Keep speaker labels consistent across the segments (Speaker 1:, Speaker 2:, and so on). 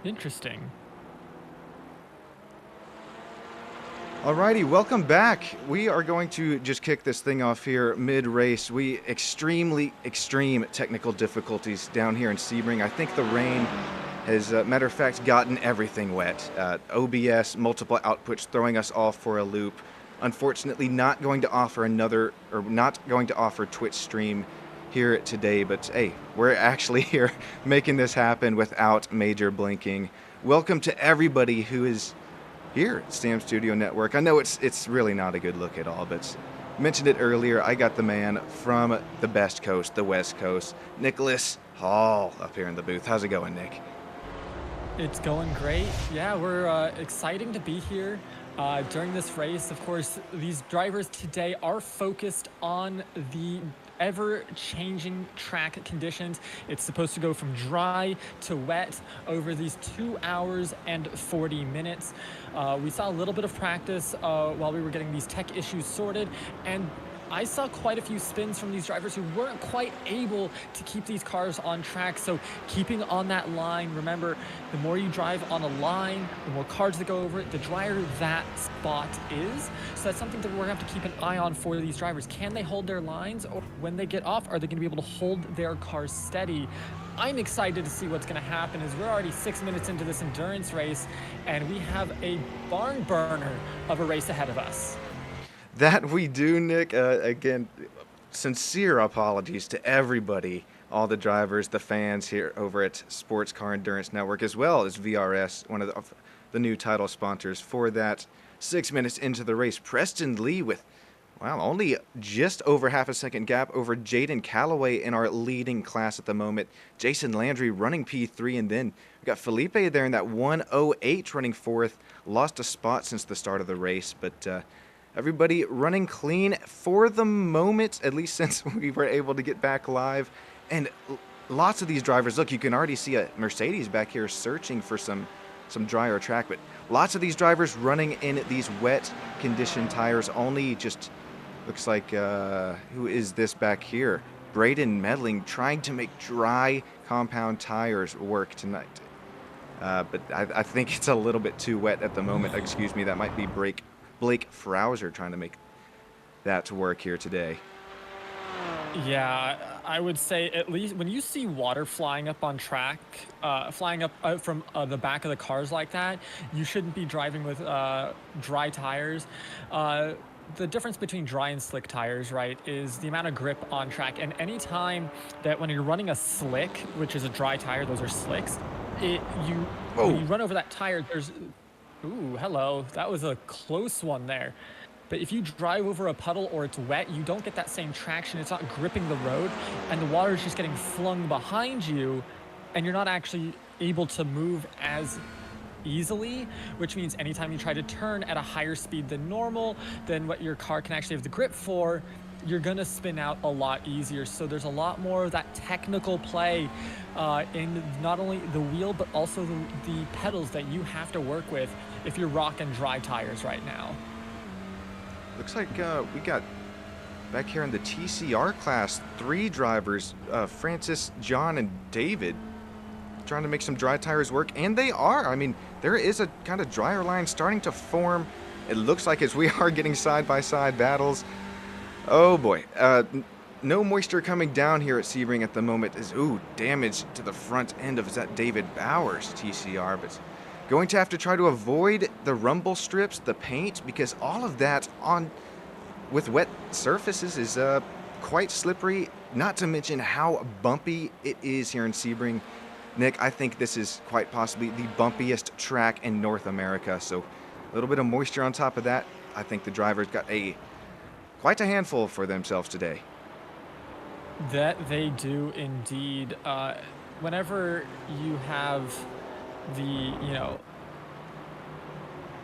Speaker 1: Interesting.
Speaker 2: Alrighty, welcome back. We are going to just kick this thing off here mid-race. Extreme technical difficulties down here in Sebring. I think the rain has, matter of fact, gotten everything wet. OBS, multiple outputs throwing us off for a loop. Unfortunately, not going to offer Twitch stream here today, but hey, we're actually here making this happen without major blinking. Welcome to everybody who is here at Stam Studio Network. I know it's really not a good look at all, but mentioned it earlier, I got the man from the best coast, the West Coast, Nicholas Hall, up here in the booth. How's it going, Nick?
Speaker 1: It's going great. Yeah, we're exciting to be here during this race. Of course, these drivers today are focused on the ever-changing track conditions. It's supposed to go from dry to wet over these 2 hours and 40 minutes. We saw a little bit of practice while we were getting these tech issues sorted, and I saw quite a few spins from these drivers who weren't quite able to keep these cars on track. So keeping on that line, remember, the more you drive on a line, the more cars that go over it, the drier that spot is. So that's something that we're going to have to keep an eye on for these drivers. Can they hold their lines, or when they get off, are they going to be able to hold their cars steady? I'm excited to see what's going to happen, as we're already 6 minutes into this endurance race, and we have a barn burner of a race ahead of us.
Speaker 2: That we do, Nick. Again, sincere apologies to everybody, all the drivers, the fans here over at Sports Car Endurance Network, as well as VRS, one of the new title sponsors for that. 6 minutes into the race, Preston Lee with, wow, only just over half a second gap over Jaden Calloway in our leading class at the moment. Jason Landry running P3, and then we got Felipe there in that 1:08 running fourth. Lost a spot since the start of the race, but everybody running clean for the moment, at least since we were able to get back live. And lots of these drivers, look, you can already see a Mercedes back here searching for some drier track, but lots of these drivers running in these wet condition tires only. Just looks like, who is this back here? Braden Medling trying to make dry compound tires work tonight. But I think it's a little bit too wet at the moment. Excuse me, that might be Blake Frauser trying to make that to work here today.
Speaker 1: Yeah, I would say at least when you see water flying up on track, flying up from the back of the cars like that, you shouldn't be driving with dry tires. The difference between dry and slick tires, right, is the amount of grip on track. And any time that when you're running a slick, which is a dry tire, those are slicks, when you run over that tire, there's... Ooh, hello. That was a close one there. But if you drive over a puddle or it's wet, you don't get that same traction. It's not gripping the road, and the water is just getting flung behind you, and you're not actually able to move as easily, which means anytime you try to turn at a higher speed than normal, than what your car can actually have the grip for, you're going to spin out a lot easier. So there's a lot more of that technical play in not only the wheel, but also the pedals that you have to work with if you're rocking dry tires right now.
Speaker 2: Looks like we got back here in the TCR class 3 drivers, Francis, John, and David, trying to make some dry tires work, and they are. I mean, there is a kind of drier line starting to form. It looks like as we are getting side-by-side battles. Oh boy, no moisture coming down here at Sebring at the moment. Damage to the front end of that David Bowers TCR, but going to have to try to avoid the rumble strips, the paint, because all of that with wet surfaces is quite slippery, not to mention how bumpy it is here in Sebring. Nick, I think this is quite possibly the bumpiest track in North America, so a little bit of moisture on top of that. I think the drivers got quite a handful for themselves today.
Speaker 1: That they do indeed. Whenever you have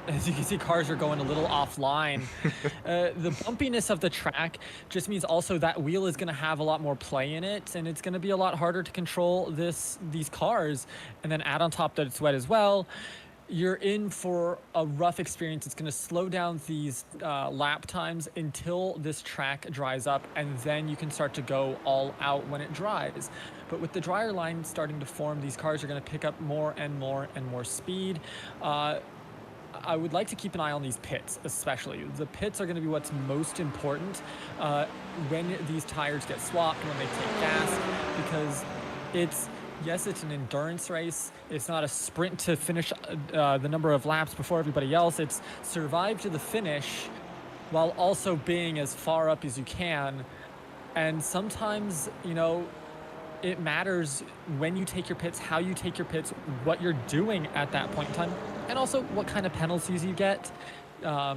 Speaker 1: as you can see, cars are going a little offline. The bumpiness of the track just means also that wheel is going to have a lot more play in it, and it's going to be a lot harder to control these cars. And then add on top that it's wet as well. you're in for a rough experience. It's going to slow down these lap times until this track dries up, and then you can start to go all out when it dries. But with the dryer line starting to form, these cars are going to pick up more and more and more speed. I would like to keep an eye on these pits, especially. The pits are going to be what's most important when these tires get swapped, when they take gas, because yes, it's an endurance race. It's not a sprint to finish the number of laps before everybody else. It's survive to the finish while also being as far up as you can. And sometimes, it matters when you take your pits, how you take your pits, what you're doing at that point in time, and also what kind of penalties you get.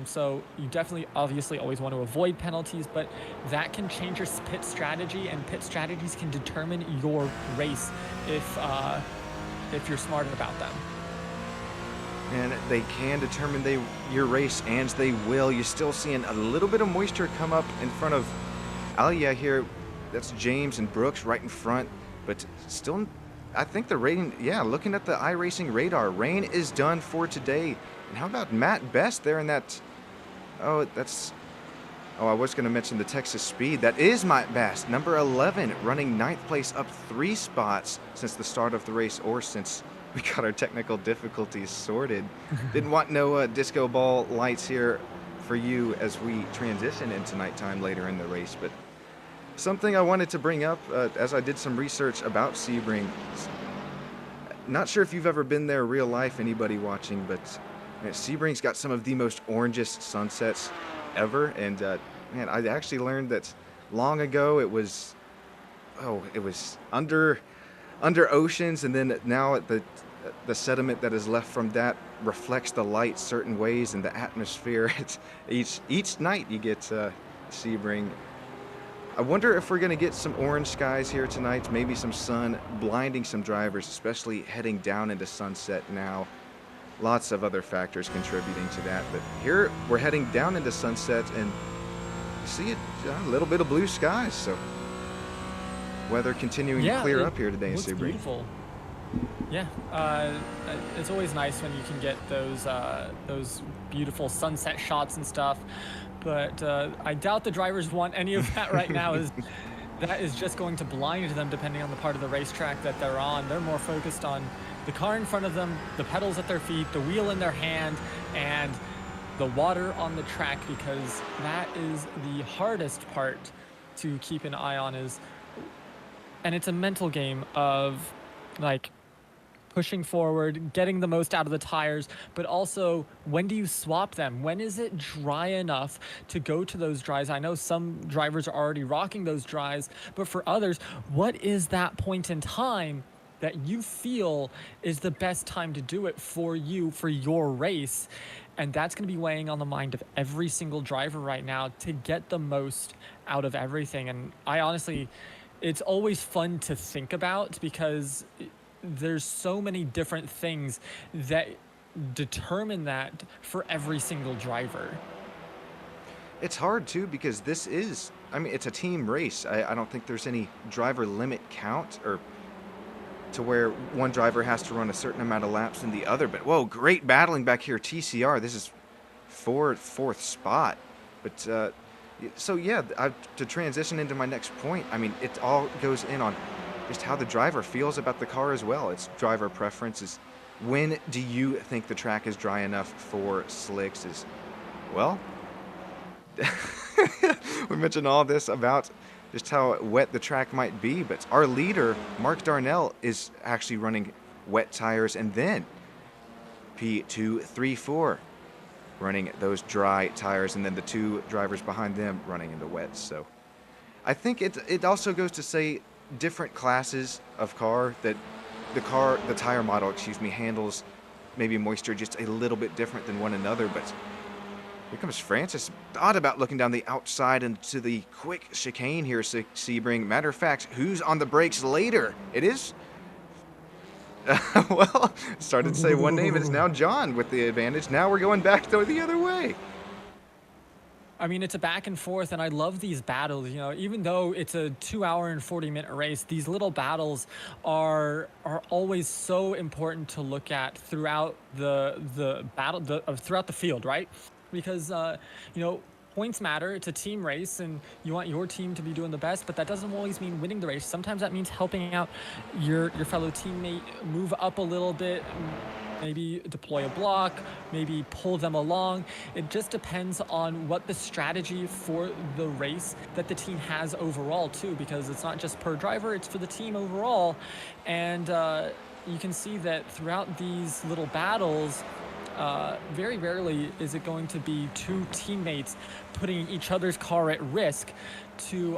Speaker 1: So you definitely, obviously, always want to avoid penalties, but that can change your pit strategy, and pit strategies can determine your race if you're smart about them.
Speaker 2: And they can determine your race, and they will. You're still seeing a little bit of moisture come up in front of Alia here. That's James and Brooks right in front, but still, I think the rain, looking at the iRacing radar, rain is done for today. And how about Matt Best there in that, I was going to mention the Texas Speed. That is Matt Best, number 11, running 9th place, up 3 spots since the start of the race, or since we got our technical difficulties sorted. Didn't want no disco ball lights here for you as we transition into nighttime later in the race, but something I wanted to bring up as I did some research about Sebring. Not sure if you've ever been there real life, anybody watching, but Sebring's got some of the most orangest sunsets ever. And man, I actually learned that long ago it was under oceans, and then now the sediment that is left from that reflects the light certain ways in the atmosphere. It's each night you get Sebring. I wonder if we're going to get some orange skies here tonight, maybe some sun blinding some drivers, especially heading down into sunset now. Lots of other factors contributing to that, but here we're heading down into sunset, and you see a little bit of blue skies, so weather continuing to clear up here today in Sebring.
Speaker 1: Beautiful. Yeah, it's always nice when you can get those beautiful sunset shots and stuff. But I doubt the drivers want any of that right now. That is just going to blind them depending on the part of the racetrack that they're on. They're more focused on the car in front of them, the pedals at their feet, the wheel in their hand, and the water on the track, because that is the hardest part to keep an eye on. And it's a mental game of like pushing forward, getting the most out of the tires, but also when do you swap them? When is it dry enough to go to those dries? I know some drivers are already rocking those dries, but for others, what is that point in time that you feel is the best time to do it for you, for your race? And that's going to be weighing on the mind of every single driver right now to get the most out of everything. And I honestly, it's always fun to think about, because there's so many different things that determine that for every single driver.
Speaker 2: It's hard too, because it's a team race. I don't think there's any driver limit count or to where one driver has to run a certain amount of laps than the other. But whoa, great battling back here. TCR, this is fourth spot. But to transition into my next point, it all goes in on just how the driver feels about the car as well. It's driver preferences. When do you think the track is dry enough for slicks? We mentioned all this about just how wet the track might be, but our leader, Mark Darnell, is actually running wet tires, and then P2, 3, 4 running those dry tires, and then the two drivers behind them running in the wet. So I think it also goes to say different classes of car, that the tire model, handles maybe moisture just a little bit different than one another. But here comes Francis. Thought about looking down the outside into the quick chicane here, Sebring. Matter of fact, who's on the brakes later? It is started to say one name. It's now John with the advantage. Now we're going back the other way.
Speaker 1: I mean, it's a back and forth, and I love these battles. Even though it's a 2 hour and 40-minute race, these little battles are always so important to look at throughout the battle, throughout the field, right? Because you know, points matter. It's a team race, and you want your team to be doing the best, but that doesn't always mean winning the race. Sometimes that means helping out your fellow teammate move up a little bit, maybe deploy a block, maybe pull them along. It just depends on what the strategy for the race that the team has overall too, because it's not just per driver, it's for the team overall. And you can see that throughout these little battles, very rarely is it going to be two teammates putting each other's car at risk to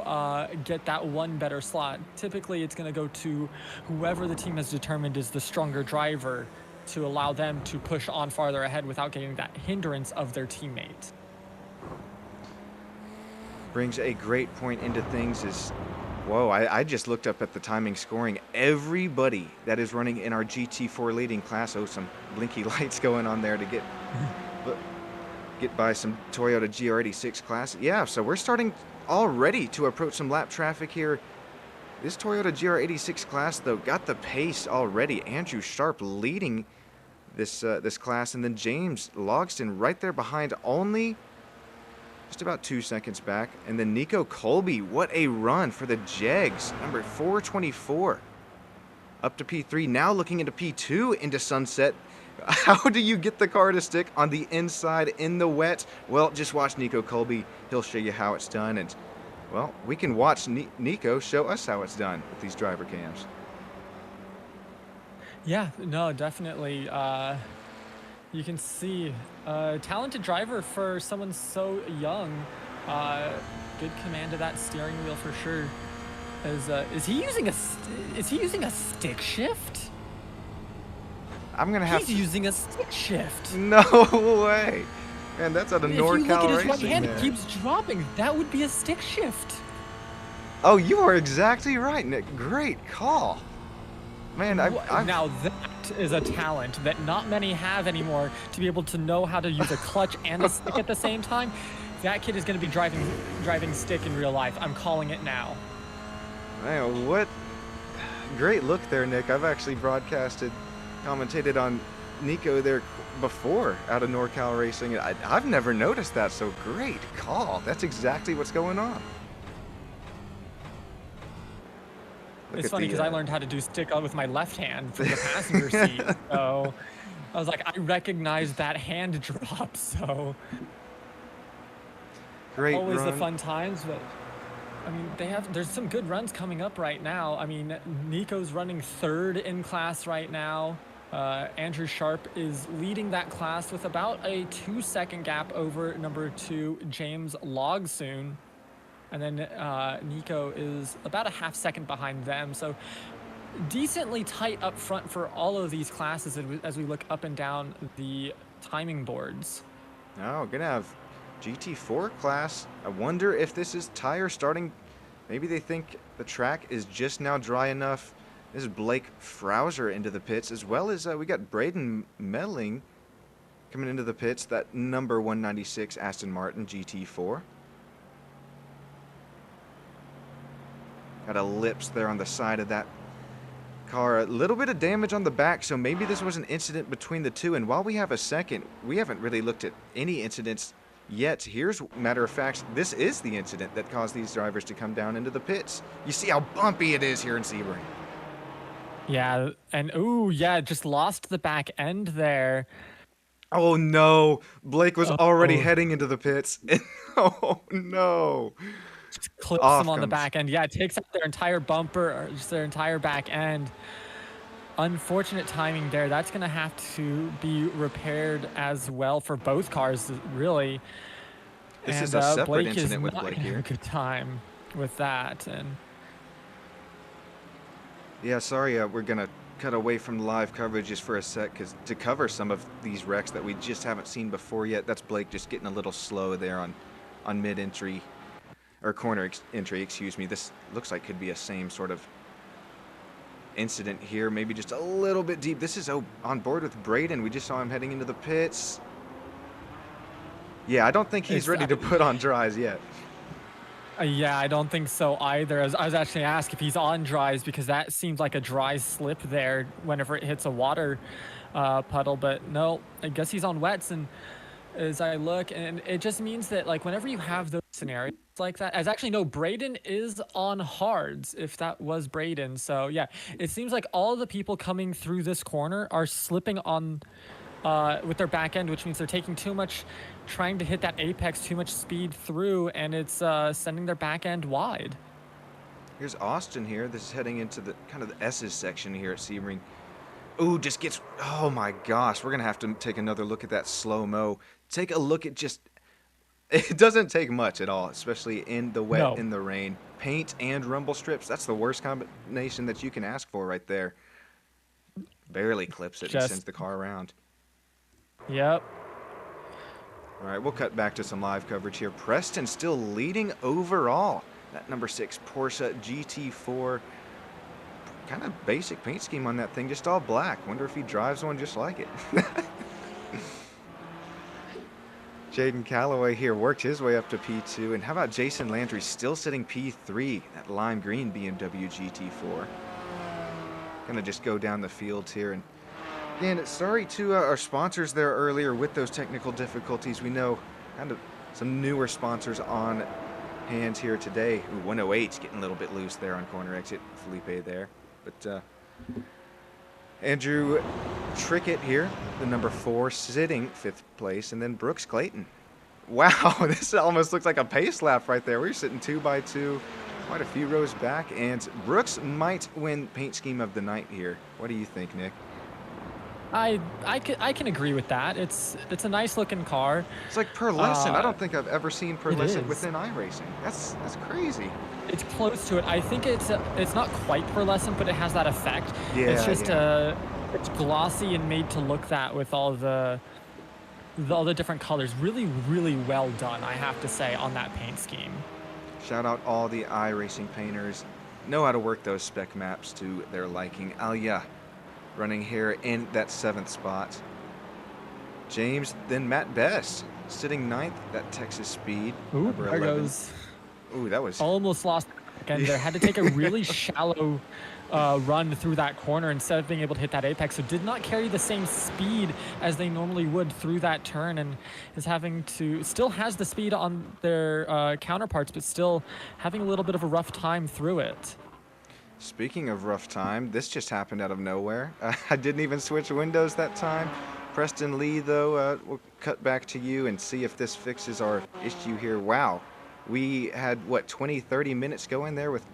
Speaker 1: get that one better slot. Typically, it's going to go to whoever the team has determined is the stronger driver to allow them to push on farther ahead without getting that hindrance of their teammate.
Speaker 2: Brings a great point into things is, whoa, I just looked up at the timing scoring. Everybody that is running in our GT4 leading class, oh, some blinky lights going on there to get by some Toyota GR86 class. Yeah, so we're starting already to approach some lap traffic here. This Toyota GR86 class, though, got the pace already. Andrew Sharp leading this class, and then James Logston right there behind, only just about 2 seconds back. And then Nico Colby, what a run for the Jegs, number 424. Up to P3, now looking into P2 into Sunset. How do you get the car to stick on the inside in the wet? Well, just watch Nico Colby. He'll show you how it's done. And, well, we can watch Nico show us how it's done with these driver cams.
Speaker 1: Yeah, no, definitely. You can see talented driver for someone so young. Good command of that steering wheel for sure. Is he using a stick shift?
Speaker 2: I'm gonna have.
Speaker 1: He's using a stick shift.
Speaker 2: No way, man. That's out of NorCal Racing.
Speaker 1: If you look at his right hand,
Speaker 2: there.
Speaker 1: it keeps dropping. That would be a stick shift.
Speaker 2: Oh, you are exactly right, Nick. Great call. Man,
Speaker 1: now that is a talent that not many have anymore, to be able to know how to use a clutch and a stick at the same time. That kid is going to be driving stick in real life. I'm calling it now.
Speaker 2: Man, what great look there, Nick. I've actually commentated on Nico there before out of NorCal Racing. I've never noticed that, so great call. That's exactly what's going on.
Speaker 1: It's funny because I learned how to do stick with my left hand from the passenger seat. So I was like, I recognize that hand drop. So
Speaker 2: great
Speaker 1: always
Speaker 2: run.
Speaker 1: The fun times, but I mean, there's some good runs coming up right now. I mean, Nico's running third in class right now. Andrew Sharp is leading that class with about a 2-second gap over number 2, James Logsoon. And then Nico is about a half-second behind them. So decently tight up front for all of these classes as we look up and down the timing boards.
Speaker 2: Oh, gonna have GT4 class. I wonder if this is tire starting. Maybe they think the track is just now dry enough. This is Blake Frauser into the pits, as well as we got Braden Melling coming into the pits, that number 196 Aston Martin GT4. Got a lips there on the side of that car. A little bit of damage on the back, so maybe this was an incident between the two. And while we have a second, we haven't really looked at any incidents yet. Here's, matter of fact, this is the incident that caused these drivers to come down into the pits. You see how bumpy it is here in Sebring.
Speaker 1: Yeah, and ooh, yeah, just lost the back end there.
Speaker 2: Oh no, Blake was already heading into the pits. Oh no.
Speaker 1: Just clips them on the back end. Yeah, it takes out their entire bumper, or just their entire back end. Unfortunate timing there. That's going to have to be repaired as well for both cars, really.
Speaker 2: This is a separate incident with Blake here.
Speaker 1: A good time with that. And
Speaker 2: yeah, sorry, we're going to cut away from live coverage just for a sec, because to cover some of these wrecks that we just haven't seen before yet. That's Blake just getting a little slow there on mid-entry. Or corner entry, excuse me. This looks like could be a same sort of incident here. Maybe just a little bit deep. This is on board with Braden. We just saw him heading into the pits. Yeah, I don't think he's
Speaker 1: It's
Speaker 2: ready to put on dries yet.
Speaker 1: Yeah, I don't think so either. I was actually asked if he's on dries because that seems like a dry slip there whenever it hits a water puddle, but no, I guess he's on wets. And as I look, and it just means that like whenever you have those scenarios like that, as actually no, Braden is on hards if that was Braden. So yeah, it seems like all the people coming through this corner are slipping on with their back end, which means they're taking too much, trying to hit that apex, too much speed through, and it's sending their back end wide.
Speaker 2: Here's Austin here. This is heading into the kind of the S's section here at Sebring. Ooh, just gets, oh my gosh, we're going to have to take another look at that slow-mo. Take a look at just, it doesn't take much at all, especially in the wet,
Speaker 1: No,
Speaker 2: in the rain. Paint and rumble strips, that's the worst combination that you can ask for right there. Barely clips it and
Speaker 1: just
Speaker 2: sends the car around.
Speaker 1: yep.
Speaker 2: All right, we'll cut back to some live coverage here. Preston still leading overall. That number 6 Porsche GT4. Kind of basic paint scheme on that thing, just all black. Wonder if he drives one just like it. Jaden Calloway here worked his way up to P2. And how about Jason Landry still sitting P3, that lime green BMW GT4. Gonna just go down the field here. And again, sorry to our sponsors there earlier with those technical difficulties. We know kind of some newer sponsors on hand here today. Ooh, 108's getting a little bit loose there on corner exit. Felipe there. But Andrew Trickett here, the number 4, sitting 5th place, and then Brooks Clayton. Wow, this almost looks like a pace lap right there. We're sitting 2 by 2, quite a few rows back, and Brooks might win paint scheme of the night here. What do you think, Nick?
Speaker 1: I can agree with that. It's a nice looking car.
Speaker 2: It's like pearlescent. I
Speaker 1: Uh,
Speaker 2: don't think I've ever seen
Speaker 1: it
Speaker 2: pearlescent
Speaker 1: is.
Speaker 2: within iRacing. That's crazy.
Speaker 1: It's close to it. I think it's not quite pearlescent, but it has that effect. It's
Speaker 2: Yeah,
Speaker 1: just
Speaker 2: yeah.
Speaker 1: it's glossy and made to look that with all the different colors. Really, really well done, I have to say, on that paint scheme.
Speaker 2: Shout out all the iRacing painters. Know how to work those spec maps to their liking. Alia running here in that 7th spot. James, then Matt Best sitting 9th, that Texas Speed,
Speaker 1: Ooh,
Speaker 2: number
Speaker 1: there
Speaker 2: 11.
Speaker 1: goes.
Speaker 2: Ooh, that was,
Speaker 1: Almost lost again there. Had to take a really shallow run through that corner instead of being able to hit that apex. So did not carry the same speed as they normally would through that turn, and is having to, still has the speed on their counterparts, but still having a little bit of a rough time through it.
Speaker 2: speaking of rough time, this just happened out of nowhere. I didn't even switch windows that time. Preston Lee, though, we'll cut back to you and see if this fixes our issue here. Wow. We had, what, 20, 30 minutes going there with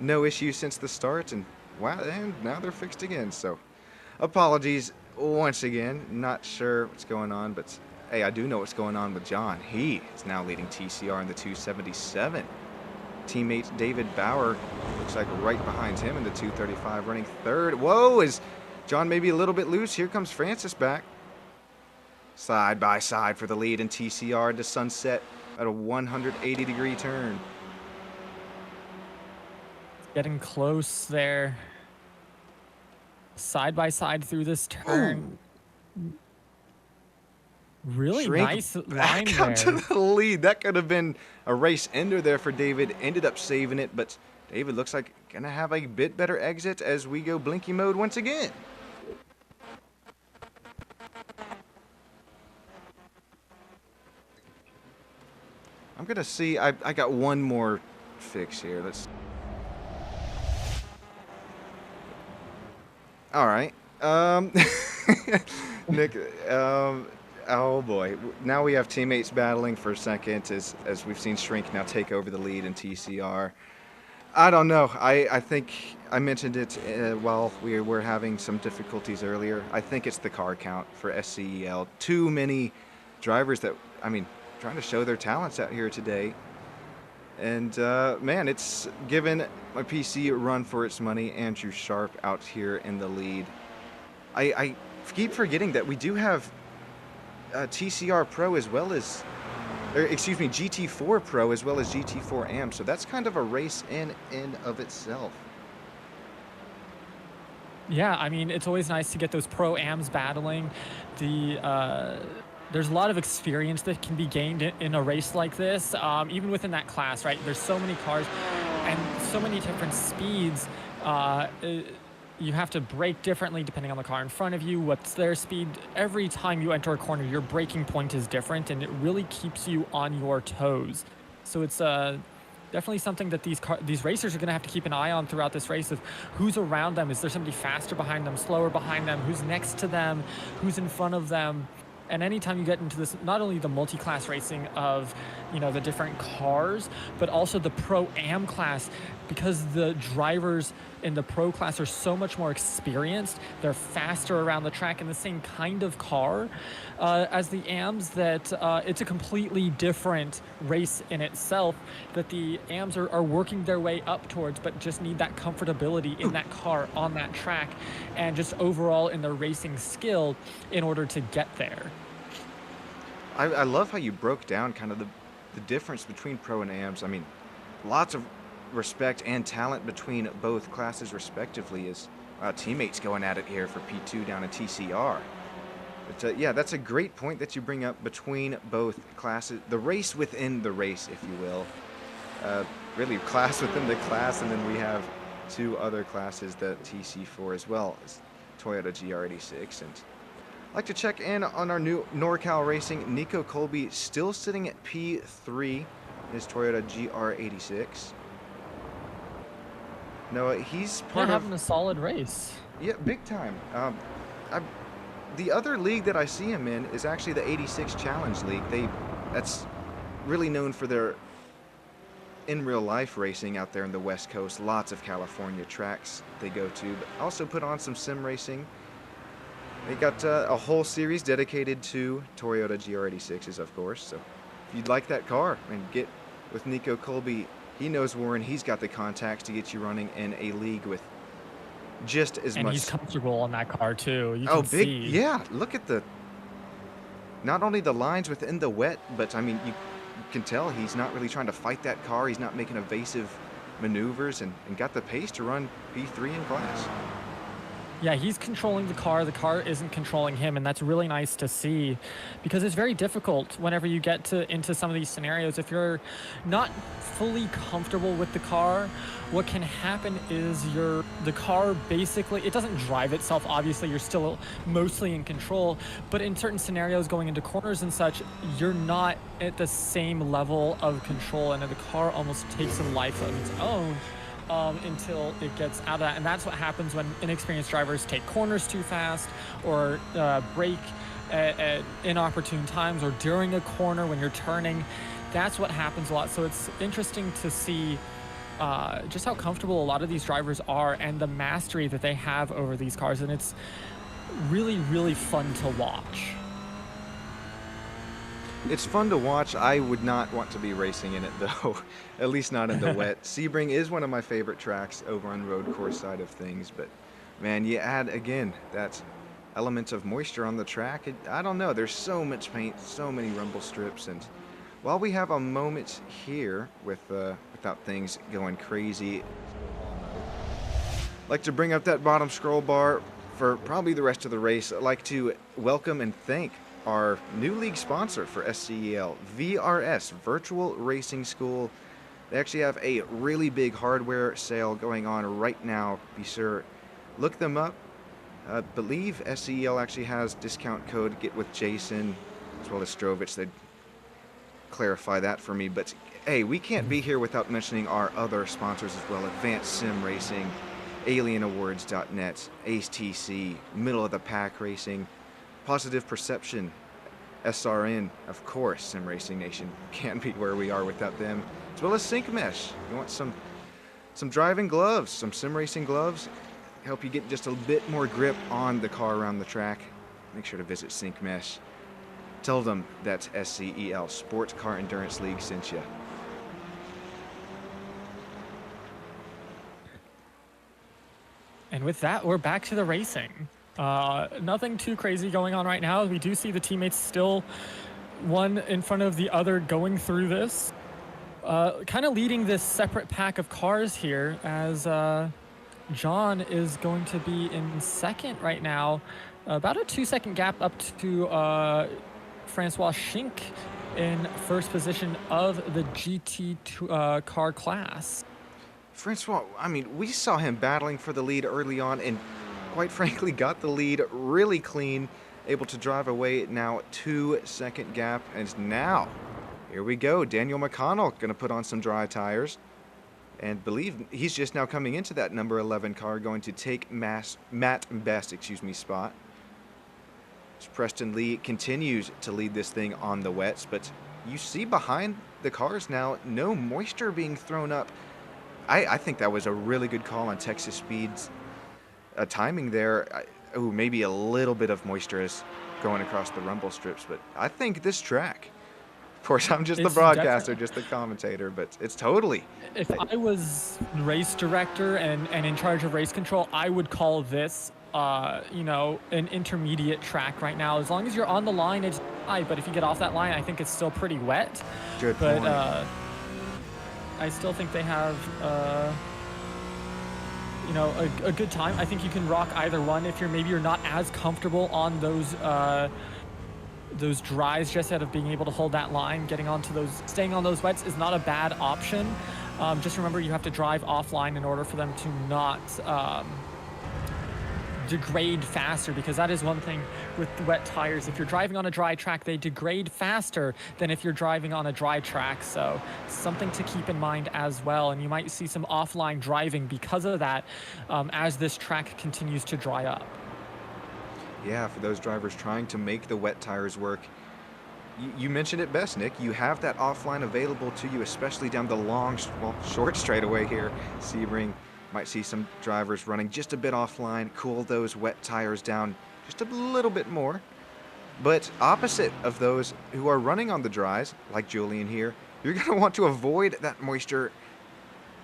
Speaker 2: no issue since the start, and wow, and now they're fixed again. So apologies once again. Not sure what's going on, but hey, I do know what's going on with John. He is now leading TCR in the 277. Teammate David Bauer looks like right behind him in the 235, running 3rd. Whoa, is John maybe a little bit loose? Here comes Francis back. Side by side for the lead in TCR to Sunset at a 180-degree turn.
Speaker 1: Getting close there. Side by side through this turn.
Speaker 2: Ooh.
Speaker 1: Really
Speaker 2: Shrink
Speaker 1: nice line
Speaker 2: back up to
Speaker 1: there.
Speaker 2: the lead. That could have been a race ender there for David. Ended up saving it, but David looks like gonna have a bit better exit as we go blinky mode once again. I'm gonna see. I got one more fix here. Let's. All right. Nick. Oh boy. Now we have teammates battling for second as we've seen Shrink now take over the lead in TCR. I don't know. I think I mentioned it while we were having some difficulties earlier. I think it's the car count for SCEL. Too many drivers that, I mean, trying to show their talents out here today. And man, it's given my PC a run for its money. Andrew Sharp out here in the lead. I keep forgetting that we do have TCR Pro as well as, or excuse me, GT4 Pro as well as GT4 AM. So that's kind of a race in of itself.
Speaker 1: Yeah, I mean, it's always nice to get those pro-ams battling. The there's a lot of experience that can be gained in a race like this, even within that class, right? There's so many cars and so many different speeds. You have to brake differently depending on the car in front of you, what's their speed. Every time you enter a corner, your braking point is different, and it really keeps you on your toes. So it's definitely something that these racers are going to have to keep an eye on throughout this race of who's around them. Is there somebody faster behind them, slower behind them? Who's next to them? Who's in front of them? And anytime you get into this, not only the multi-class racing of, the different cars, but also the pro-am class, because the drivers in the pro class are so much more experienced. They're faster around the track in the same kind of car as the AMs, that it's a completely different race in itself that the AMs are working their way up towards, but just need that comfortability in that car on that track and just overall in their racing skill in order to get there.
Speaker 2: I love how you broke down kind of the difference between pro and AMs. I mean, lots of respect and talent between both classes respectively, as teammates going at it here for P2 down at TCR. But yeah, that's a great point that you bring up between both classes, the race within the race, if you will. Really class within the class, and then we have two other classes, the TC4 as well as Toyota GR86. And I'd like to check in on our new NorCal Racing. Nico Colby still sitting at P3 in his Toyota GR86. No, he's part of
Speaker 1: having a solid race.
Speaker 2: Yeah, big time. The other league that I see him in is actually the 86 Challenge League. That's really known for their in real life racing out there in the West Coast. Lots of California tracks they go to, but also put on some sim racing. They got a whole series dedicated to Toyota GR86s, of course. So if you'd like that car and get with Nico Colby, he knows Warren. He's got the contacts to get you running in a league with just as much.
Speaker 1: And he's comfortable on that car too. You
Speaker 2: Oh,
Speaker 1: can
Speaker 2: big!
Speaker 1: see.
Speaker 2: Yeah, look at not only the lines within the wet, but I mean, you can tell he's not really trying to fight that car. He's not making evasive maneuvers, and got the pace to run P3 in class.
Speaker 1: Yeah, he's controlling the car isn't controlling him, and that's really nice to see, because it's very difficult whenever you get into some of these scenarios. If you're not fully comfortable with the car, what can happen is the car basically, it doesn't drive itself. Obviously, you're still mostly in control, but in certain scenarios going into corners and such, you're not at the same level of control, and the car almost takes a life of its own. Until it gets out of that. And that's what happens when inexperienced drivers take corners too fast, or brake at inopportune times, or during a corner when you're turning. That's what happens a lot. So it's interesting to see just how comfortable a lot of these drivers are and the mastery that they have over these cars. And it's really, really fun to watch.
Speaker 2: It's fun to watch. I would not want to be racing in it, though, at least not in the wet. Sebring is one of my favorite tracks over on road course side of things, but man, you add, again, that element of moisture on the track. I don't know. There's so much paint, so many rumble strips, and while we have a moment here without things going crazy, I'd like to bring up that bottom scroll bar for probably the rest of the race. I'd like to welcome and thank our new league sponsor for SCEL, VRS, Virtual Racing School. They actually have a really big hardware sale going on right now. Be sure, look them up. I believe SCEL actually has discount code Get With Jason, as well as Strovich. They'd clarify that for me. But hey, we can't be here without mentioning our other sponsors as well. Advanced Sim Racing, AlienAwards.net, Ace TC, Middle of the Pack Racing, Positive Perception, SRN, of course. Sim Racing Nation can't be where we are without them, as well as Sync Mesh. You want some driving gloves, some sim racing gloves, help you get just a bit more grip on the car around the track. Make sure to visit Sync Mesh. Tell them that SCEL, Sports Car Endurance League, sent you.
Speaker 1: And with that, we're back to the racing. Nothing too crazy going on right now. We do see the teammates still one in front of the other going through this. Kind of leading this separate pack of cars here, as John is going to be in second right now. About a 2-second gap up to Francois Schink in first position of the GT car class.
Speaker 2: Francois, I mean, we saw him battling for the lead early on and quite frankly got the lead really clean, able to drive away now 2-second gap. And now, here we go, Daniel McConnell going to put on some dry tires. And believe he's just now coming into that number 11 car, going to take Matt Best, spot. As Preston Lee continues to lead this thing on the wets, but you see behind the cars now, no moisture being thrown up. I think that was a really good call on Texas Speed's timing there. Maybe a little bit of moisture is going across the rumble strips, but I think this track, of course, I'm just the broadcaster, just the commentator, but it's totally.
Speaker 1: If I was race director and in charge of race control, I would call this, an intermediate track right now. As long as you're on the line, it's high, but if you get off that line, I think it's still pretty wet.
Speaker 2: Good point.
Speaker 1: But I still think they have, a good time. I think you can rock either one if you're not as comfortable on those dries just out of being able to hold that line. Staying on those wets is not a bad option. Just remember you have to drive offline in order for them to not degrade faster, because that is one thing with wet tires. If you're driving on a dry track, they degrade faster than if you're driving on a dry track. So something to keep in mind as well. And you might see some offline driving because of that as this track continues to dry up.
Speaker 2: Yeah, for those drivers trying to make the wet tires work, you mentioned it best, Nick. You have that offline available to you, especially down the short straightaway here. Sebring might see some drivers running just a bit offline, cool those wet tires down just a little bit more. But opposite of those who are running on the dries, like Julian here, you're going to want to avoid that moisture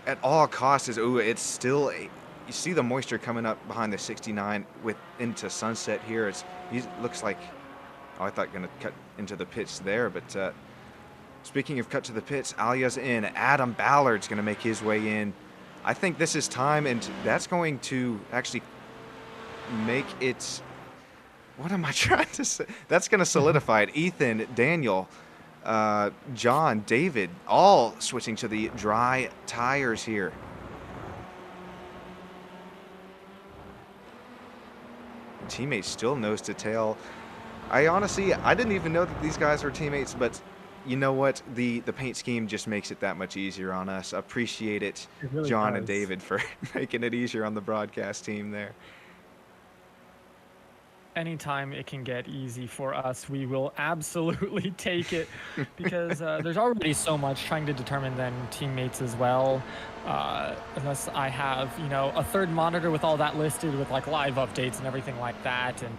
Speaker 2: at all costs. It's still you see the moisture coming up behind the 69 into Sunset here. He looks like, I thought going to cut into the pits there, but speaking of cut to the pits, Alia's in. Adam Ballard's going to make his way in. I think this is time, and that's going to actually make it, what am I trying to say? That's going to solidify it. Ethan, Daniel, John, David, all switching to the dry tires here. Teammates still nose to tail. I didn't even know that these guys were teammates, but you know what? The paint scheme just makes it that much easier on us. Appreciate it,
Speaker 1: really
Speaker 2: John
Speaker 1: does.
Speaker 2: and David, for making it easier on the broadcast team there.
Speaker 1: Anytime it can get easy for us, we will absolutely take it, because there's already so much trying to determine then teammates as well. Unless I have, a third monitor with all that listed with like live updates and everything like that, and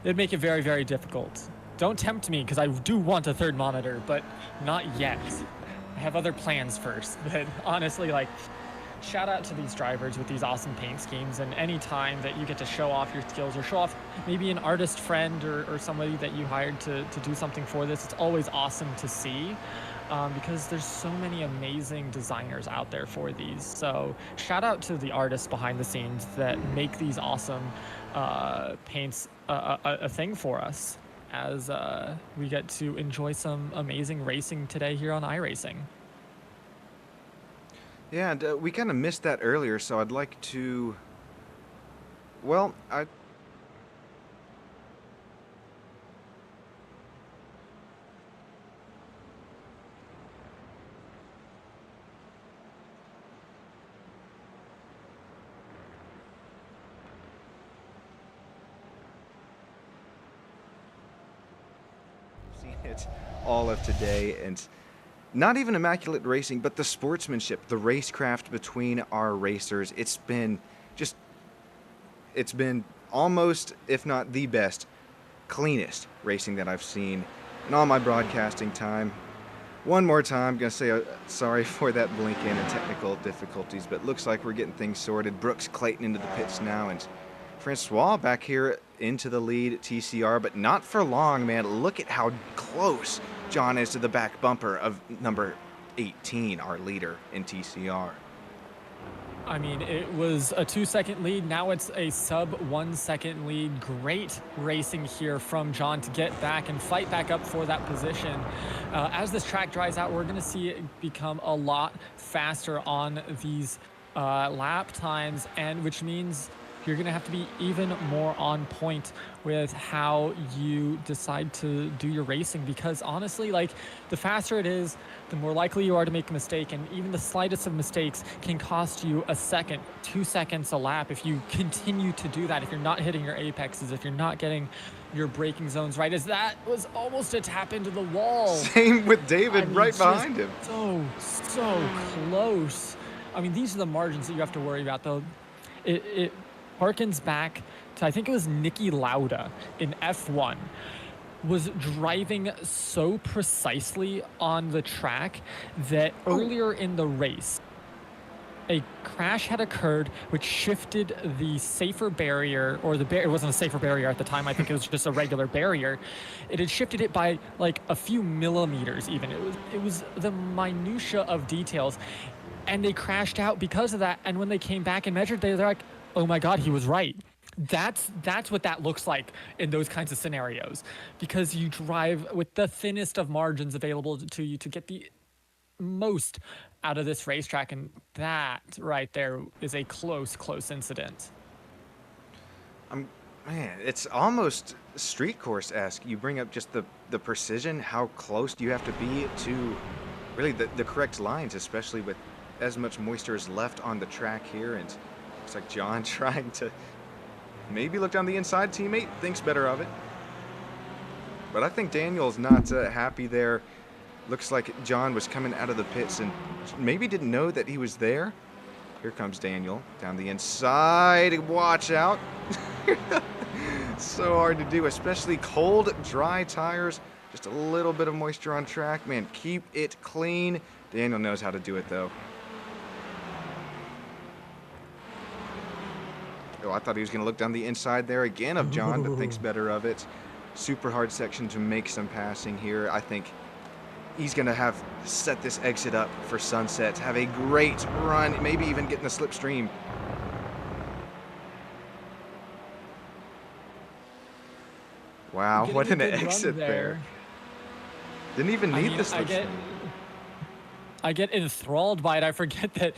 Speaker 1: it'd make it very, very difficult. Don't tempt me, because I do want a third monitor, but not yet. I have other plans first. But honestly, shout out to these drivers with these awesome paint schemes, and any time that you get to show off your skills or show off maybe an artist friend or somebody that you hired to do something for this, it's always awesome to see, because there's so many amazing designers out there for these. So shout out to the artists behind the scenes that make these awesome paints a thing for us, as we get to enjoy some amazing racing today here on iRacing.
Speaker 2: Yeah, and we kind of missed that earlier, so I'd like to, seen it all of today, and not even immaculate racing, but the sportsmanship, the racecraft between our racers. It's been almost, if not the best, cleanest racing that I've seen in all my broadcasting time. One more time, I'm going to say sorry for that blink in and technical difficulties, but looks like we're getting things sorted. Brooks Clayton into the pits now, and Francois back here into the lead at TCR, but not for long, man. Look at how close John is to the back bumper of number 18, our leader in TCR.
Speaker 1: I mean, it was a 2-second lead. Now it's a sub 1-second lead. Great racing here from John to get back and fight back up for that position. As this track dries out, we're going to see it become a lot faster on these lap times, and which means you're going to have to be even more on point with how you decide to do your racing, because honestly, like, the faster it is, the more likely you are to make a mistake, and even the slightest of mistakes can cost you a second, 2 seconds a lap if you continue to do that, if you're not hitting your apexes, if you're not getting your braking zones right. As that was almost a tap into the wall.
Speaker 2: Same with David,
Speaker 1: I mean,
Speaker 2: right behind him.
Speaker 1: So close. I mean, these are the margins that you have to worry about, though. It harkens back to, I think it was Niki Lauda in F1, was driving so precisely on the track that earlier in the race, a crash had occurred which shifted the safer barrier, or it wasn't a safer barrier at the time, I think it was just a regular barrier. It had shifted it by like a few millimeters even. It was the minutia of details, and they crashed out because of that. And when they came back and measured, they're like, oh my God, he was right. That's what that looks like in those kinds of scenarios, because you drive with the thinnest of margins available to you to get the most out of this racetrack, and that right there is a close incident.
Speaker 2: Man, it's almost street course-esque. You bring up just the precision, how close you have to be to really the correct lines, especially with as much moisture as left on the track here. And looks like John trying to maybe look down the inside. Teammate thinks better of it. But I think Daniel's not happy there. Looks like John was coming out of the pits and maybe didn't know that he was there. Here comes Daniel down the inside. Watch out. So hard to do, especially cold, dry tires. Just a little bit of moisture on track. Man, keep it clean. Daniel knows how to do it, though. Oh, I thought he was going to look down the inside there again of John, but thinks better of it. Super hard section to make some passing here. I think he's going to have set this exit up for Sunset. Have a great run, maybe even get in the slipstream. Wow, what an exit there. Didn't even need the slipstream.
Speaker 1: I get enthralled by it. I forget that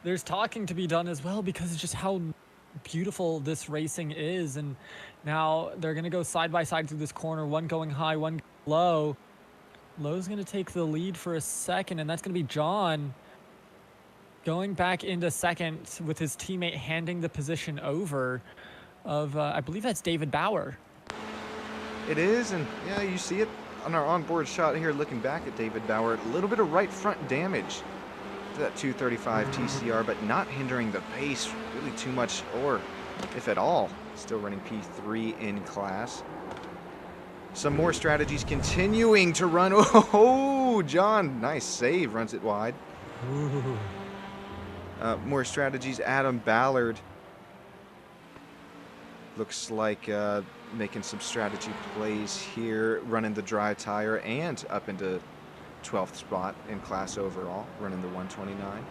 Speaker 1: there's talking to be done as well, because it's just how beautiful this racing is. And now they're going to go side by side through this corner, one going high, one low. Low's going to take the lead for a second, and that's going to be John going back into second with his teammate handing the position over of, I believe that's David Bauer.
Speaker 2: It is, and yeah, you see it on our onboard shot here looking back at David Bauer. A little bit of right front damage to that 235 TCR, but not hindering the pace really too much, or if at all. Still running P3 in class. Some more strategies continuing to run. Oh, John, nice save, runs it wide. More strategies. Adam Ballard looks like making some strategy plays here, running the dry tire and up into 12th spot in class overall, running the 129.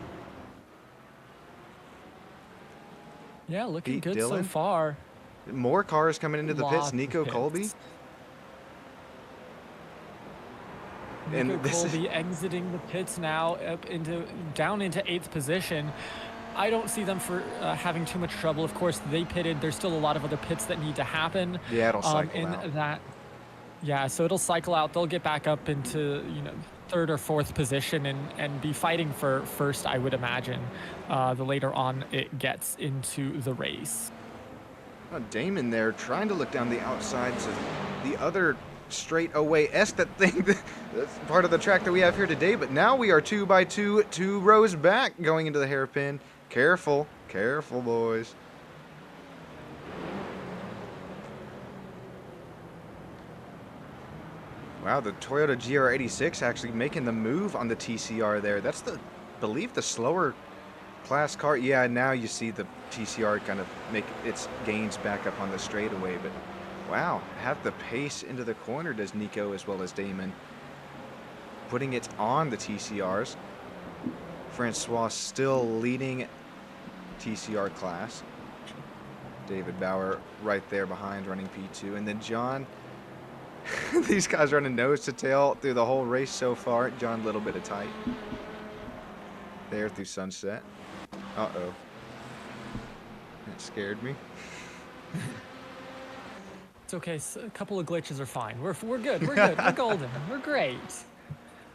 Speaker 1: Yeah, looking
Speaker 2: Pete
Speaker 1: good
Speaker 2: Dillon.
Speaker 1: so far.
Speaker 2: More cars coming into the pits. Nico Colby.
Speaker 1: Nico Colby exiting the pits now up down into 8th position. I don't see them for having too much trouble. Of course, they pitted. There's still a lot of other pits that need to happen.
Speaker 2: Yeah, it'll cycle out.
Speaker 1: Yeah, so it'll cycle out. They'll get back up into 3rd or 4th position and be fighting for first, I would imagine, the later on it gets into the race.
Speaker 2: Damon there trying to look down the outsides of the other straightaway that thing. That's part of the track that we have here today, but now we are 2 by 2, 2 rows back going into the hairpin. Careful, careful, boys. Wow, the Toyota GR86 actually making the move on the TCR there. That's I believe the slower class car. Yeah, now you see the TCR kind of make its gains back up on the straightaway, but wow, have the pace into the corner does Nico as well as Damon. Putting it on the TCRs. Francois still leading TCR class. David Bauer right there behind running P2. And then John, these guys running nose to tail through the whole race so far. John, a little bit of tight there through Sunset. Uh-oh. That scared me.
Speaker 1: It's okay. A couple of glitches are fine. We're good. We're good. We're golden. We're great.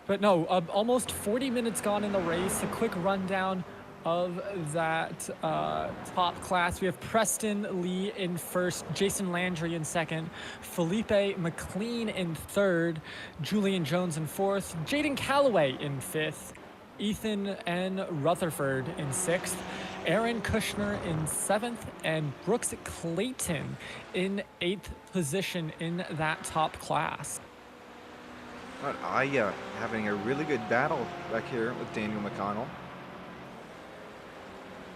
Speaker 1: But no, almost 40 minutes gone in the race. A quick rundown of that top class. We have Preston Lee in first, Jason Landry in second, Felipe McLean in third, Julian Jones in fourth, Jaden Calloway in fifth, Ethan N. Rutherford in sixth, Aaron Kushner in seventh, and Brooks Clayton in eighth position in that top class.
Speaker 2: Aya having a really good battle back here with Daniel McConnell.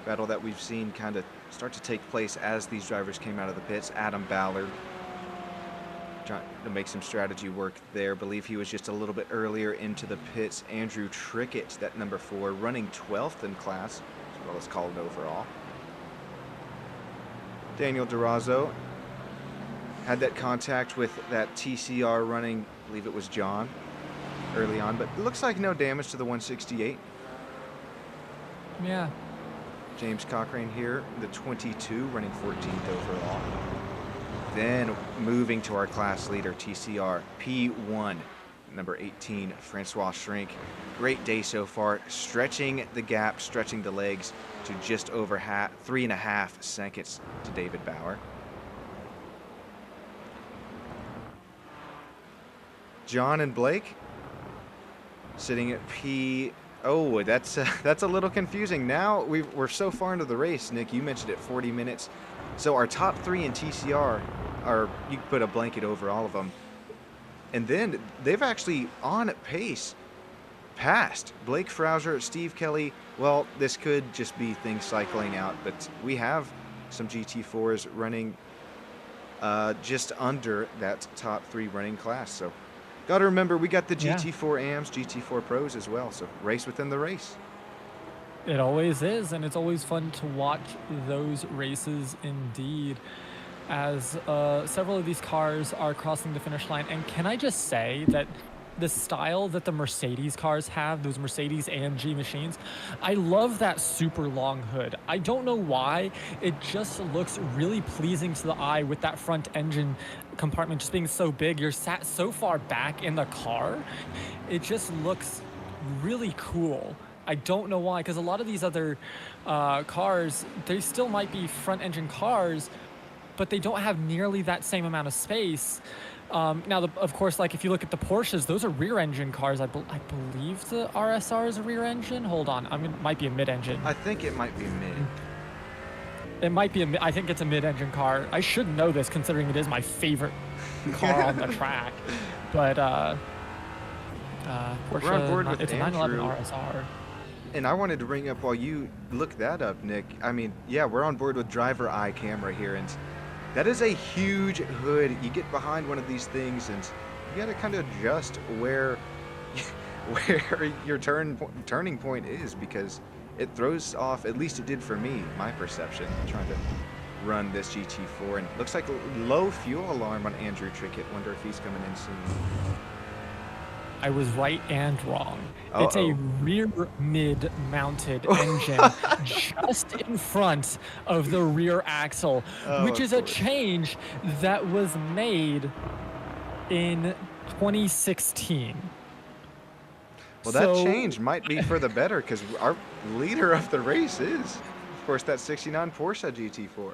Speaker 2: Battle that we've seen kind of start to take place as these drivers came out of the pits. Adam Ballard trying to make some strategy work there. Believe he was just a little bit earlier into the pits. Andrew Trickett, that number 4, running 12th in class, as well as called overall. Daniel Durazo had that contact with that TCR running, I believe it was John, early on, but it looks like no damage to the 168.
Speaker 1: Yeah.
Speaker 2: James Cochrane here, the 22, running 14th overall. Then moving to our class leader, TCR, P1, number 18, Francois Shrink. Great day so far, stretching the gap, stretching the legs to just over 3.5 seconds to David Bauer. John and Blake sitting at P. Oh, that's a little confusing. Now we're so far into the race, Nick. You mentioned it, 40 minutes. So our top 3 in TCR are, you can put a blanket over all of them. And then they've actually on pace passed Blake Frauser, Steve Kelly. Well, this could just be things cycling out, but we have some GT4s running just under that top 3 running class. So got to remember, we got the GT4 AMs, GT4 Pros as well. So race within the race.
Speaker 1: It always is, and it's always fun to watch those races indeed, as several of these cars are crossing the finish line. And can I just say that the style that the Mercedes cars have, those Mercedes AMG machines, I love that super long hood. I don't know why, it just looks really pleasing to the eye with that front engine compartment just being so big. You're sat so far back in the car. It just looks really cool. I don't know why, because a lot of these other cars, they still might be front engine cars, but they don't have nearly that same amount of space. Now, of course, like if you look at the Porsches, those are rear engine cars. I believe the RSR is a rear engine. Hold on, it might be a mid engine.
Speaker 2: I think it might be mid.
Speaker 1: It might be I think it's a mid engine car. I should know this considering it is my favorite car on the track. But Porsche,
Speaker 2: we're on board with
Speaker 1: it's a
Speaker 2: Andrew.
Speaker 1: 911 RSR.
Speaker 2: And I wanted to bring up, while you look that up, Nick, I mean, yeah, we're on board with driver eye camera here, and that is a huge hood. You get behind one of these things, and you got to kind of adjust where your turning point is, because it throws off, at least it did for me, my perception, trying to run this GT4. And looks like a low fuel alarm on Andrew Trickett. Wonder if he's coming in soon.
Speaker 1: I was right and wrong.
Speaker 2: Uh-oh.
Speaker 1: It's a rear mid-mounted engine just in front of the rear axle, which is a change that was made in 2016.
Speaker 2: Well, that change might be for the better, because our leader of the race is, of course, that 69 Porsche GT4.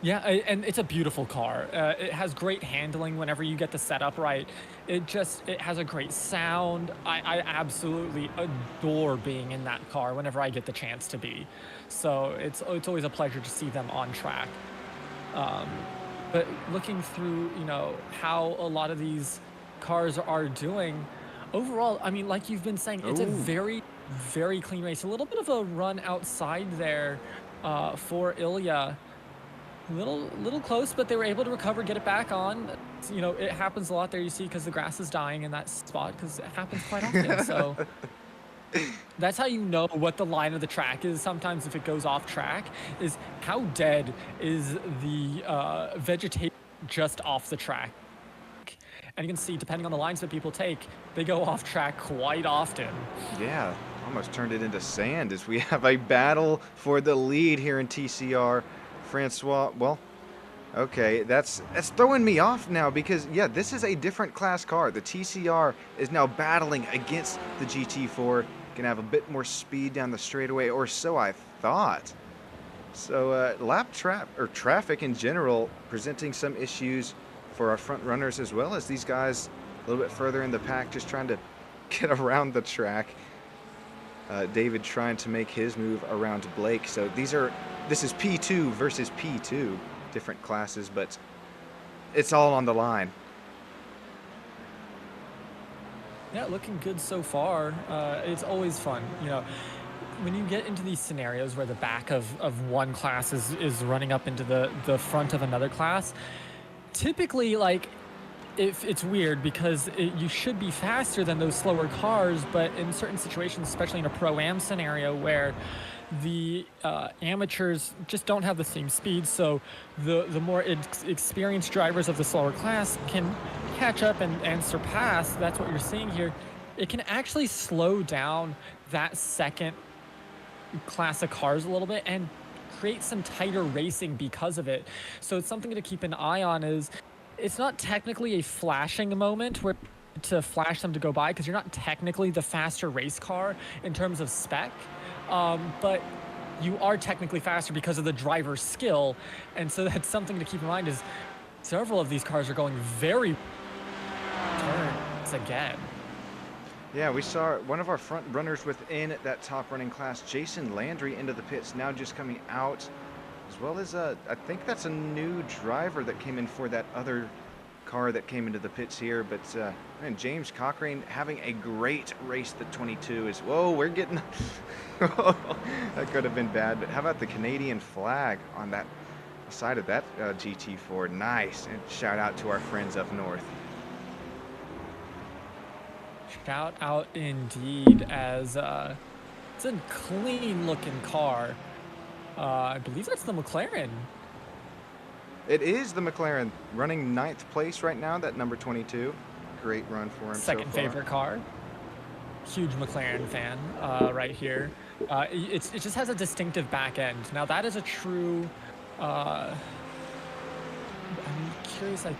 Speaker 1: Yeah, and it's a beautiful car. It has great handling whenever you get the setup right. It has a great sound. I absolutely adore being in that car whenever I get the chance to be. So it's always a pleasure to see them on track. But looking through, how a lot of these cars are doing, overall, I mean, like you've been saying, it's a very, very clean race. A little bit of a run outside there for Ilya. Little close, but they were able to recover, get it back on. It happens a lot there, you see, because the grass is dying in that spot, because it happens quite often. So That's how you know what the line of the track is sometimes if it goes off track, is how dead is the vegetation just off the track. And you can see, depending on the lines that people take, they go off track quite often.
Speaker 2: Yeah, almost turned it into sand as we have a battle for the lead here in TCR. Francois, well, okay, that's throwing me off now because, yeah, this is a different class car. The TCR is now battling against the GT4. Can have a bit more speed down the straightaway, or so I thought. So traffic in general presenting some issues for our front runners, as well as these guys a little bit further in the pack just trying to get around the track. David trying to make his move around Blake. So this is P2 versus P2, different classes, but it's all on the line.
Speaker 1: Yeah, looking good so far. It's always fun, you know, when you get into these scenarios where the back of one class is running up into the front of another class. Typically, like, if it's weird because you should be faster than those slower cars, but in certain situations, especially in a pro-am scenario where the amateurs just don't have the same speed, so the more experienced drivers of the slower class can catch up and surpass. That's what you're seeing here. It can actually slow down that second class of cars a little bit and create some tighter racing because of it. So it's something to keep an eye on. Is it's not technically a flashing moment where to flash them to go by, because you're not technically the faster race car in terms of spec, but you are technically faster because of the driver's skill. And so that's something to keep in mind, is several of these cars are going very turns again.
Speaker 2: Yeah, we saw one of our front runners within that top running class, Jason Landry, into the pits, now just coming out, as well as I think that's a new driver that came in for that other car that came into the pits here. But man, James Cochrane having a great race. The 22 is, whoa, we're getting that could have been bad. But how about the Canadian flag on that side of that GT4? Nice, and shout out to our friends up north.
Speaker 1: Shout out indeed, as it's a clean looking car. I believe that's the McLaren.
Speaker 2: It is the McLaren, running 9th place right now, that number 22. Great run for him.
Speaker 1: Second
Speaker 2: so far.
Speaker 1: favorite car. Huge McLaren fan right here. It just has a distinctive back end. Now that is a true, I'm curious, like,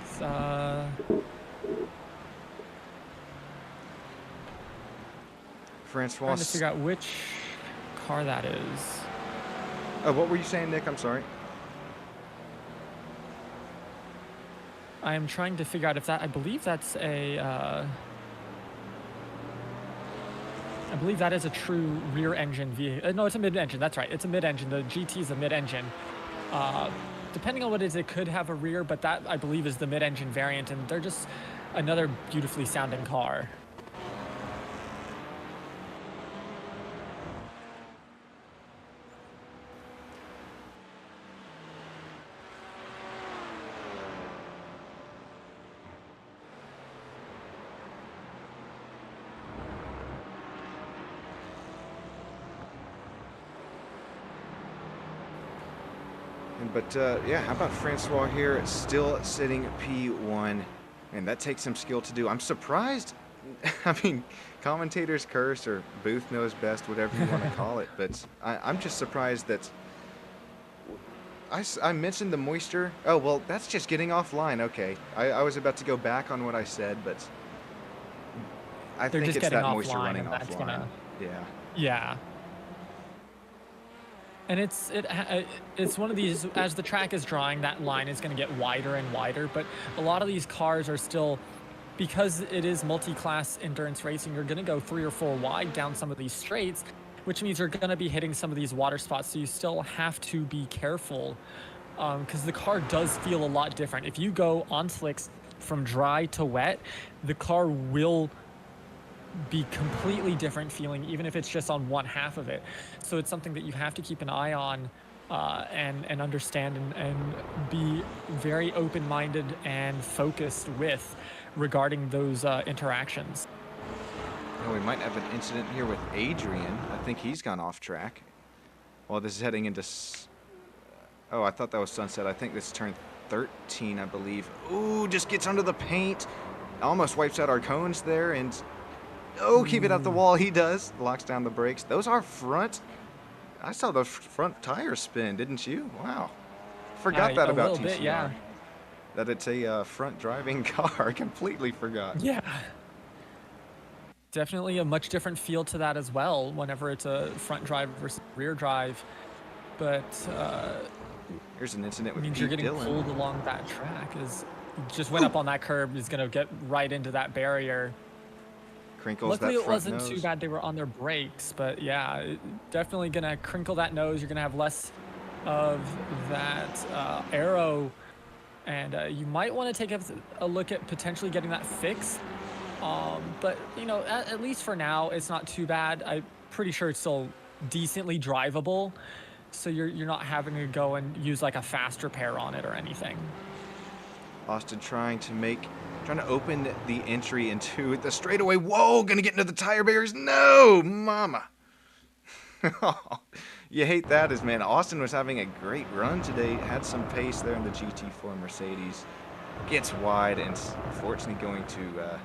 Speaker 2: Francois.
Speaker 1: trying to figure out which car that is.
Speaker 2: What were you saying, Nick? I'm sorry.
Speaker 1: I'm trying to figure out if that, I believe that's a, I believe that is a true rear engine vehicle. No, it's a mid-engine. That's right. It's a mid-engine. The GT is a mid-engine. Depending on what it is, it could have a rear, but that, I believe, is the mid-engine variant, and they're just another beautifully sounding car.
Speaker 2: But yeah, how about Francois here, still sitting P1, and that takes some skill to do. I'm surprised. I mean, commentators curse, or booth knows best, whatever you want to call it. But I'm just surprised that I mentioned the moisture. Oh, well, that's just getting offline. Okay, I was about to go back on what I said, but I think it's that moisture running offline. Yeah.
Speaker 1: Yeah. And it's one of these, as the track is drying, that line is going to get wider and wider, but a lot of these cars are still, because it is multi-class endurance racing, you're going to go 3 or 4 wide down some of these straights, which means you're going to be hitting some of these water spots, so you still have to be careful, because the car does feel a lot different. If you go on slicks from dry to wet, the car will be completely different feeling, even if it's just on one half of it. So it's something that you have to keep an eye on and understand and be very open-minded and focused with regarding those interactions.
Speaker 2: Oh, we might have an incident here with Adrian. I think he's gone off track. Well, this is heading into... Oh, I thought that was Sunset. I think this is turn 13, I believe. Ooh, just gets under the paint. Almost wipes out our cones there, and... Oh, keep it up the wall. He does. Locks down the brakes. Those are front... I saw the front tire spin, didn't you? Wow. Forgot that about TCR.
Speaker 1: Yeah.
Speaker 2: That it's a front driving car. Completely forgot.
Speaker 1: Yeah. Definitely a much different feel to that as well whenever it's a front drive versus rear drive. But
Speaker 2: here's an incident with
Speaker 1: means
Speaker 2: Pete
Speaker 1: you're getting
Speaker 2: Dillon.
Speaker 1: pulled along that track. Is just went up on that curb. Is going to get right into that barrier.
Speaker 2: Crinkles
Speaker 1: Luckily,
Speaker 2: that
Speaker 1: it
Speaker 2: front
Speaker 1: wasn't
Speaker 2: nose.
Speaker 1: too bad. They were on their brakes, but yeah, definitely going to crinkle that nose. You're going to have less of that arrow, and you might want to take a look at potentially getting that fixed. But you know, at least for now, it's not too bad. I'm pretty sure it's still decently drivable, so you're not having to go and use like a fast repair on it or anything.
Speaker 2: Austin trying to open the entry into the straightaway. Whoa, gonna get into the tire barriers. No, mama. You hate that as, man, Austin was having a great run today. Had some pace there in the GT4 Mercedes. Gets wide and unfortunately going to...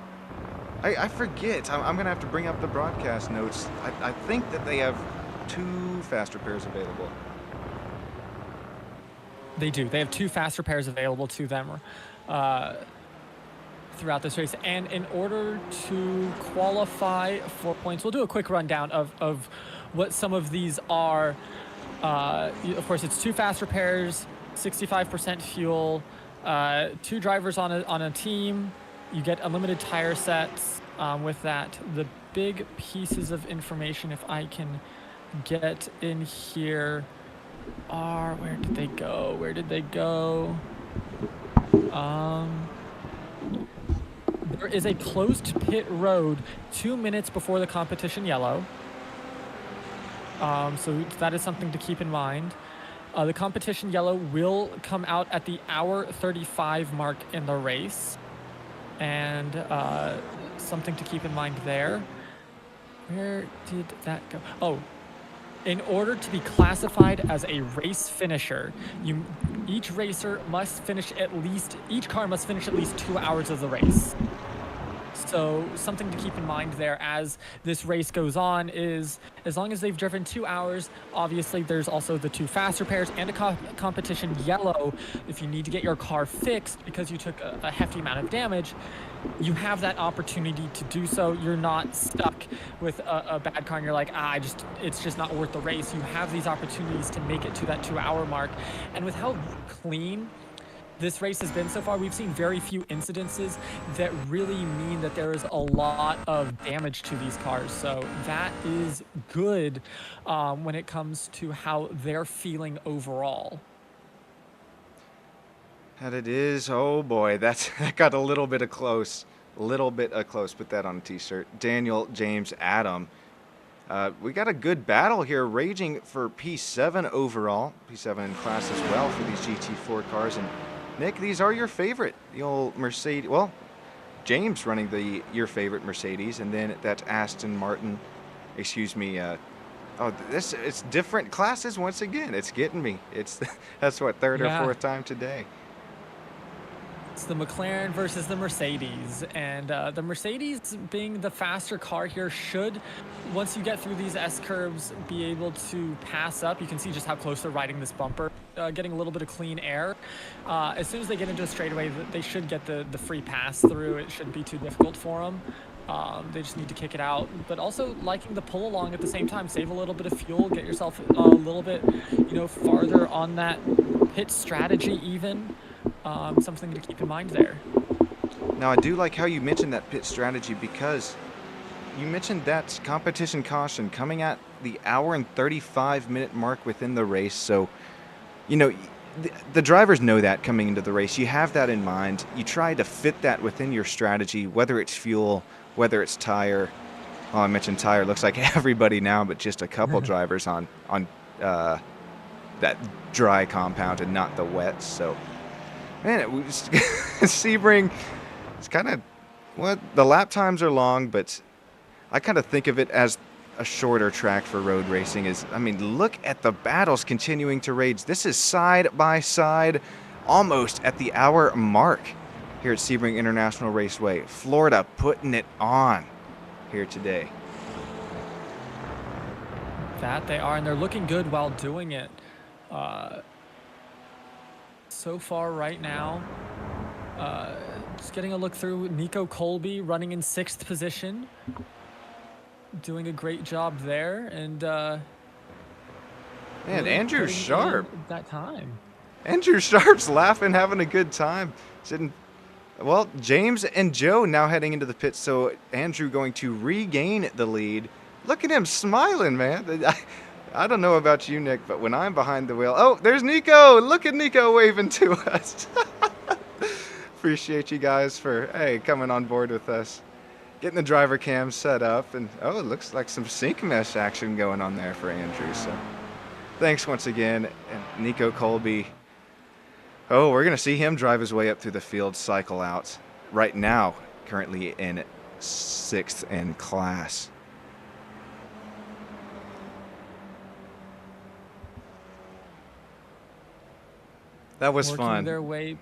Speaker 2: I forget. I'm going to have to bring up the broadcast notes. I think that they have 2 fast repairs available.
Speaker 1: They do. They have 2 fast repairs available to them throughout this race. And in order to qualify for points, we'll do a quick rundown of what some of these are. Of course, it's 2 fast repairs, 65% fuel, 2 drivers on a team. You get unlimited tire sets with that. The big pieces of information, if I can get in here, are... Where did they go? Where did they go? There is a closed pit road 2 minutes before the competition yellow. So that is something to keep in mind. The competition yellow will come out at the hour 35 mark in the race. And something to keep in mind there. Where did that go? Oh, in order to be classified as a race finisher, each racer must finish each car must finish at least 2 hours of the race. So something to keep in mind there as this race goes on is, as long as they've driven 2 hours, obviously there's also the 2 fast repairs and a competition yellow. If you need to get your car fixed because you took a hefty amount of damage, you have that opportunity to do so. You're not stuck with a bad car and you're like, it's just not worth the race. You have these opportunities to make it to that 2 hour mark. And with how clean this race has been so far, we've seen very few incidences that really mean that there is a lot of damage to these cars. So that is good when it comes to how they're feeling overall.
Speaker 2: And it is, oh boy, that got a little bit of close. Put that on a t-shirt. Daniel, James, Adam. We got a good battle here, raging for P7 overall. P7 in class as well for these GT4 cars. And Nick, these are your favorite, the old Mercedes. Well, James running your favorite Mercedes, and then that Aston Martin, excuse me. It's different classes once again. It's getting me. That's what, third or fourth time today.
Speaker 1: It's the McLaren versus the Mercedes, and the Mercedes, being the faster car here, should, once you get through these S-curves, be able to pass up. You can see just how close they're riding this bumper, getting a little bit of clean air. As soon as they get into a straightaway, they should get the free pass through. It shouldn't be too difficult for them. They just need to kick it out, but also liking the pull along at the same time. Save a little bit of fuel, get yourself a little bit, farther on that pit strategy even. Something to keep in mind there.
Speaker 2: Now, I do like how you mentioned that pit strategy, because you mentioned that competition caution coming at the hour and 35-minute mark within the race. So, the drivers know that coming into the race. You have that in mind. You try to fit that within your strategy, whether it's fuel, whether it's tire. Oh, I mentioned tire. Looks like everybody now, but just a couple drivers on that dry compound and not the wet. So, man, Sebring, it's kind of, the lap times are long, but I kind of think of it as a shorter track for road racing. I mean, look at the battles continuing to rage. This is side by side, almost at the hour mark here at Sebring International Raceway. Florida putting it on here today.
Speaker 1: That they are, and they're looking good while doing it. So far right now, just getting a look through, Nico Colby running in 6th position, doing a great job there, and
Speaker 2: Man,
Speaker 1: really
Speaker 2: Andrew
Speaker 1: putting
Speaker 2: Sharp.
Speaker 1: in that time.
Speaker 2: Andrew Sharp's laughing, having a good time. Well, James and Joe now heading into the pits, so Andrew going to regain the lead. Look at him smiling, man. I don't know about you, Nick, but when I'm behind the wheel... Oh, there's Nico! Look at Nico waving to us. Appreciate you guys for, hey, coming on board with us. Getting the driver cam set up, and oh, it looks like some sync mesh action going on there for Andrew, so... Thanks once again, and Nico Colby. Oh, we're going to see him drive his way up through the field, cycle out. Right now, currently in 6th in class. That was
Speaker 1: working
Speaker 2: fun.
Speaker 1: their way,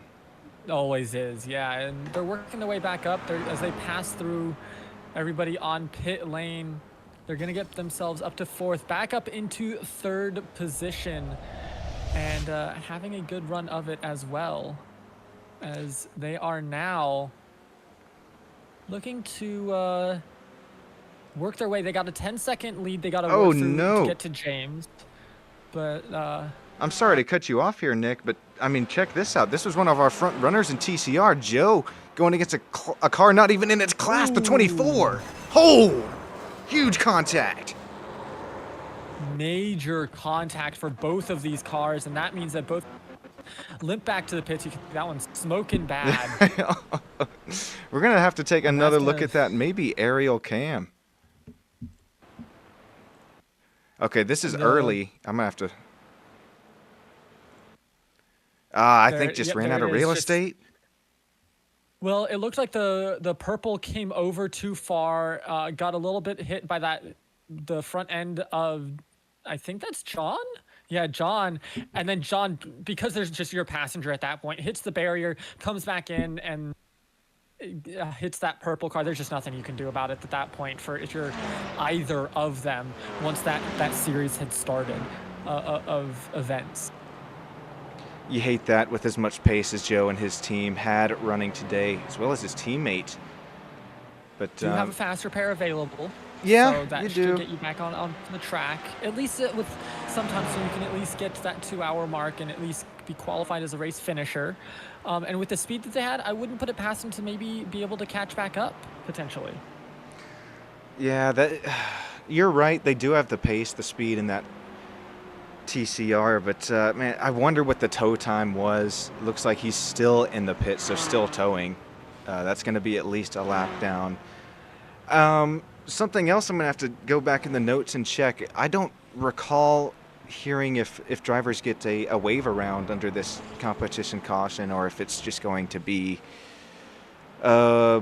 Speaker 1: always is, yeah, and they're working their way back up. As they pass through everybody on pit lane, they're gonna get themselves up to 4th, back up into 3rd position, and having a good run of it as well, as they are now looking to work their way. They got a 10-second lead. They got to work through to get to James, but
Speaker 2: I'm sorry to cut you off here, Nick, but I mean, check this out. This was one of our front runners in TCR, Joe, going against a car not even in its class, the 24. Oh, huge contact.
Speaker 1: Major contact for both of these cars, and that means that both limp back to the pits. That one's smoking bad.
Speaker 2: We're going to have to take another look at that, maybe aerial cam. Okay, this is early. I'm going to have to... I think just ran out of real estate.
Speaker 1: Well, it looked like the purple came over too far, got a little bit hit by the front end of, I think that's John? Yeah, John. And then John, because there's just your passenger at that point, hits the barrier, comes back in, and hits that purple car. There's just nothing you can do about it at that point for if you're either of them once that series had started of events.
Speaker 2: You hate that with as much pace as Joe and his team had running today, as well as his teammate. But
Speaker 1: do you have a faster pair available?
Speaker 2: Yeah,
Speaker 1: so that
Speaker 2: you
Speaker 1: should
Speaker 2: do.
Speaker 1: get you back on the track. At least with sometimes, so you can at least get to that 2-hour mark and at least be qualified as a race finisher. And with the speed that they had, I wouldn't put it past them to maybe be able to catch back up potentially.
Speaker 2: Yeah, you're right. They do have the pace, the speed, and that TCR, but man, I wonder what the tow time was. Looks like he's still in the pit, so still towing. That's going to be at least a lap down. Something else I'm going to have to go back in the notes and check. I don't recall hearing if drivers get a wave around under this competition caution, or if it's just going to be...
Speaker 1: My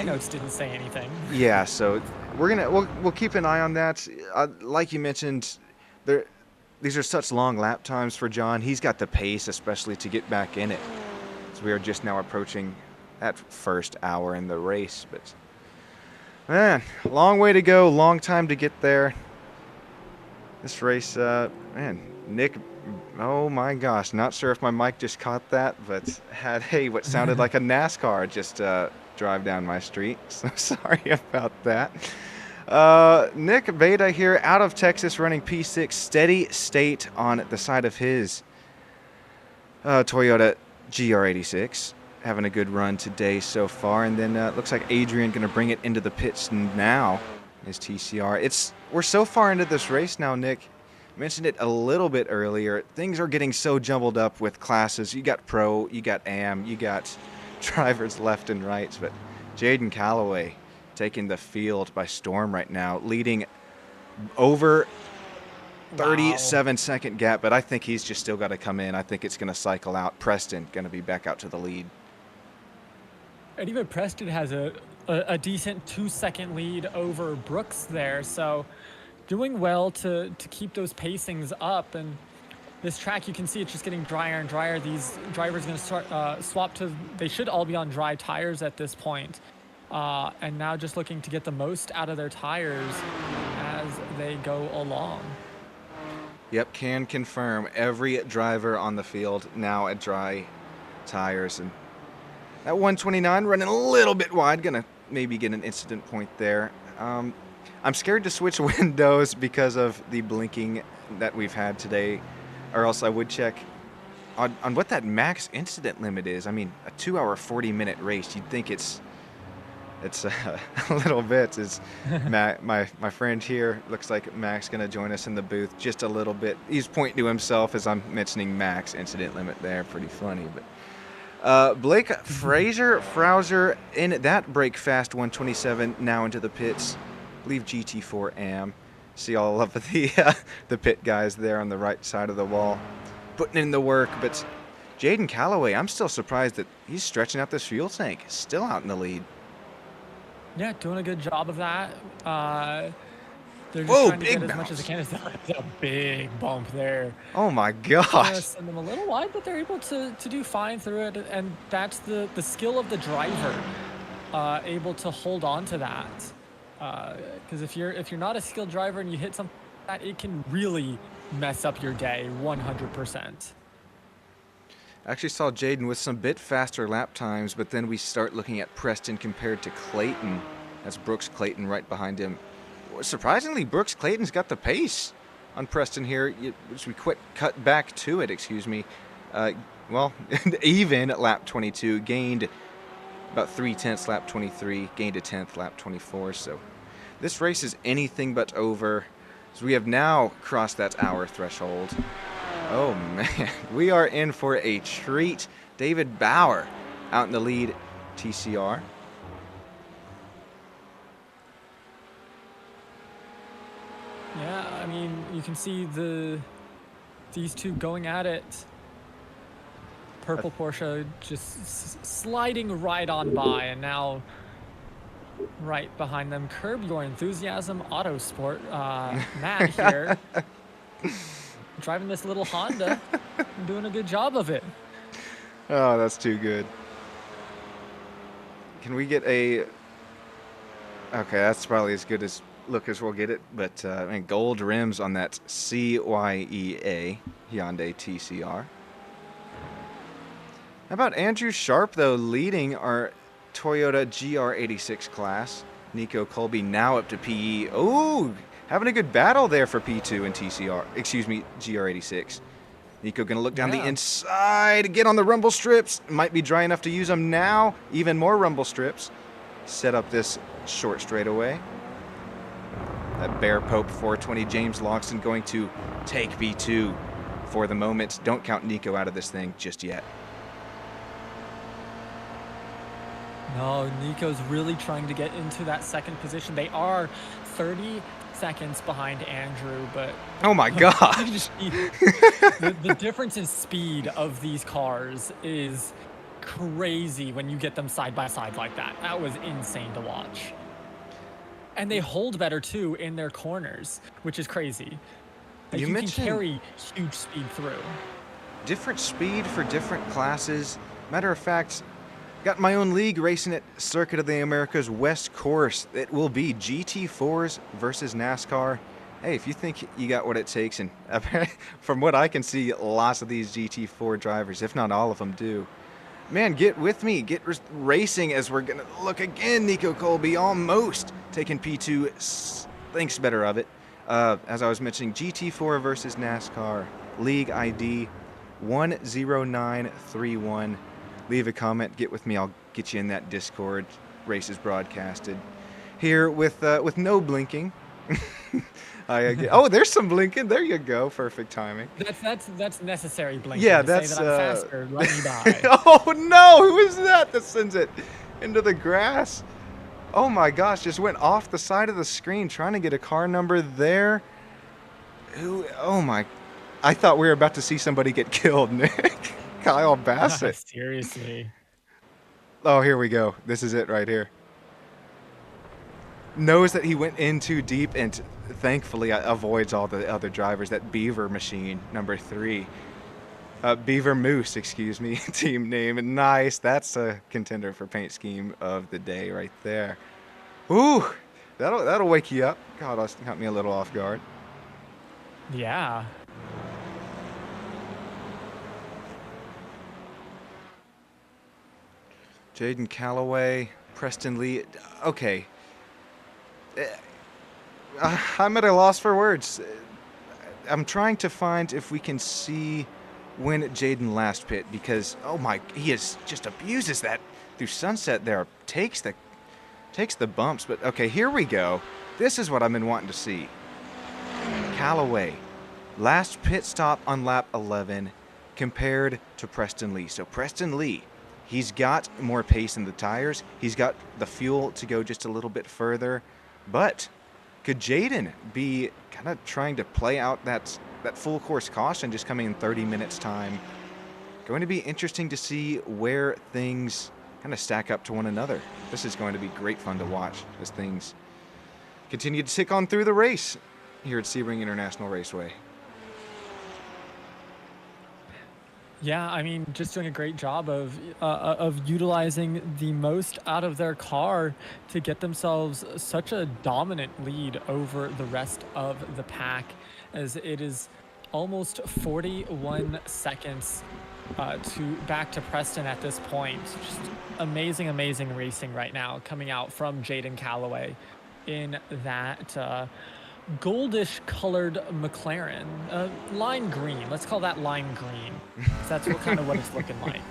Speaker 1: notes didn't say anything.
Speaker 2: Yeah, so we'll keep an eye on that. Like you mentioned, these are such long lap times for John. He's got the pace, especially to get back in it. So we are just now approaching that first hour in the race. But man, long way to go, long time to get there. This race, man, Nick, oh my gosh, not sure if my mic just caught that, but had what sounded like a NASCAR just drive down my street. So sorry about that. Nick Beta here out of Texas running P6 steady state on the side of his Toyota GR86. Having a good run today so far. And then looks like Adrian going to bring it into the pits now. His TCR. We're so far into this race now, Nick. Mentioned it a little bit earlier. Things are getting so jumbled up with classes. You got pro, you got AM, you got drivers left and right. But Jaden Calloway taking the field by storm right now, leading over 37-second gap, but I think he's just still got to come in. I think it's going to cycle out. Preston going to be back out to the lead.
Speaker 1: And even Preston has a a decent 2-second lead over Brooks there. So doing well to keep those pacings up. And this track, you can see it's just getting drier and drier. These drivers going to start swap to, they should all be on dry tires at this point. And now just looking to get the most out of their tires as they go along.
Speaker 2: Yep, can confirm every driver on the field now at dry tires. And at 129, running a little bit wide, gonna maybe get an incident point there. I'm scared to switch windows because of the blinking that we've had today, or else I would check on what that max incident limit is. I mean, a 2-hour, 40-minute race, you'd think it's a little bit. Is my friend here, looks like Mac's going to join us in the booth just a little bit. He's pointing to himself as I'm mentioning Mac's incident limit there. Pretty funny. But Blake Frauser in that break fast 127 now into the pits. I believe GT4 AM. See all of the pit guys there on the right side of the wall putting in the work. But Jaden Calloway, I'm still surprised that he's stretching out this fuel tank. Still out in the lead.
Speaker 1: Yeah, doing a good job of that. They're just
Speaker 2: Whoa,
Speaker 1: trying to
Speaker 2: big
Speaker 1: get as much as they can. It's a big bump there.
Speaker 2: Oh my gosh.
Speaker 1: Send them a little wide, but they're able to do fine through it. And that's the skill of the driver, able to hold on to that. Because if you're not a skilled driver and you hit something like that, it can really mess up your day 100%.
Speaker 2: Actually saw Jaden with some bit faster lap times, but then we start looking at Preston compared to Clayton. That's Brooks Clayton right behind him. Surprisingly, Brooks Clayton's got the pace on Preston here. As we cut back to it, excuse me. Well, even at lap 22, gained about 3/10 lap 23, gained a 10th lap 24. So this race is anything but over. So we have now crossed that hour threshold. Oh man, we are in for a treat. David Bauer out in the lead, TCR.
Speaker 1: Yeah, I mean, you can see these two going at it. Purple Porsche just sliding right on by, and now right behind them, Curb Your Enthusiasm Autosport, Matt here. Driving this little Honda and doing a good job of it.
Speaker 2: Oh, that's too good. Can we get a... Okay, that's probably as good as look as we'll get it, but and gold rims on that CYEA Hyundai TCR. How about Andrew Sharp, though, leading our Toyota GR86 class. Nico Colby now up to PE. Oh, having a good battle there for P2 and TCR. Excuse me, GR86. Nico going to look down the inside, get on the rumble strips. Might be dry enough to use them now. Even more rumble strips. Set up this short straightaway. That Bear Pope 420 James Loxton going to take P2 for the moment. Don't count Nico out of this thing just yet.
Speaker 1: No, Nico's really trying to get into that second position. They are 30 seconds behind Andrew, but
Speaker 2: oh my gosh,
Speaker 1: the difference in speed of these cars is crazy when you get them side by side like that. That was insane to watch. And they hold better too in their corners, which is crazy. Like, you can carry huge speed through.
Speaker 2: Different speed for different classes. Matter of fact, got my own league racing at Circuit of the Americas West Course. It will be GT4s versus NASCAR. Hey, if you think you got what it takes, and from what I can see, lots of these GT4 drivers, if not all of them, do. Man, get with me. Get racing as we're going to look again. Nico Colby almost taking P2. Thinks better of it. As I was mentioning, GT4 versus NASCAR. League ID 10931. Leave a comment, get with me, I'll get you in that Discord. Race is broadcasted here with no blinking. Oh, there's some blinking. There you go. Perfect timing.
Speaker 1: That's necessary blinking.
Speaker 2: Yeah,
Speaker 1: that's say that I'm faster. Let me die.
Speaker 2: Oh no, who is that sends it into the grass? Oh my gosh, just went off the side of the screen trying to get a car number there. Who? Oh my! I thought we were about to see somebody get killed, Nick. Kyle Bassett.
Speaker 1: Seriously.
Speaker 2: Oh, here we go. This is it right here. knows that he went in too deep and thankfully avoids all the other drivers. That Beaver machine, number 3. Beaver Moose, excuse me, team name. Nice. That's a contender for paint scheme of the day right there. Ooh, that'll wake you up. God, that caught me a little off guard.
Speaker 1: Yeah.
Speaker 2: Jaden Calloway, Preston Lee. Okay. I'm at a loss for words. I'm trying to find if we can see when Jaden last pit because, oh my, he just abuses that through Sunset there. Takes the bumps, but okay, here we go. This is what I've been wanting to see. Calloway, last pit stop on lap 11 compared to Preston Lee. So Preston Lee, he's got more pace in the tires. He's got the fuel to go just a little bit further. But could Jaden be kind of trying to play out that full course caution just coming in 30 minutes time? Going to be interesting to see where things kind of stack up to one another. This is going to be great fun to watch as things continue to tick on through the race here at Sebring International Raceway.
Speaker 1: Yeah, I mean, just doing a great job of utilizing the most out of their car to get themselves such a dominant lead over the rest of the pack, as it is almost 41 seconds back to Preston at this point. Just amazing racing right now coming out from Jaden Calloway in that goldish colored McLaren, lime green. Let's call that lime green. That's kind of what it's looking like.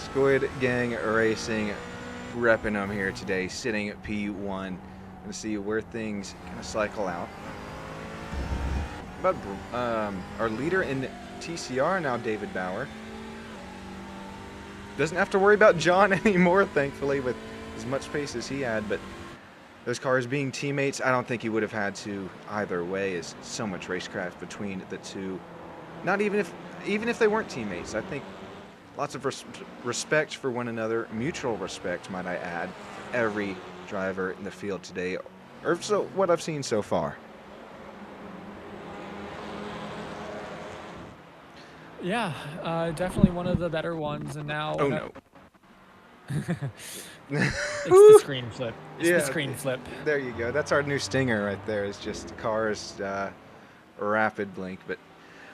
Speaker 2: Squid Gang Racing repping them here today, sitting at P1. Gonna see where things kind of cycle out. But our leader in TCR now, David Bauer, doesn't have to worry about John anymore, thankfully, with as much pace as he had. But those cars being teammates, I don't think he would have had to either way. Is so much racecraft between the two. Not even if they weren't teammates. I think lots of respect for one another, mutual respect, might I add, for every driver in the field today, or so what I've seen so far.
Speaker 1: Yeah, definitely one of the better ones. And now,
Speaker 2: oh no.
Speaker 1: It's the screen flip. It's the screen flip.
Speaker 2: There you go. That's our new stinger right there. It's just cars rapid blink. But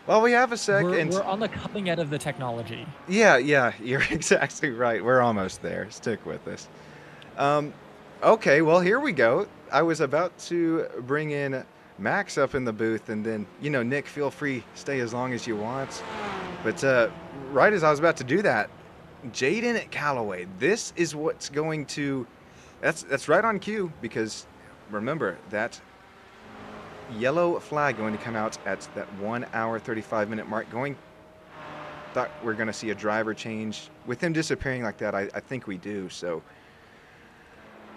Speaker 2: well, we have a second.
Speaker 1: We're on the cutting edge of the technology.
Speaker 2: Yeah, you're exactly right. We're almost there. Stick with us. Okay, well, here we go. I was about to bring in Max up in the booth, and then, Nick, feel free, stay as long as you want. But right as I was about to do that, Jaden Calloway, this is what's going to, that's right on cue, because remember, that yellow flag going to come out at that 1 hour 35-minute mark. Thought we're going to see a driver change. With him disappearing like that, I think we do. So,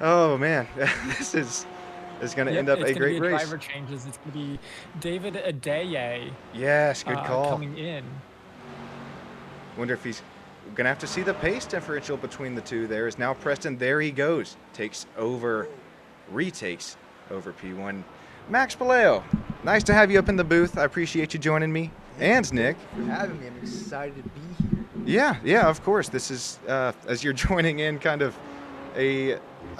Speaker 2: oh man, this is going to end up a great race.
Speaker 1: Driver changes. It's going to be David Adeye.
Speaker 2: Yes, good call.
Speaker 1: Coming in.
Speaker 2: Wonder if he's going to have to see the pace differential between the two. There is now Preston. There he goes. Retakes over P1. Max Paleo, nice to have you up in the booth. I appreciate you joining me. And Nick.
Speaker 3: Thank you for having me. I'm excited to be here.
Speaker 2: Yeah, of course. This is, as you're joining in, kind of a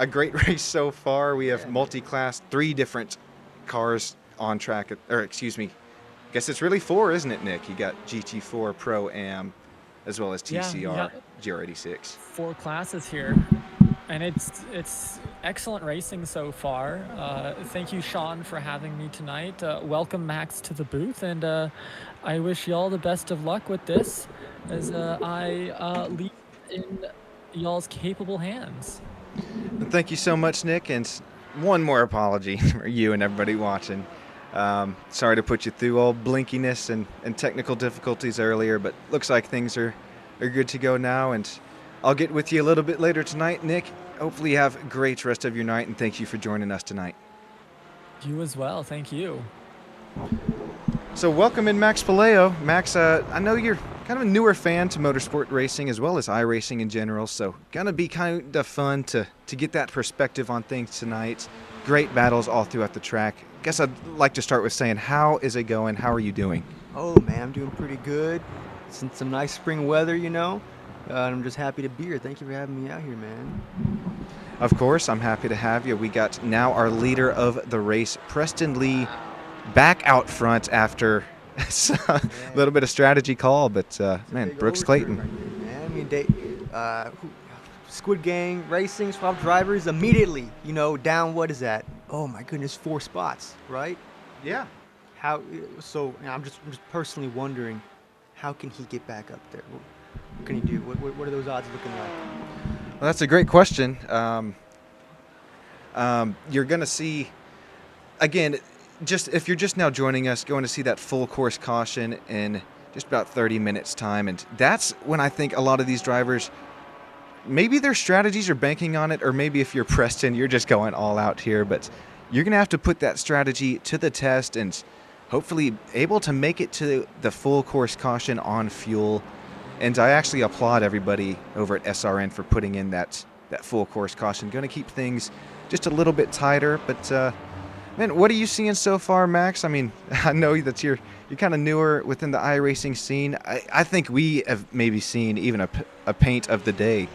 Speaker 2: great race so far. We have multi-class, 3 different cars on track, or excuse me, I guess it's really 4, isn't it, Nick? You got GT4 Pro-Am, as well as TCR GR86.
Speaker 1: 4 classes here, and it's excellent racing so far. Thank you, Sean, for having me tonight. Welcome, Max, to the booth, and I wish y'all the best of luck with this, as I leave in y'all's capable hands.
Speaker 2: Thank you so much, Nick, and one more apology for you and everybody watching. Sorry to put you through all blinkiness and technical difficulties earlier, but looks like things are good to go now, and I'll get with you a little bit later tonight. Nick, hopefully you have a great rest of your night, and thank you for joining us tonight.
Speaker 1: You as well. Thank you.
Speaker 2: So welcome in Max Paleo. Max, I know you're kind of a newer fan to motorsport racing as well as iRacing in general, so gonna be kind of fun to get that perspective on things tonight. Great battles all throughout the track. Guess I'd like to start with saying, how is it going? How are you doing?
Speaker 3: Oh man, I'm doing pretty good. It's in some nice spring weather, you know. And I'm just happy to be here. Thank you for having me out here, man.
Speaker 2: Of course, I'm happy to have you. We got now our leader of the race, Preston Lee, back out front after a little bit of strategy call, but man, Brooks Clayton.
Speaker 3: Right here, man. I mean, Squid Gang Racing swap drivers immediately. You know, down what is that? Oh my goodness, 4 spots, right?
Speaker 2: Yeah.
Speaker 3: How? So I'm just personally wondering, how can he get back up there? What can he do? What are those odds looking like?
Speaker 2: Well, that's a great question. You're going to see, again, just if you're just now joining us, going to see that full course caution in just about 30 minutes time. And that's when I think a lot of these drivers, maybe their strategies are banking on it, or maybe if you're Preston, you're just going all out here. But you're going to have to put that strategy to the test and hopefully able to make it to the full course caution on fuel. And I actually applaud everybody over at SRN for putting in that full course caution. Going to keep things just a little bit tighter. But, man, what are you seeing so far, Max? I mean, I know that you're kind of newer within the iRacing scene. I think we have maybe seen even a paint of the day.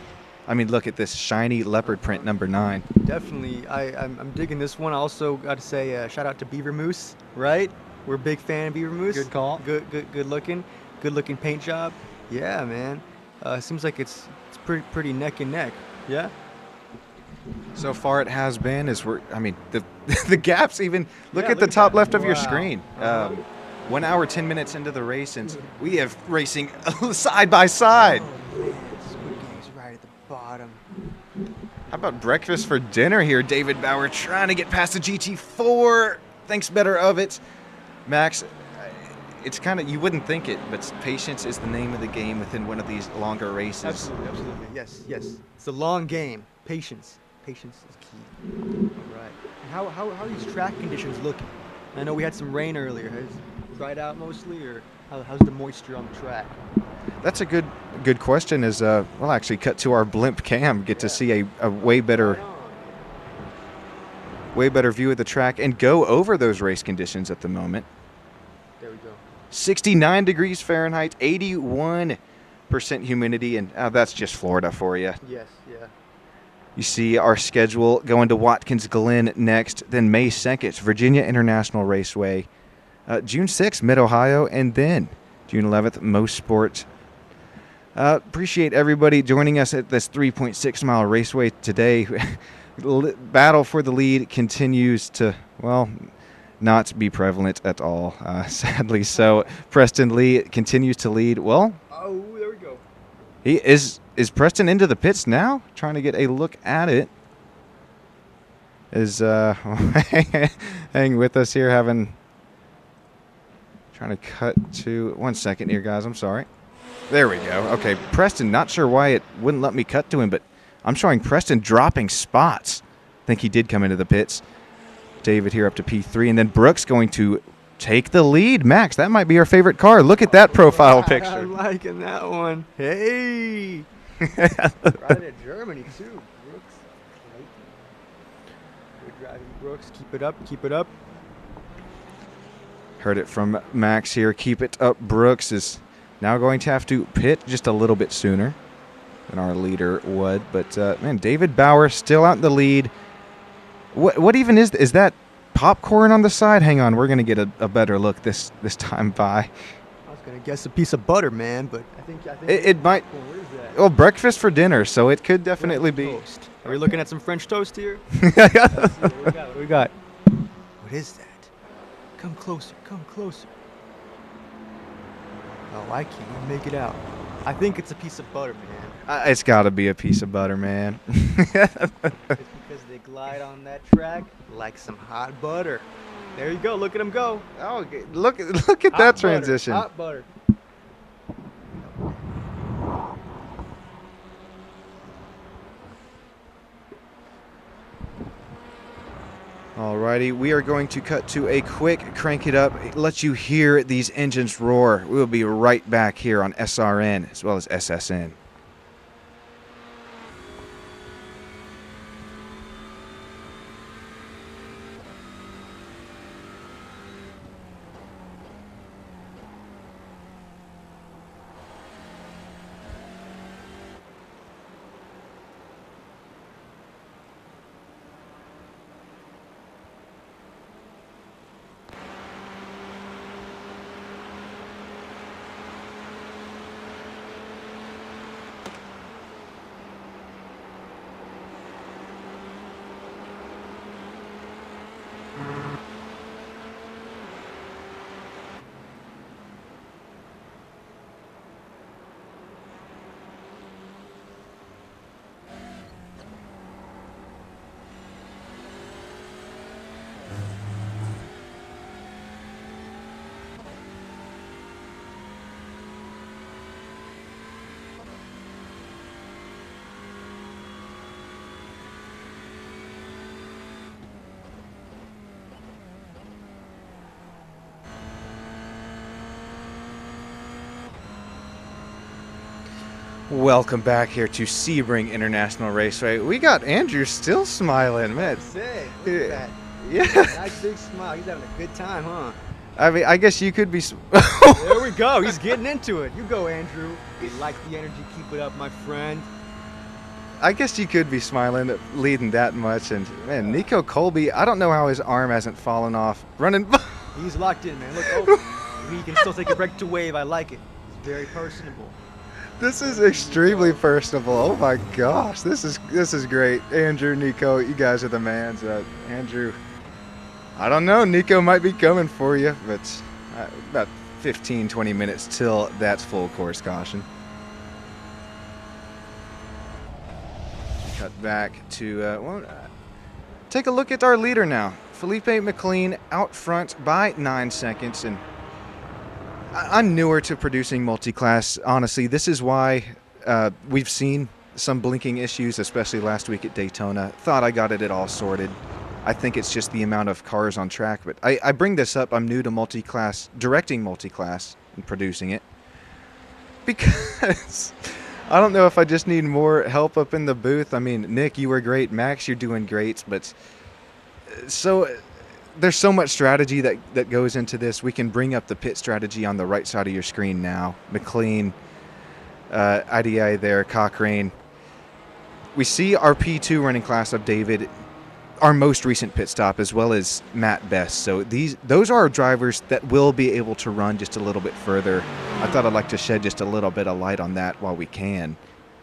Speaker 2: I mean, look at this shiny leopard print number 9.
Speaker 3: Definitely. I'm digging this one. I also got to say shout out to Beaver Moose, right? We're a big fan of Beaver Moose.
Speaker 2: Good call.
Speaker 3: Good looking paint job. Yeah, man. Seems like it's pretty neck and neck. Yeah.
Speaker 2: So far it has been. The gaps even. Look at the top left of your screen. 1 hour 10 minutes into the race, and we have racing side by side.
Speaker 3: Oh, man. Squid Gang's right at the bottom.
Speaker 2: How about breakfast for dinner here? David Bauer trying to get past the GT4. Thinks better of it. Max, it's kind of, you wouldn't think it, but patience is the name of the game within one of these longer races.
Speaker 3: Absolutely. Yes. It's a long game. Patience is key. All right. And how are these track conditions looking? I know we had some rain earlier. Has it dried out mostly, or how's the moisture on the track?
Speaker 2: That's a good question. We'll actually cut to our blimp cam, get to see a way better view of the track and go over those race conditions at the moment.
Speaker 3: There we go.
Speaker 2: 69 degrees Fahrenheit, 81% humidity, and that's just Florida for you.
Speaker 3: Yes, yeah.
Speaker 2: You see our schedule going to Watkins Glen next, then May 2nd, Virginia International Raceway, June 6th, Mid-Ohio, and then June 11th, Most Sport. Appreciate everybody joining us at this 3.6-mile raceway today. Battle for the lead continues to, well, not be prevalent at all, sadly. So Preston Lee continues to lead. Well,
Speaker 3: oh, there we go.
Speaker 2: He is Preston into the pits now? Trying to get a look at it. Is hang with us here, trying to cut to 1 second here, guys. I'm sorry. There we go. Okay, Preston, not sure why it wouldn't let me cut to him, but I'm showing Preston dropping spots. I think he did come into the pits. David here up to P3, and then Brooks going to take the lead. Max, that might be our favorite car. Look at that profile picture.
Speaker 3: I'm liking that one. Hey! Right at Germany, too. Brooks. Good driving, Brooks. Keep it up.
Speaker 2: Heard it from Max here. Keep it up. Brooks is now going to have to pit just a little bit sooner than our leader would. But, man, David Bauer still out in the lead. What even is that popcorn on the side? Hang on, we're going to get a better look this time by.
Speaker 3: I was going to guess a piece of butter, man, but I think
Speaker 2: it might.
Speaker 3: What is that?
Speaker 2: Well, breakfast for dinner, so it could definitely be.
Speaker 3: Toast. Are we looking at some French toast here? What do we got? What is that? Come closer. Oh, I can't even make it out. I think it's a piece of butter, man.
Speaker 2: It's got to be a piece of butter, man.
Speaker 3: It's because they glide on that track like some hot butter. There you go. Look at them go.
Speaker 2: Oh, look at that transition.
Speaker 3: Hot butter.
Speaker 2: Alrighty, we are going to cut to a quick crank it up, let you hear these engines roar. We will be right back here on SRN as well as SSN. Welcome back here to Sebring International Raceway. We got Andrew still smiling, man.
Speaker 3: Say, look at that.
Speaker 2: Yeah.
Speaker 3: Nice big smile. He's having a good time, huh?
Speaker 2: I mean, I guess you could be.
Speaker 3: There we go. He's getting into it. You go, Andrew. You like the energy. Keep it up, my friend.
Speaker 2: I guess you could be smiling at leading that much. And man, Nico Colby, I don't know how his arm hasn't fallen off. Running.
Speaker 3: He's locked in, man. Look, oh, he can still take a break to wave. I like it. It's very personable.
Speaker 2: This is extremely personable. Oh my gosh, this is great. Andrew, Nico, you guys are the mans. Andrew, I don't know. Nico might be coming for you, but about 15, 20 minutes till that's full course caution. Cut back to take a look at our leader now. Felipe McLean out front by 9 seconds, and I'm newer to producing multi-class. Honestly, this is why we've seen some blinking issues, especially last week at Daytona. Thought I got it all sorted. I think it's just the amount of cars on track. But I bring this up. I'm new to multi-class, directing multi-class and producing it. Because I don't know if I just need more help up in the booth. I mean, Nick, you were great. Max, you're doing great. But there's so much strategy that goes into this. We can bring up the pit strategy on the right side of your screen now. McLean, IDI there, Cochrane. We see our P2 running class of David, our most recent pit stop, as well as Matt Best. So those are our drivers that will be able to run just a little bit further. I thought I'd like to shed just a little bit of light on that while we can,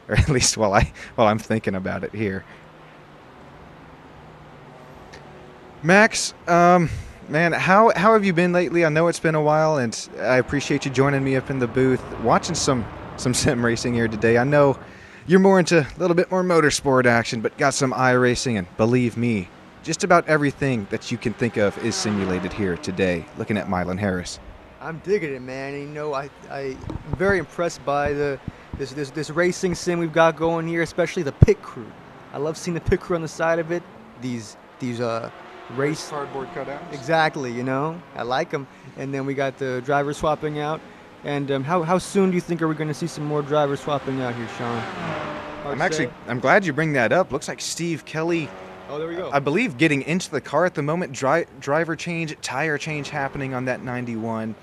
Speaker 2: or at least while I'm thinking about it here. Max, man, how have you been lately? I know it's been a while, and I appreciate you joining me up in the booth, watching some sim racing here today. I know you're more into a little bit more motorsport action, but got some iRacing, and believe me, just about everything that you can think of is simulated here today, looking at Mylon Harris.
Speaker 3: I'm digging it, man. And, you know, I'm very impressed by this racing sim we've got going here, especially the pit crew. I love seeing the pit crew on the side of it. These race
Speaker 2: cardboard cutouts.
Speaker 3: Exactly, you know, I like them. And then we got the driver swapping out. And how soon do you think are we going to see some more drivers swapping out here, Sean?
Speaker 2: I'm glad you bring that up. Looks like Steve Kelly.
Speaker 3: Oh, there we go.
Speaker 2: I believe getting into the car at the moment. Driver change, tire change happening on that 91.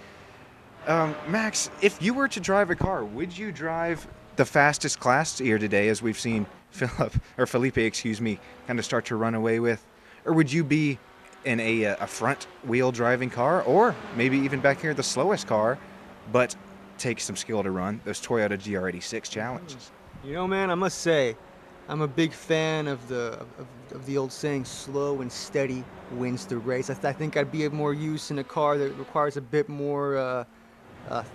Speaker 2: Max, if you were to drive a car, would you drive the fastest class here today, as we've seen Felipe, kind of start to run away with? Or would you be in a front wheel driving car, or maybe even back here the slowest car, but take some skill to run those Toyota GR86 challenges?
Speaker 3: You know, man, I must say, I'm a big fan of the old saying, slow and steady wins the race. I think I'd be of more use in a car that requires a bit more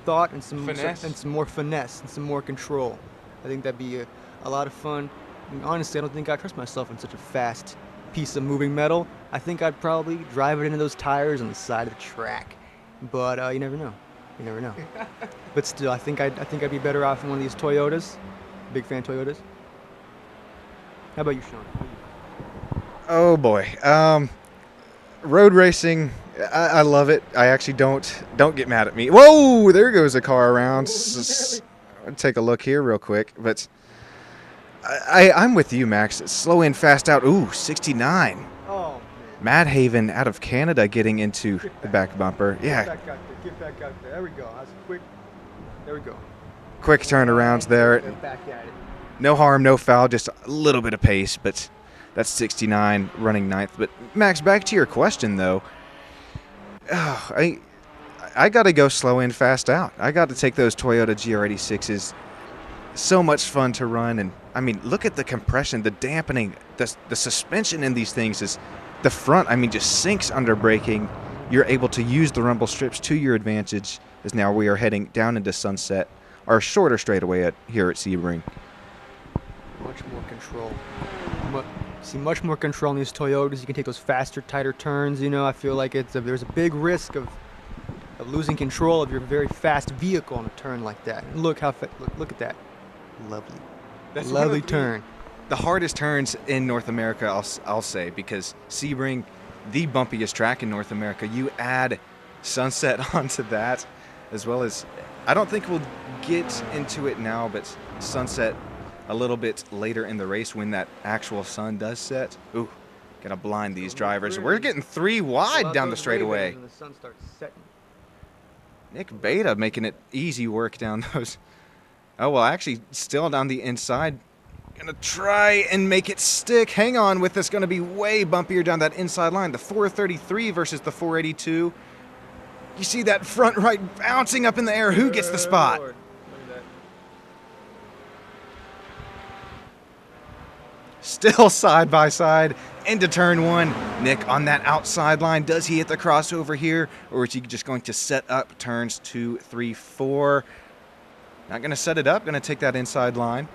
Speaker 3: thought and some more finesse and some more control. I think that'd be a lot of fun. And honestly, I don't think I trust myself in such a fast piece of moving metal. I think I'd probably drive it into those tires on the side of the track. But you never know. You never know. But still, I think I'd be better off in one of these Toyotas. Big fan of Toyotas. How about you, Sean?
Speaker 2: Oh boy. road racing, I love it. I actually don't get mad at me. Whoa, there goes a car around. I'll take a look here real quick, but I'm with you, Max. Slow in, fast out. Ooh, 69.
Speaker 3: Oh, man.
Speaker 2: Mad Haven out of Canada getting into the back bumper. Yeah,
Speaker 3: Get back out there. Get back out there. There we go. That's quick. There we go.
Speaker 2: quick turnarounds there.
Speaker 3: Get back at it.
Speaker 2: No harm, no foul, just a little bit of pace, but that's 69 running ninth. But Max, back to your question though. Oh, I got to go slow in, fast out. I got to take those Toyota GR86s. So much fun to run, and I mean, look at the compression, the dampening, the suspension in these things is the front. I mean, just sinks under braking. You're able to use the rumble strips to your advantage. As now we are heading down into Sunset, our shorter straightaway here at Sebring.
Speaker 3: Much more control. See much more control in these Toyotas. You can take those faster, tighter turns. You know, I feel like there's a big risk of losing control of your very fast vehicle on a turn like that. And look how look at that, lovely, lovely turn.
Speaker 2: The hardest turns in North America, I'll say, because Sebring, the bumpiest track in North America. You add Sunset onto that, as well as, I don't think we'll get into it now, but Sunset a little bit later in the race when that actual sun does set. Ooh, gonna blind these drivers. We're getting 3 wide down the straightaway.
Speaker 3: When the sun starts setting.
Speaker 2: Nick Beta making it easy work down those. Oh, well, actually, still down the inside. Gonna try and make it stick. Hang on with this. Gonna be way bumpier down that inside line. The 433 versus the 482. You see that front right bouncing up in the air. Who gets the spot?
Speaker 3: Lord. Look at that.
Speaker 2: Still side by side into turn one. Nick on that outside line. Does he hit the crossover here, or is he just going to set up turns 2, 3, 4? Not going to set it up. Going to take that inside line.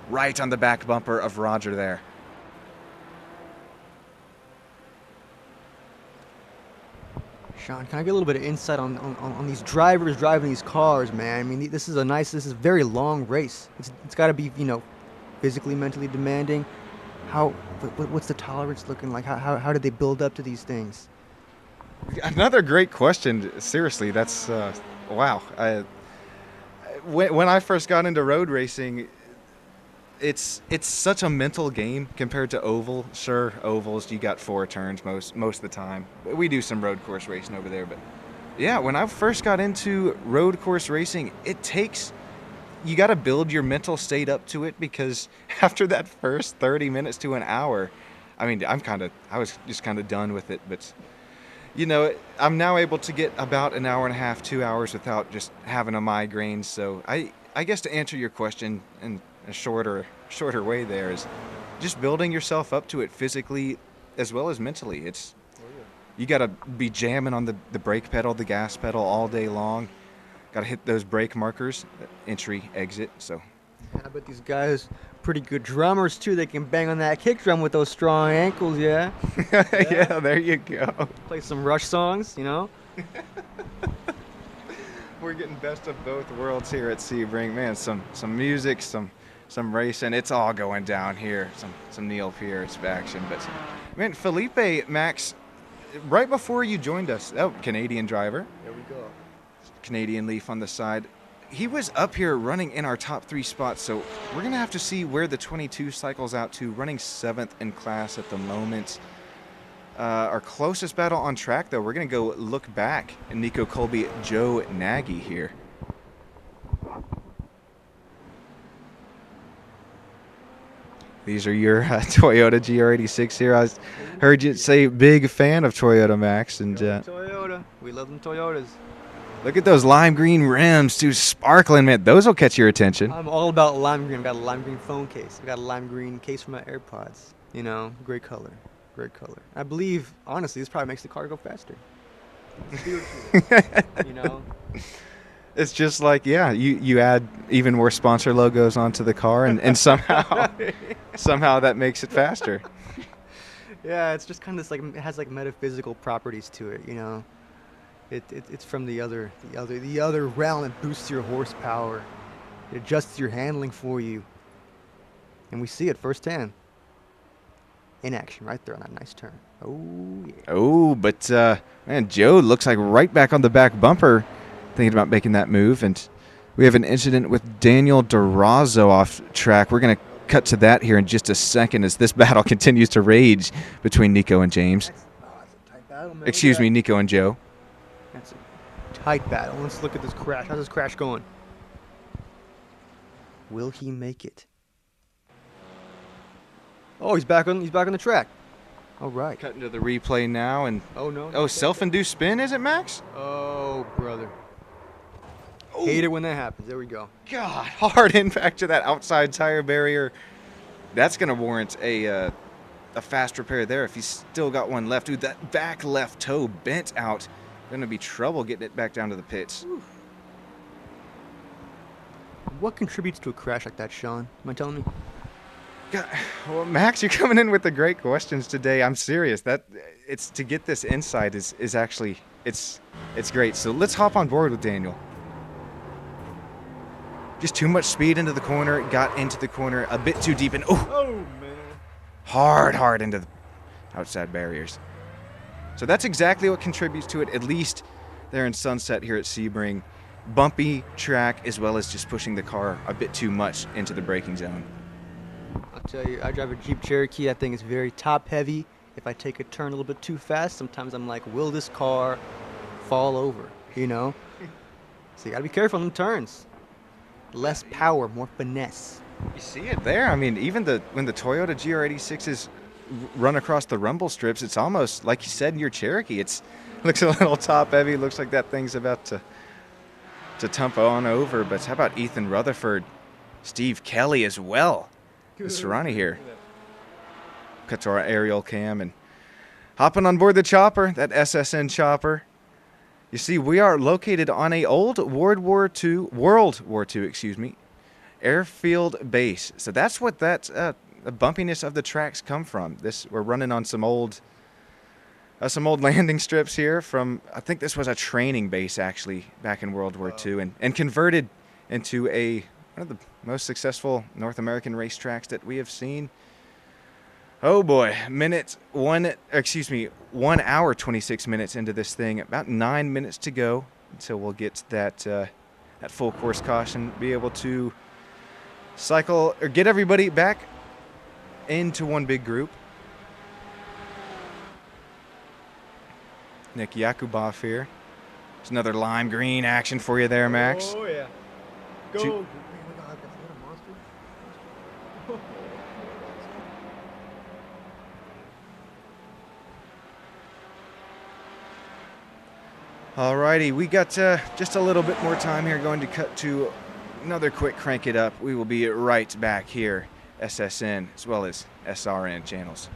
Speaker 2: Right on the back bumper of Roger there.
Speaker 3: Sean, can I get a little bit of insight on these drivers driving these cars, man? I mean, this is a very long race. It's got to be, you know, physically, mentally demanding. What's the tolerance looking like? How did they build up to these things?
Speaker 2: Another great question. Seriously, that's wow. When I first got into road racing, it's such a mental game compared to oval. Sure, ovals you got 4 turns most of the time. We do some road course racing over there, but yeah, when I first got into road course racing, you got to build your mental state up to it, because after that first 30 minutes to an hour, I mean, I was just kind of done with it. But you know, I'm now able to get about an hour and a half, 2 hours without just having a migraine. So I guess to answer your question in a shorter way, there is just building yourself up to it physically as well as mentally. You got to be jamming on the brake pedal, the gas pedal all day long. Got to hit those brake markers, entry, exit. So
Speaker 3: I bet these guys pretty good drummers too. They can bang on that kick drum with those strong ankles, yeah.
Speaker 2: yeah, there you go.
Speaker 3: Play some Rush songs, you know.
Speaker 2: We're getting best of both worlds here at Sebring, man. Some music, some racing. It's all going down here. Some Neil Pearce action, but man, Felipe, Max, right before you joined us, Canadian driver.
Speaker 3: There we go.
Speaker 2: Canadian Leaf on the side. He was up here running in our top 3 spots, so we're going to have to see where the 22 cycles out to. Running 7th in class at the moment. Our closest battle on track, though, we're going to go look back. Nico Colby, Joe Nagy here. These are your Toyota GR86 here. I heard you say big fan of Toyota, Max. And
Speaker 3: Toyota. We love them Toyotas.
Speaker 2: Look at those lime green rims, too, sparkling, man. Those will catch your attention.
Speaker 3: I'm all about lime green. I've got a lime green phone case. I've got a lime green case for my AirPods. You know, great color. Great color. I believe, honestly, this probably makes the car go faster. You know?
Speaker 2: It's just like, yeah, you add even more sponsor logos onto the car, and somehow that makes it faster.
Speaker 3: Yeah, it's just kind of like, it has like metaphysical properties to it, you know? It's from the other realm. It boosts your horsepower. It adjusts your handling for you. And we see it firsthand. in action right there on that nice turn. Oh, yeah.
Speaker 2: Oh, but man, Joe looks like right back on the back bumper, thinking about making that move. And we have an incident with Daniel Durazo off track. We're going to cut to that here in just a second as this battle continues to rage between Nico and James.
Speaker 3: That's a tight battle, man.
Speaker 2: Excuse me, Nico and Joe.
Speaker 3: That's a tight battle. Let's look at this crash. How's this crash going? Will he make it? Oh, he's back on the track. All right.
Speaker 2: Cutting to the replay now, and
Speaker 3: Oh no.
Speaker 2: oh, self-induced spin, is it, Max?
Speaker 3: Oh, brother. Hate it when that happens. There we go.
Speaker 2: God, hard impact to that outside tire barrier. That's going to warrant a fast repair there if he's still got one left. Dude, that back left toe bent out. Going to be trouble getting it back down to the pits.
Speaker 3: Oof. What contributes to a crash like that, Sean? Am I telling me?
Speaker 2: God, well, Max, you're coming in with the great questions today. I'm serious. That it's to get this insight is actually it's great. So let's hop on board with Daniel. Just too much speed into the corner. Got into the corner a bit too deep, and
Speaker 3: Oh man.
Speaker 2: hard into the outside barriers. So that's exactly what contributes to it. At least there in Sunset here at Sebring, bumpy track as well as just pushing the car a bit too much into the braking zone.
Speaker 3: I'll tell you, I drive a Jeep Cherokee. That thing is very top heavy. If I take a turn a little bit too fast, sometimes I'm like, will this car fall over? You know? So you gotta be careful on the turns. Less power, more finesse.
Speaker 2: You see it there. I mean, even when the Toyota GR86s run across the rumble strips, it's almost like you said in your Cherokee. It looks a little top heavy. Looks like that thing's about to tumble on over. But how about Ethan Rutherford, Steve Kelly as well? Mr. Ronnie here. Cut to our aerial cam and hopping on board the chopper, that SSN chopper. You see, we are located on a old World War II, airfield base. So that's what the bumpiness of the tracks come from. We're running on some old landing strips here from, I think this was a training base actually back in World War II and converted into one of the most successful North American racetracks that we have seen. Oh boy, 1 hour 26 minutes into this thing. About 9 minutes to go until we'll get that full course caution, be able to cycle or get everybody back into one big group. Nick Yakubov here. There's another lime green action for you there, Max.
Speaker 3: Oh yeah. Go.
Speaker 2: Two-
Speaker 3: Oh my God, that's what a monster.
Speaker 2: Alrighty, we got just a little bit more time here. Going to cut to another quick crank it up. We will be right back here, SSN as well as SRN channels.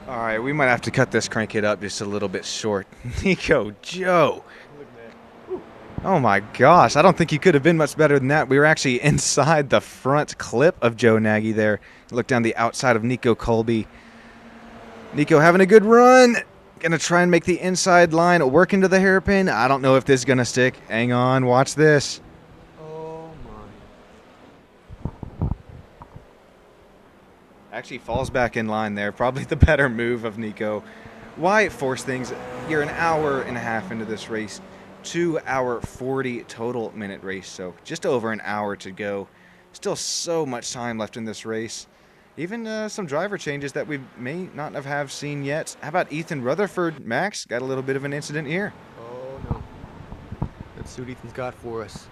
Speaker 2: All right, we might have to cut this crank it up just a little bit short. Nico, Joe. Oh my gosh, I don't think you could have been much better than that. We were actually inside the front clip of Joe Nagy there. Look down the outside of Nico Colby. Nico having a good run. Gonna try and make the inside line work into the hairpin. I don't know if this is gonna stick. Hang on, watch this.
Speaker 3: Oh my.
Speaker 2: Actually falls back in line there. Probably the better move of Nico. Why force things? You're an hour and a half into this race. 2 hour 40 total minute race. So just over an hour to go. Still so much time left in this race. Even some driver changes that we may not have seen yet. How about Ethan Rutherford? Max got a little bit of an incident here.
Speaker 3: Oh no. Let's see what Ethan's got for us.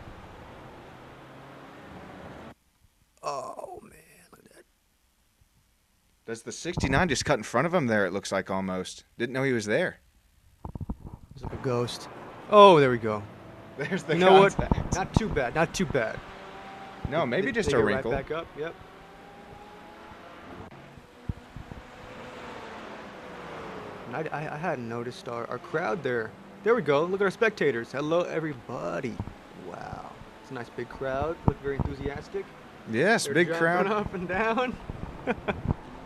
Speaker 2: Does the 69 just cut in front of him there, it looks like almost. Didn't know he was there.
Speaker 3: It's like a ghost. Oh, there we go.
Speaker 2: There's the
Speaker 3: You know
Speaker 2: contact.
Speaker 3: what? Not too bad. Not too bad.
Speaker 2: No, maybe
Speaker 3: They
Speaker 2: just
Speaker 3: get
Speaker 2: a wrinkle.
Speaker 3: Right back up. Yep. And I hadn't noticed our crowd there. There we go. Look at our spectators. Hello, everybody. Wow. It's a nice big crowd. Look very enthusiastic.
Speaker 2: Yes,
Speaker 3: They're
Speaker 2: big
Speaker 3: jumping
Speaker 2: crowd.
Speaker 3: up and down.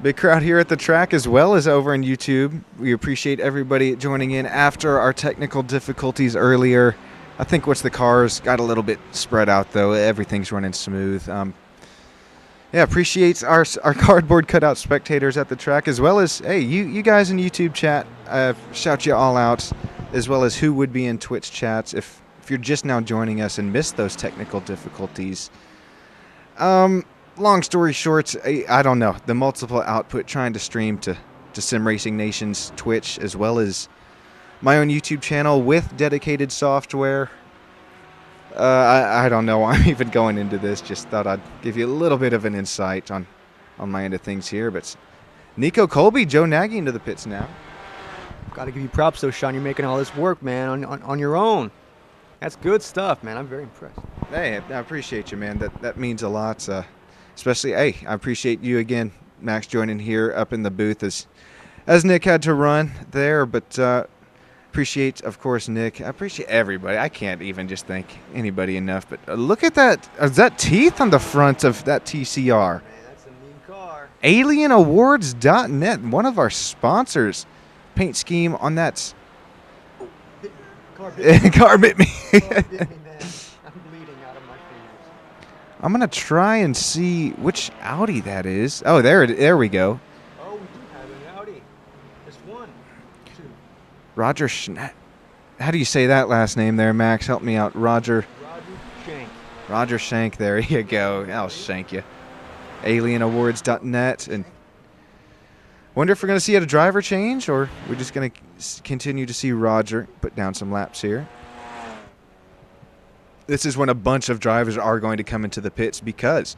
Speaker 2: Big crowd here at the track as well as over on YouTube. We appreciate everybody joining in after our technical difficulties earlier. I think once the cars got a little bit spread out, though, everything's running smooth. Yeah, appreciate our cardboard cutout spectators at the track, as well as, hey, you guys in YouTube chat, shout you all out, as well as who would be in Twitch chats if you're just now joining us and missed those technical difficulties. Long story short, I don't know. The multiple output trying to stream to Sim Racing Nation's Twitch, as well as my own YouTube channel with dedicated software. I don't know why I'm even going into this. Just thought I'd give you a little bit of an insight on my end of things here. But Nico Colby, Joe Nagy into the pits now.
Speaker 3: Got to give you props, though, Sean. You're making all this work, man, on your own. That's good stuff, man. I'm very impressed.
Speaker 2: Hey, I appreciate you, man. That means a lot. Especially, hey, I appreciate you again, Max, joining here up in the booth as Nick had to run there. But appreciate, of course, Nick. I appreciate everybody. I can't even just thank anybody enough. But look at that. Is that teeth on the front of that TCR?
Speaker 3: Man, that's a mean car.
Speaker 2: AlienAwards.net, one of our sponsors. Paint scheme on that.
Speaker 3: Car bit me.
Speaker 2: Car bit me.
Speaker 3: Car bit me, man. I'm bleeding out of my fingers.
Speaker 2: I'm going to try and see which Audi that is. Oh, there we go.
Speaker 3: Oh, we do have an Audi. Just one. Two.
Speaker 2: Roger how do you say that last name there, Max? Help me out. Roger
Speaker 3: Shank.
Speaker 2: Roger Shank. There you go. I'll shank you. AlienAwards.net. And wonder if we're going to see a driver change, or we're just going to continue to see Roger put down some laps here. This is when a bunch of drivers are going to come into the pits, because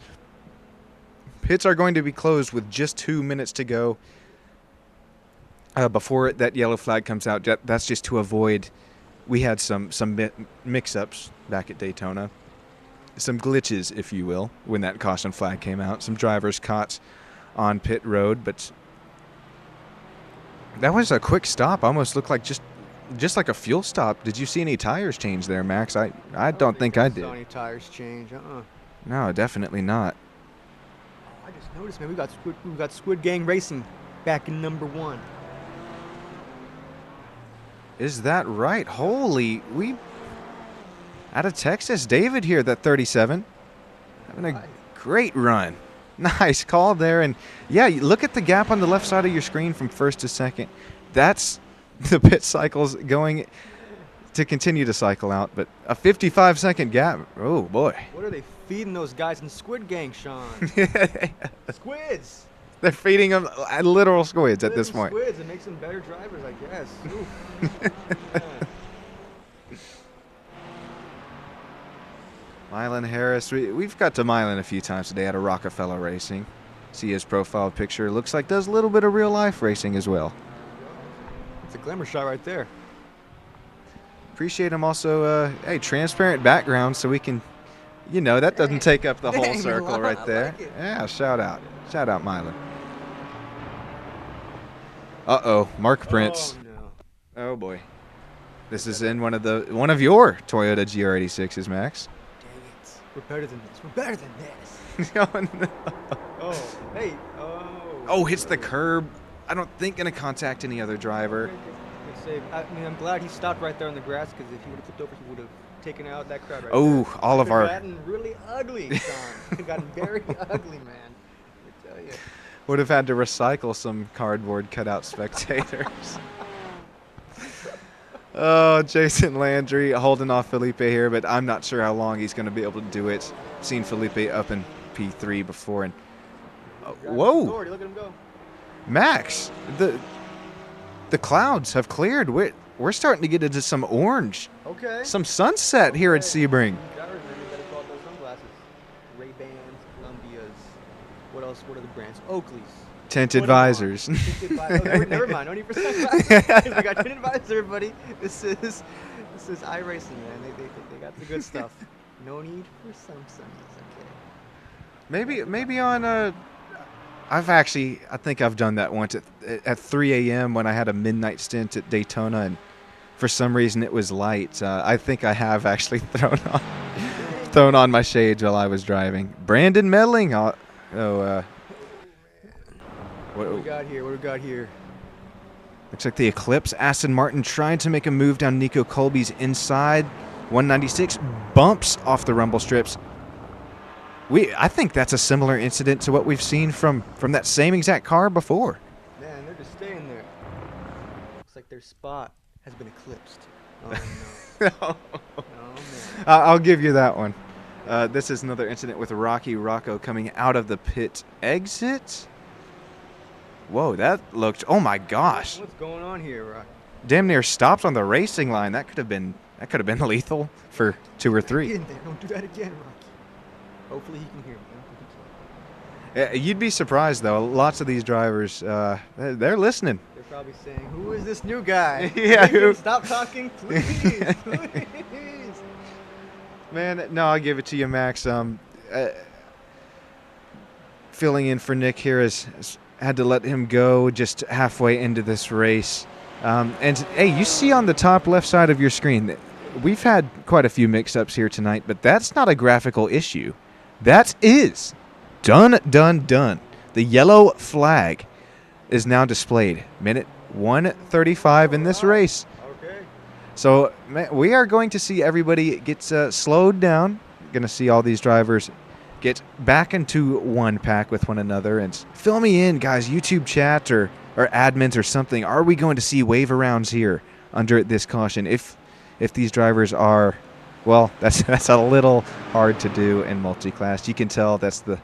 Speaker 2: pits are going to be closed with just 2 minutes to go before that yellow flag comes out. That's just to avoid. We had some mix-ups back at Daytona, some glitches, if you will, when that caution flag came out. Some drivers caught on pit road, but that was a quick stop. Almost looked like just like a fuel stop. Did you see any tires change there, Max? I don't think I did.
Speaker 3: Saw any tires change?
Speaker 2: No, definitely not.
Speaker 3: Oh, I just noticed, man. We got Squid Gang Racing back in #1.
Speaker 2: Is that right? Holy, we out of Texas, David here, that 37, having a great run. Nice call there, and yeah, look at the gap on the left side of your screen from first to second. That's the pit cycles going to continue to cycle out, but a 55-second gap. Oh boy.
Speaker 3: What are they feeding those guys in Squid Gang, Sean? Squids.
Speaker 2: They're feeding them literal squids at this
Speaker 3: Living
Speaker 2: point.
Speaker 3: Squids. It makes them better drivers, I guess. Oof. Yeah.
Speaker 2: Mylan Harris, we've got to Mylan a few times today at a Rockefeller Racing. See his profile picture. Looks like does a little bit of real life racing as well.
Speaker 3: It's a glamour shot right there.
Speaker 2: Appreciate him also, hey, transparent background so we can, that doesn't take up the whole
Speaker 3: Dang,
Speaker 2: circle
Speaker 3: wow,
Speaker 2: right
Speaker 3: I
Speaker 2: there.
Speaker 3: like it.
Speaker 2: Yeah, shout out. Shout out, Mylan. Uh-oh, Mark Prince.
Speaker 3: Oh, no.
Speaker 2: Oh, boy. This is in one of your Toyota GR86s, Max.
Speaker 3: Dang it. We're better than this. We're better than this.
Speaker 2: Oh, no.
Speaker 3: Oh, hey. Oh.
Speaker 2: Oh, hits the curb. I don't think going to contact any other driver.
Speaker 3: Good save. I mean, I'm glad he stopped right there on the grass, because if he would have flipped over, he would have taken out that crowd right there.
Speaker 2: Oh, all of
Speaker 3: It's
Speaker 2: our...
Speaker 3: gotten really ugly, Sean. It's gotten very ugly, man. I tell you.
Speaker 2: Would have had to recycle some cardboard cutout spectators. Oh, Jason Landry holding off Felipe here, but I'm not sure how long he's going to be able to do it. Seen Felipe up in P3 before, and whoa,
Speaker 3: Look at him go.
Speaker 2: Max, the clouds have cleared. We're starting to get into some orange,
Speaker 3: Okay.
Speaker 2: some sunset here at Sebring.
Speaker 3: Drivers, man, you better call it those sunglasses. Ray-Bans, Columbias. What else? What are the brands? Oakleys.
Speaker 2: Tinted
Speaker 3: 20 on.
Speaker 2: visors.
Speaker 3: Tinted never mind. 20% visors. We got tinted visor, buddy. This is iRacing, man. They got the good stuff. No need for some sunnies. Okay.
Speaker 2: Maybe on I think I've done that once at 3 a.m. when I had a midnight stint at Daytona, and for some reason it was light. I think I have actually thrown on my shades while I was driving. Brandon meddling.
Speaker 3: What do we got here? What do we got here?
Speaker 2: Looks like the Eclipse. Aston Martin trying to make a move down Nico Colby's inside. 196 bumps off the rumble strips. I think that's a similar incident to what we've seen from that same exact car before.
Speaker 3: Man, they're just staying there. Looks like their spot has been eclipsed. Oh no. Oh man.
Speaker 2: I'll give you that one. This is another incident with Rocky Rocco coming out of the pit exit. Whoa, that looked. Oh my gosh.
Speaker 3: What's going on here, Rocky?
Speaker 2: Damn near stopped on the racing line. That could have been lethal for 2 or 3.
Speaker 3: Don't do that again, Rocky. Hopefully he can hear me.
Speaker 2: You'd be surprised though. Lots of these drivers, they're listening.
Speaker 3: They're probably saying, "Who is this new guy?
Speaker 2: Yeah.
Speaker 3: Stop talking, please, please."
Speaker 2: Man, no, I'll give it to you, Max. Filling in for Nick here has had to let him go just halfway into this race. And hey, you see on the top left side of your screen, we've had quite a few mix-ups here tonight, but that's not a graphical issue. That is done. The yellow flag is now displayed. Minute 1:35 in this race.
Speaker 3: Okay.
Speaker 2: So we are going to see everybody get slowed down. Going to see all these drivers get back into one pack with one another. And fill me in, guys, YouTube chat or admins or something. Are we going to see wave arounds here under this caution? If these drivers are, well, that's a little hard to do in multi-class. You can tell that's the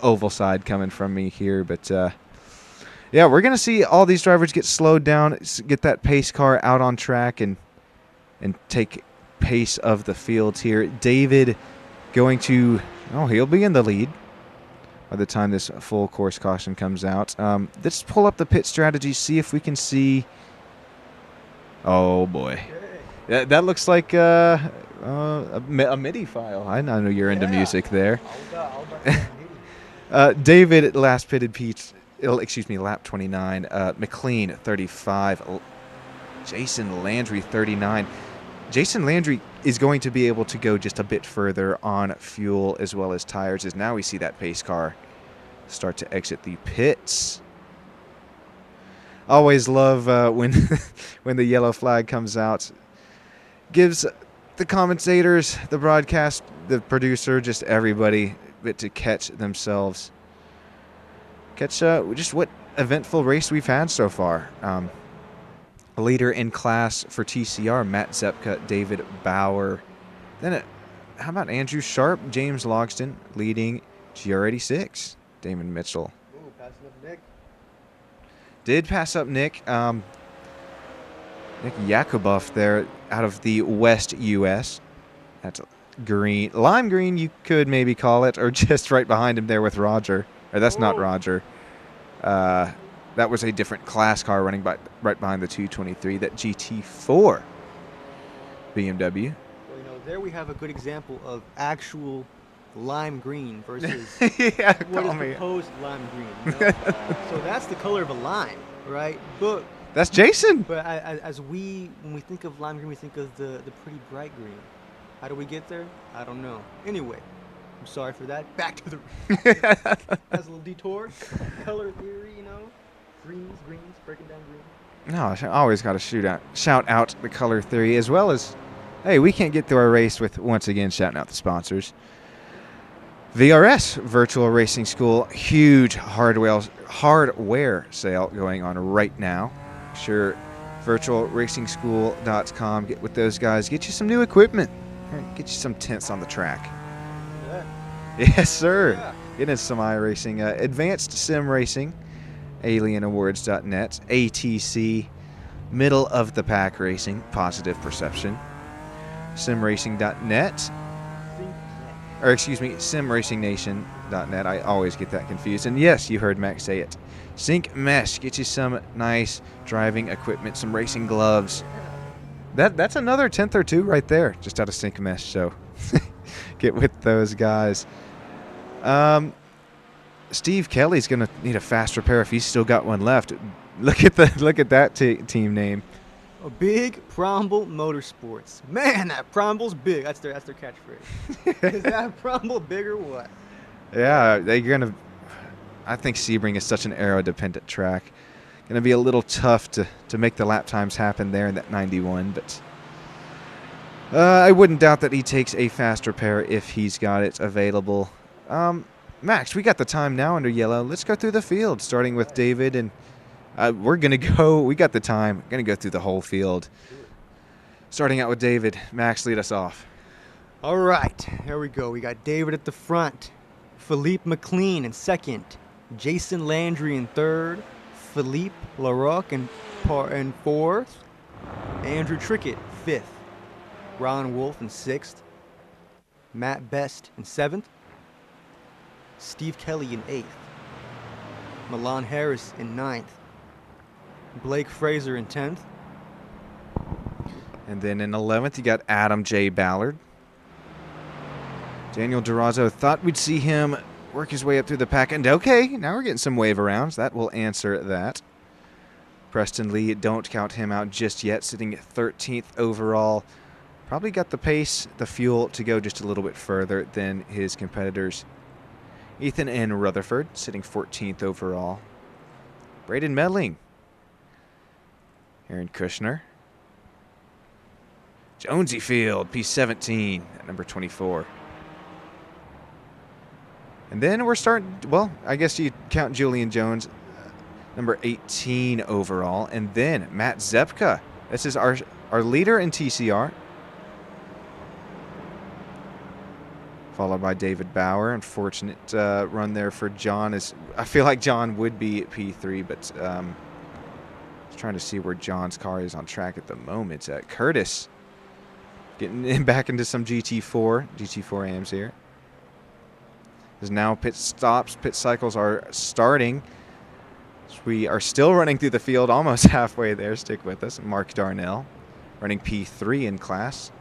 Speaker 2: oval side coming from me here. But, yeah, we're going to see all these drivers get slowed down, get that pace car out on track, and take pace of the field here. David going to, he'll be in the lead by the time this full course caution comes out. Let's pull up the pit strategy, see if we can see. Oh, boy. That looks like a MIDI file. I know you're into music there. David last pitted lap 29. McLean 35. Jason Landry 39. Jason Landry is going to be able to go just a bit further on fuel as well as tires, as now we see that pace car start to exit the pits. Always love when when the yellow flag comes out. Gives the commentators, the broadcast, the producer, just everybody a bit to catch themselves. Catch just what eventful race we've had so far. A leader in class for TCR, Matt Zepka, David Bauer. Then how about Andrew Sharp, James Logston leading GR86, Damon Mitchell.
Speaker 3: Ooh, passing up Nick.
Speaker 2: Did pass up Nick. Nick Yakuboff there out of the West U.S. That's green. Lime green, you could maybe call it, or just right behind him there with Roger. Or that's not Roger. That was a different class car running right behind the 223, that GT4 BMW.
Speaker 3: Well, there we have a good example of actual lime green versus
Speaker 2: yeah,
Speaker 3: what is proposed lime green. So that's the color of a lime, right? But
Speaker 2: that's Jason.
Speaker 3: But when we think of lime green, we think of the pretty bright green. How do we get there? I don't know. Anyway, I'm sorry for that. Back to the that's a little detour. Color theory, greens, breaking down green.
Speaker 2: No, I always got to shout out the color theory, as well as, hey, we can't get through our race with once again shouting out the sponsors. VRS Virtual Racing School, huge hardware sale going on right now. Sure, virtualracingschool.com. Get with those guys. Get you some new equipment. Get you some tents on the track.
Speaker 3: Yeah.
Speaker 2: Yes, sir.
Speaker 3: Yeah.
Speaker 2: Get into some iRacing. Advanced Sim Racing, alienawards.net, ATC, middle of the pack racing, positive perception, simracing.net, or excuse me, simracingnation.net. sportsmanship.net. I always get that confused. And yes, you heard Max say it. Sync Mesh. Get you some nice driving equipment, some racing gloves. That's another 10th or 2 right there, just out of Sync Mesh. So get with those guys. Steve Kelly's going to need a fast repair if he's still got one left. Look at that team name.
Speaker 3: A Big Promble Motorsports. Man, that Promble's big. That's their catchphrase. Is that Promble big or what?
Speaker 2: Yeah, they're gonna. I think Sebring is such an aero-dependent track. Going to be a little tough to make the lap times happen there in that 91, but I wouldn't doubt that he takes a fast repair if he's got it available. Max, we got the time now under yellow. Let's go through the field, starting with David, and we're going to go. We got the time. Going to go through the whole field. Starting out with David. Max, lead us off.
Speaker 3: All right, here we go. We got David at the front, Philippe McLean in second, Jason Landry in third, Philippe Larocque in fourth, Andrew Trickett fifth, Ron Wolf in sixth, Matt Best in seventh, Steve Kelly in eighth, Milan Harris in ninth, Blake Fraser in 10th.
Speaker 2: And then in 11th, you got Adam J. Ballard. Daniel Durazo, thought we'd see him work his way up through the pack. And okay, now we're getting some wave arounds. That will answer that. Preston Lee, don't count him out just yet, sitting at 13th overall. Probably got the pace, the fuel to go just a little bit further than his competitors. Ethan N. Rutherford, sitting 14th overall. Braden Medling. Aaron Kushner. Jonesy Field, P17 at number 24. And then we're starting, well, I guess you count Julian Jones, number 18 overall. And then Matt Zepka. This is our leader in TCR. Followed by David Bauer. Unfortunate run there for John. I feel like John would be at P3, but I was trying to see where John's car is on track at the moment. Curtis getting back into some GT4 AMs here. As now pit cycles are starting. We are still running through the field, almost halfway there. Stick with us. Mark Darnell running P3 in class.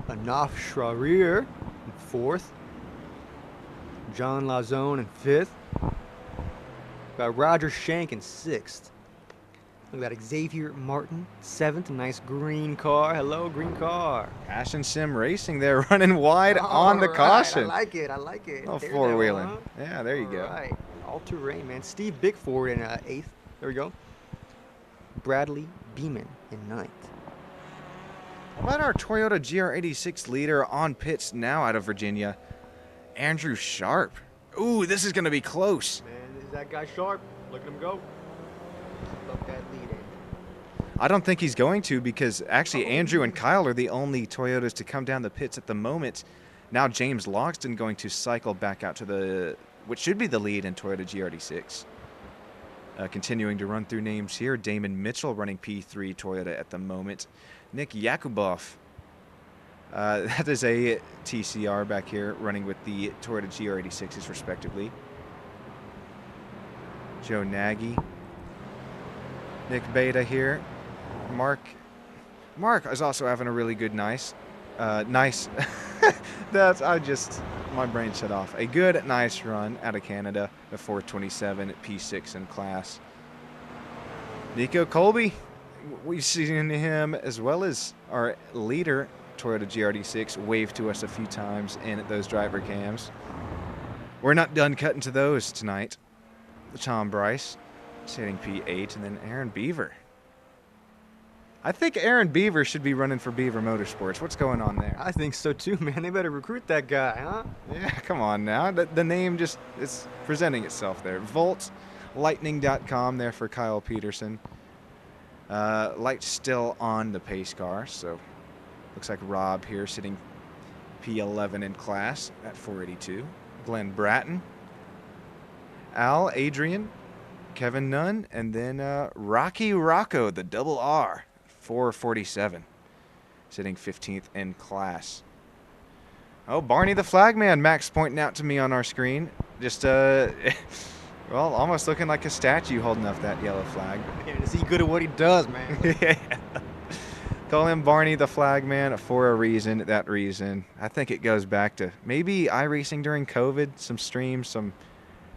Speaker 3: Anaf Schrarir in fourth. John Lazone in fifth. Got Roger Shank in sixth. Look at that, Xavier Martin, seventh. Nice green car. Hello, green car.
Speaker 2: Passion Sim Racing there, running wide on the caution.
Speaker 3: I like it. I like it.
Speaker 2: Oh, four-wheeling. Huh? Yeah, there you go.
Speaker 3: All right. All-terrain, man. Steve Bickford in eighth. There we go. Bradley Beeman in ninth.
Speaker 2: How about our Toyota GR86 leader on pits now out of Virginia, Andrew Sharp? Ooh, this is going to be close.
Speaker 3: Man, is that guy sharp? Look at him go. Look that lead in.
Speaker 2: I don't think he's going to, because actually Andrew and Kyle are the only Toyotas to come down the pits at the moment. Now James Logston going to cycle back out to what should be the lead in Toyota GR86. Continuing to run through names here, Damon Mitchell running P3 Toyota at the moment. Nick Yakubov, that is a TCR back here, running with the Toyota GR86s respectively. Joe Nagy, Nick Beta here. Mark is also having a really good nice. My brain shut off. A good, nice run out of Canada, the 427 at P6 in class. Nico Colby, we've seen him as well as our leader, Toyota GR86, wave to us a few times in at those driver cams. We're not done cutting to those tonight. Tom Bryce, sitting P8, and then Aaron Beaver. I think Aaron Beaver should be running for Beaver Motorsports. What's going on there?
Speaker 3: I think so too, man. They better recruit that guy, huh?
Speaker 2: Yeah, come on now. The name just is presenting itself there. VoltLightning.com there for Kyle Peterson. Light still on the pace car, so looks like Rob here sitting P11 in class at 482. Glenn Bratton, Al Adrian, Kevin Nunn, and then Rocky Rocco, the double R, 447, sitting 15th in class. Oh, Barney the Flagman, Max pointing out to me on our screen. Just, well, almost looking like a statue holding up that yellow flag.
Speaker 3: Man, is he good at what he does, man?
Speaker 2: Yeah. Call him Barney the Flagman for a reason. That reason, I think it goes back to maybe iRacing during COVID, some streams, some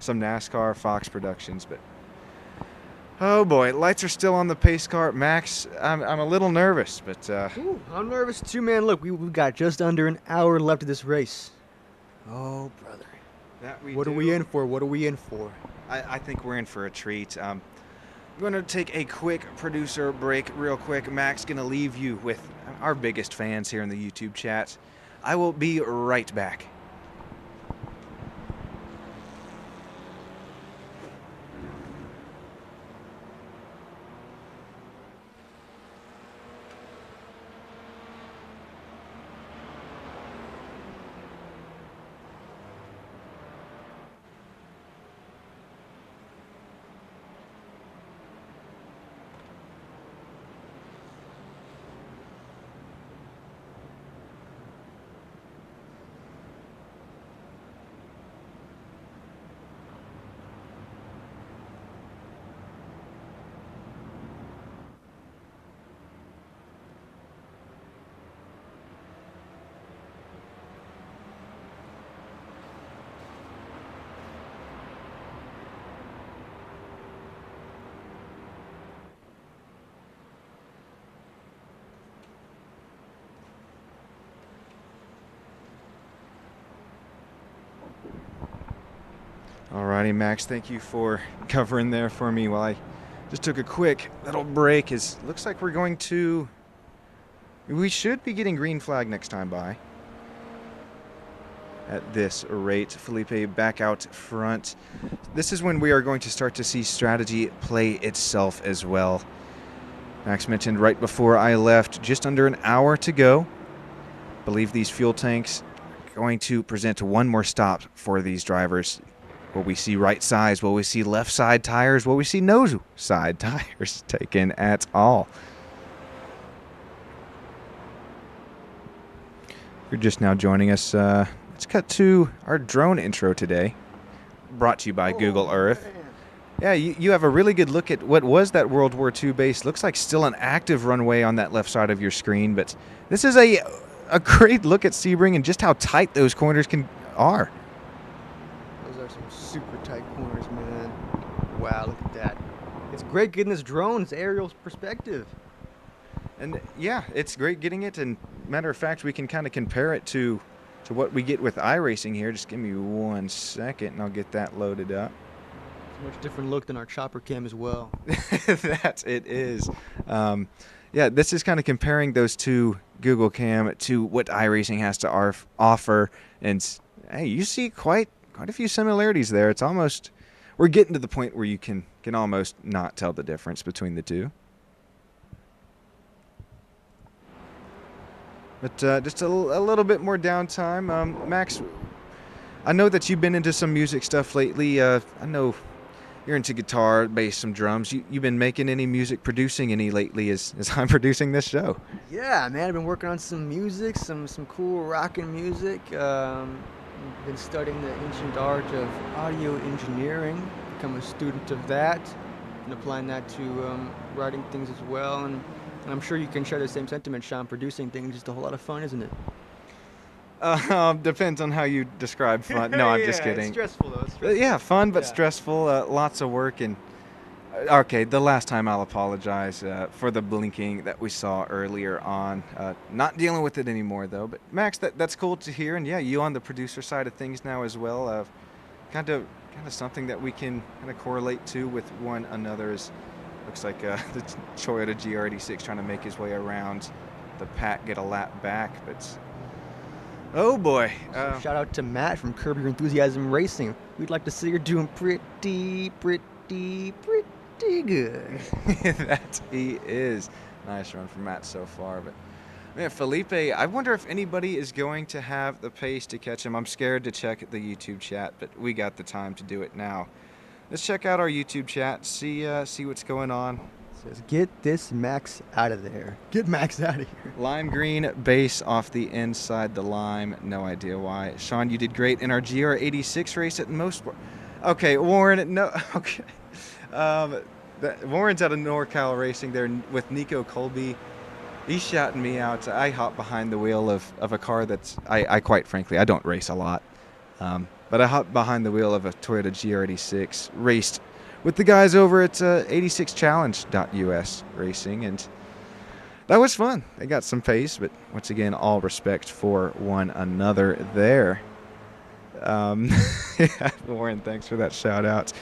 Speaker 2: NASCAR, Fox Productions, but oh boy, lights are still on the pace car. Max, I'm a little nervous, but
Speaker 3: Ooh, I'm nervous too, man. Look, we've got just under an hour left of this race. Oh, brother. What are we in for? What are we in for?
Speaker 2: I think we're in for a treat. I'm going to take a quick producer break real quick. Max going to leave you with our biggest fans here in the YouTube chat. I will be right back. Alrighty, Max, thank you for covering there for me while I just took a quick little break. Looks like we should be getting green flag next time by. At this rate, Felipe back out front. This is when we are going to start to see strategy play itself as well. Max mentioned right before I left, just under an hour to go. I believe these fuel tanks are going to present one more stop for these drivers. Will we see right sides? Will we see left side tires? Will we see no side tires taken at all? If you're just now joining us, let's cut to our drone intro today, brought to you by Google Earth.
Speaker 3: Man.
Speaker 2: Yeah, you have a really good look at what was that World War II base. Looks like still an active runway on that left side of your screen, but this is a great look at Sebring and just how tight those corners are.
Speaker 3: Those are some super tight corners, man. Wow, look at that. It's great getting this drone's aerial perspective.
Speaker 2: And yeah, it's great getting it. And matter of fact, we can kind of compare it to what we get with iRacing here. Just give me 1 second and I'll get that loaded up.
Speaker 3: It's a much different look than our chopper cam as well.
Speaker 2: That it is. Yeah, this is kind of comparing those two Google Cam to what iRacing has to offer. And hey, you see quite a few similarities there. It's almost, we're getting to the point where you can almost not tell the difference between the two. But just a little bit more downtime. Max, I know that you've been into some music stuff lately. I know you're into guitar, bass, some drums. You've been making any music, producing any lately as I'm producing this show?
Speaker 3: Yeah, man, I've been working on some music, some cool rockin' music. Been studying the ancient art of audio engineering, become a student of that, and applying that to writing things as well. And I'm sure you can share the same sentiment, Sean. Producing things is just a whole lot of fun, isn't it?
Speaker 2: Depends on how you describe fun. No, I'm just kidding.
Speaker 3: It's stressful though. It's stressful.
Speaker 2: Yeah, fun but
Speaker 3: Yeah.
Speaker 2: stressful. Lots of work and. Okay, the last time I'll apologize for the blinking that we saw earlier on. Not dealing with it anymore though. But Max, that's cool to hear. And yeah, you on the producer side of things now as well. Kind of something that we can kind of correlate to with one another. Looks like the Toyota GR86 trying to make his way around the pack, get a lap back, but oh boy.
Speaker 3: So shout out to Matt from Curb Your Enthusiasm Racing. We'd like to see you're doing pretty good.
Speaker 2: That he is. Nice run from Matt so far, but man, Felipe, I wonder if anybody is going to have the pace to catch him. I'm scared to check the YouTube chat, but we got the time to do it now. Let's check out our YouTube chat, see what's going on.
Speaker 3: says, "Get this Max out of there. Get Max out of here."
Speaker 2: Lime green base off the inside the lime. No idea why. Sean, you did great in our GR86 race at most. Okay, Warren. No. Okay. Warren's out of NorCal Racing there with Nico Colby. He's shouting me out. I hop behind the wheel of a car that's I quite frankly I don't race a lot, but I hopped behind the wheel of a Toyota GR86. Raced with the guys over at 86challenge.us Racing, and that was fun. They got some pace, but once again, all respect for one another there. Yeah, Warren, thanks for that shout out.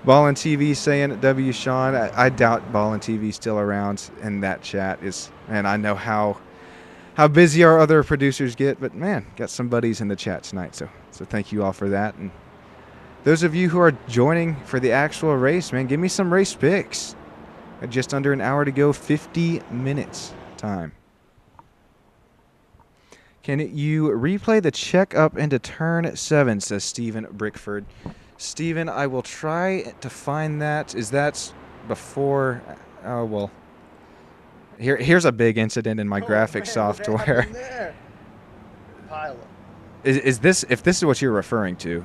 Speaker 2: Ballin TV saying W. Sean. I doubt Ballin TV still around in that chat is, and I know how busy our other producers get, but man, got some buddies in the chat tonight, so thank you all for that. And those of you who are joining for the actual race, man, give me some race picks. Just under an hour to go, 50 minutes time. Can you replay the check up into turn 7, says Stephen Brickford. Stephen, I will try to find that. Is that before? Oh, well. Here's a big incident in my graphic software.
Speaker 3: Pile up.
Speaker 2: Is this, if this is what you're referring to?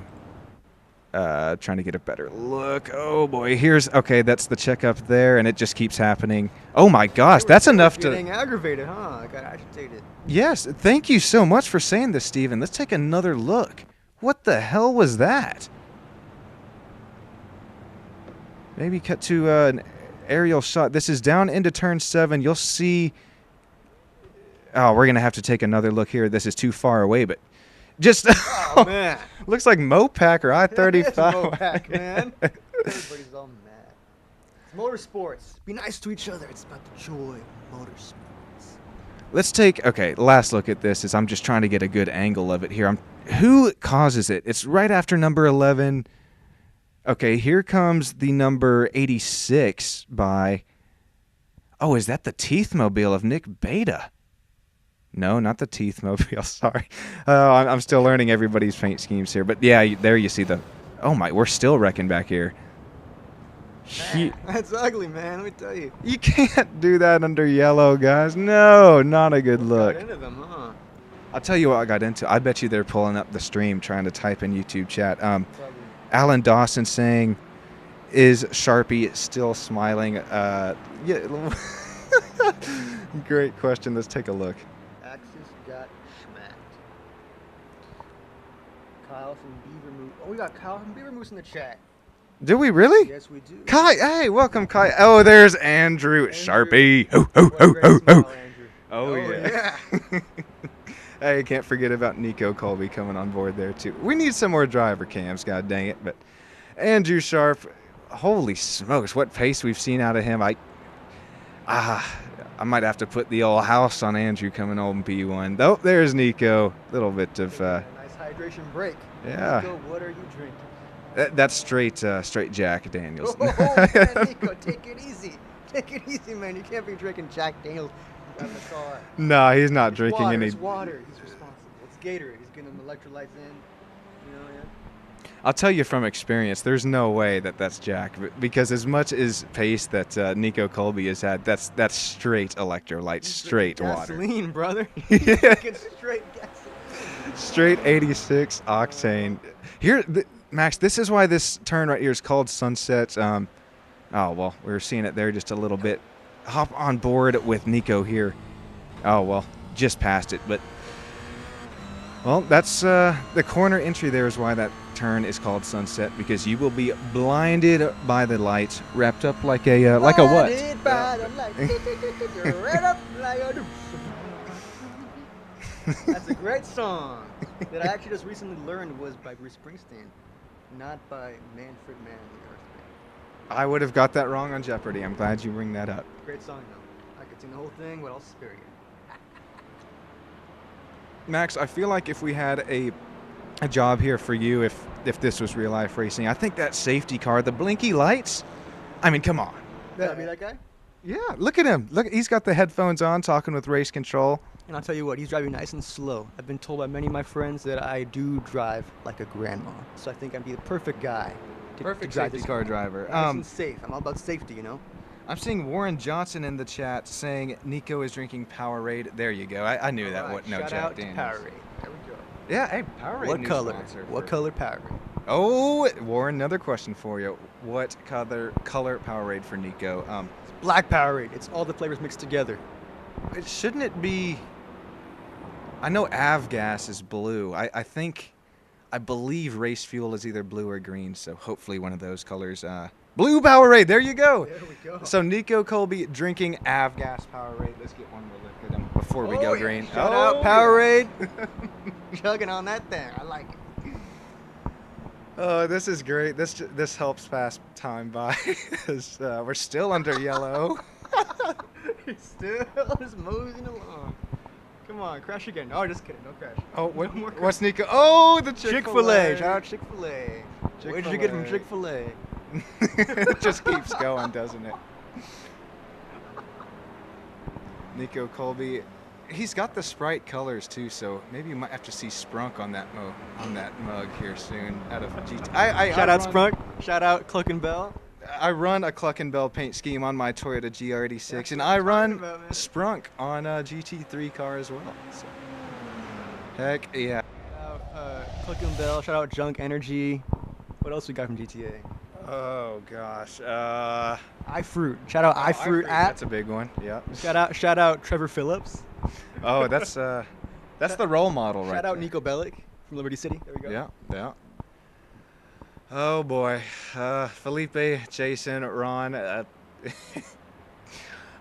Speaker 2: Trying to get a better look. Oh boy, okay, that's the checkup there, and it just keeps happening. Oh my gosh, that's enough to.
Speaker 3: Getting aggravated, huh? I got agitated.
Speaker 2: Yes, thank you so much for saying this, Steven. Let's take another look. What the hell was that? Maybe cut to an aerial shot. This is down into turn 7. You'll see. Oh, we're gonna have to take another look here. This is too far away, but. Just
Speaker 3: oh man,
Speaker 2: looks like Mopac or I-35.
Speaker 3: Mopac, man. Everybody's all mad. It's motorsports. Be nice to each other. It's about the joy of motorsports.
Speaker 2: Let's take last look at this. I'm just trying to get a good angle of it here. Who causes it? It's right after number 11. Okay, here comes the number 86 by. Oh, is that the Teethmobile of Nick Beta? No, not the Teethmobile. Sorry. I'm still learning everybody's paint schemes here. But yeah, there you see the... Oh my, we're still wrecking back here.
Speaker 3: That's ugly, man. Let me tell you.
Speaker 2: You can't do that under yellow, guys. No, not a good look.
Speaker 3: Got into them, huh?
Speaker 2: I'll tell you what I got into. I bet you they're pulling up the stream trying to type in YouTube chat. Alan Dawson saying, is Sharpie still smiling? Yeah. Great question. Let's take a look.
Speaker 3: Got smacked. Kyle from Beaver Moose. Oh, we got Kyle from Beaver Moose in the chat.
Speaker 2: Do we really?
Speaker 3: Yes, we do.
Speaker 2: Kai, hey, welcome, Kai. Oh, there's Andrew Sharpie. Ho, ho, ho, ho, ho. Oh, yeah. Hey, can't forget about Nico Colby coming on board there, too. We need some more driver cams, god dang it. But Andrew Sharp, holy smokes, what pace we've seen out of him. I might have to put the old house on Andrew coming home P1. Oh, there's Nico. Little bit of...
Speaker 3: nice hydration break.
Speaker 2: Yeah.
Speaker 3: Nico, what are you drinking?
Speaker 2: That's straight Jack Daniels.
Speaker 3: Oh, man, Nico, take it easy. Take it easy, man. You can't be drinking Jack Daniels in the car.
Speaker 2: No, he's not drinking any...
Speaker 3: It's water. He's responsible. It's Gatorade. He's getting them electrolytes in. You know, yeah.
Speaker 2: I'll tell you from experience, there's no way that's Jack, because as much as pace that Nico Colby has had, that's straight electrolytes, straight water.
Speaker 3: Gasoline, brother.
Speaker 2: Yeah.
Speaker 3: Straight gasoline.
Speaker 2: Straight 86 octane. Here, Max, this is why this turn right here is called Sunset. Oh, well, we were seeing it there just a little bit. Hop on board with Nico here. Oh, well, just past it, but... Well, that's the corner entry there is why that turn is called Sunset, because you will be blinded by the lights, wrapped up like a what?
Speaker 3: Blinded by the light. Right up like a... That's a great song that I actually just recently learned was by Bruce Springsteen, not by Manfred Mann, the Earthman.
Speaker 2: I would have got that wrong on Jeopardy. I'm glad you bring that up.
Speaker 3: Great song, though. I could sing the whole thing, but I'll spare you.
Speaker 2: Max, I feel like if we had a job here for you, if this was real life racing, I think that safety car, the blinky lights, I mean, come on.
Speaker 3: That'd be that guy?
Speaker 2: Yeah, look at him. Look, he's got the headphones on, talking with race control.
Speaker 3: And I'll tell you what, he's driving nice and slow. I've been told by many of my friends that I do drive like a grandma. So I think I'd be the perfect guy to drive
Speaker 2: safety
Speaker 3: this
Speaker 2: car driver.
Speaker 3: Nice and safe. I'm all about safety, you know?
Speaker 2: I'm seeing Warren Johnson in the chat saying Nico is drinking Powerade. There you go. I knew that.
Speaker 3: Alright,
Speaker 2: What? No,
Speaker 3: shout
Speaker 2: Jack
Speaker 3: out to
Speaker 2: Daniels.
Speaker 3: Powerade. There we go.
Speaker 2: Yeah, hey, Powerade.
Speaker 3: What
Speaker 2: new
Speaker 3: color?
Speaker 2: sponsor
Speaker 3: What
Speaker 2: for-
Speaker 3: color Powerade?
Speaker 2: Oh, Warren, another question for you. What color Powerade for Nico?
Speaker 3: It's black Powerade. It's all the flavors mixed together.
Speaker 2: Shouldn't it be? I know Avgas is blue. I believe Race Fuel is either blue or green. So hopefully one of those colors. Blue Powerade. There you go.
Speaker 3: There we go.
Speaker 2: So Nico Colby drinking Avgas Powerade. Let's get one more look at him before we go green.
Speaker 3: Shout out Powerade. Chugging on that thing. I like it.
Speaker 2: Oh, this is great. This helps pass time by. 'Cause, we're still under yellow.
Speaker 3: Still just moving along. Come on, crash again. Oh, just kidding. Don't crash.
Speaker 2: Oh,
Speaker 3: One more
Speaker 2: what's Nico? Oh, the
Speaker 3: Chick-fil-A. Shout out Chick-fil-A. What did you get from
Speaker 2: Chick-fil-A.
Speaker 3: Chick-fil-A?
Speaker 2: It just keeps going, doesn't it? Nico Colby, he's got the Sprite colors too, so maybe you might have to see Sprunk on that mug here soon. Out of GT.
Speaker 3: Shout out Sprunk. Shout out Cluck and Bell.
Speaker 2: I run a Cluck and Bell paint scheme on my Toyota GR86, and I run
Speaker 3: about, man.
Speaker 2: Sprunk on a GT3 car as well. So. Heck yeah.
Speaker 3: Shout out Cluck and Bell. Shout out Junk Energy. What else we got from GTA?
Speaker 2: Oh gosh.
Speaker 3: iFruit. Shout out iFruit app.
Speaker 2: That's a big one. Yeah.
Speaker 3: Shout out Trevor Phillips.
Speaker 2: Oh, that's the role model right
Speaker 3: Shout out
Speaker 2: there.
Speaker 3: Nico Bellic from Liberty City. There we go.
Speaker 2: Yeah, yeah. Oh boy, Felipe, Jason, Ron. I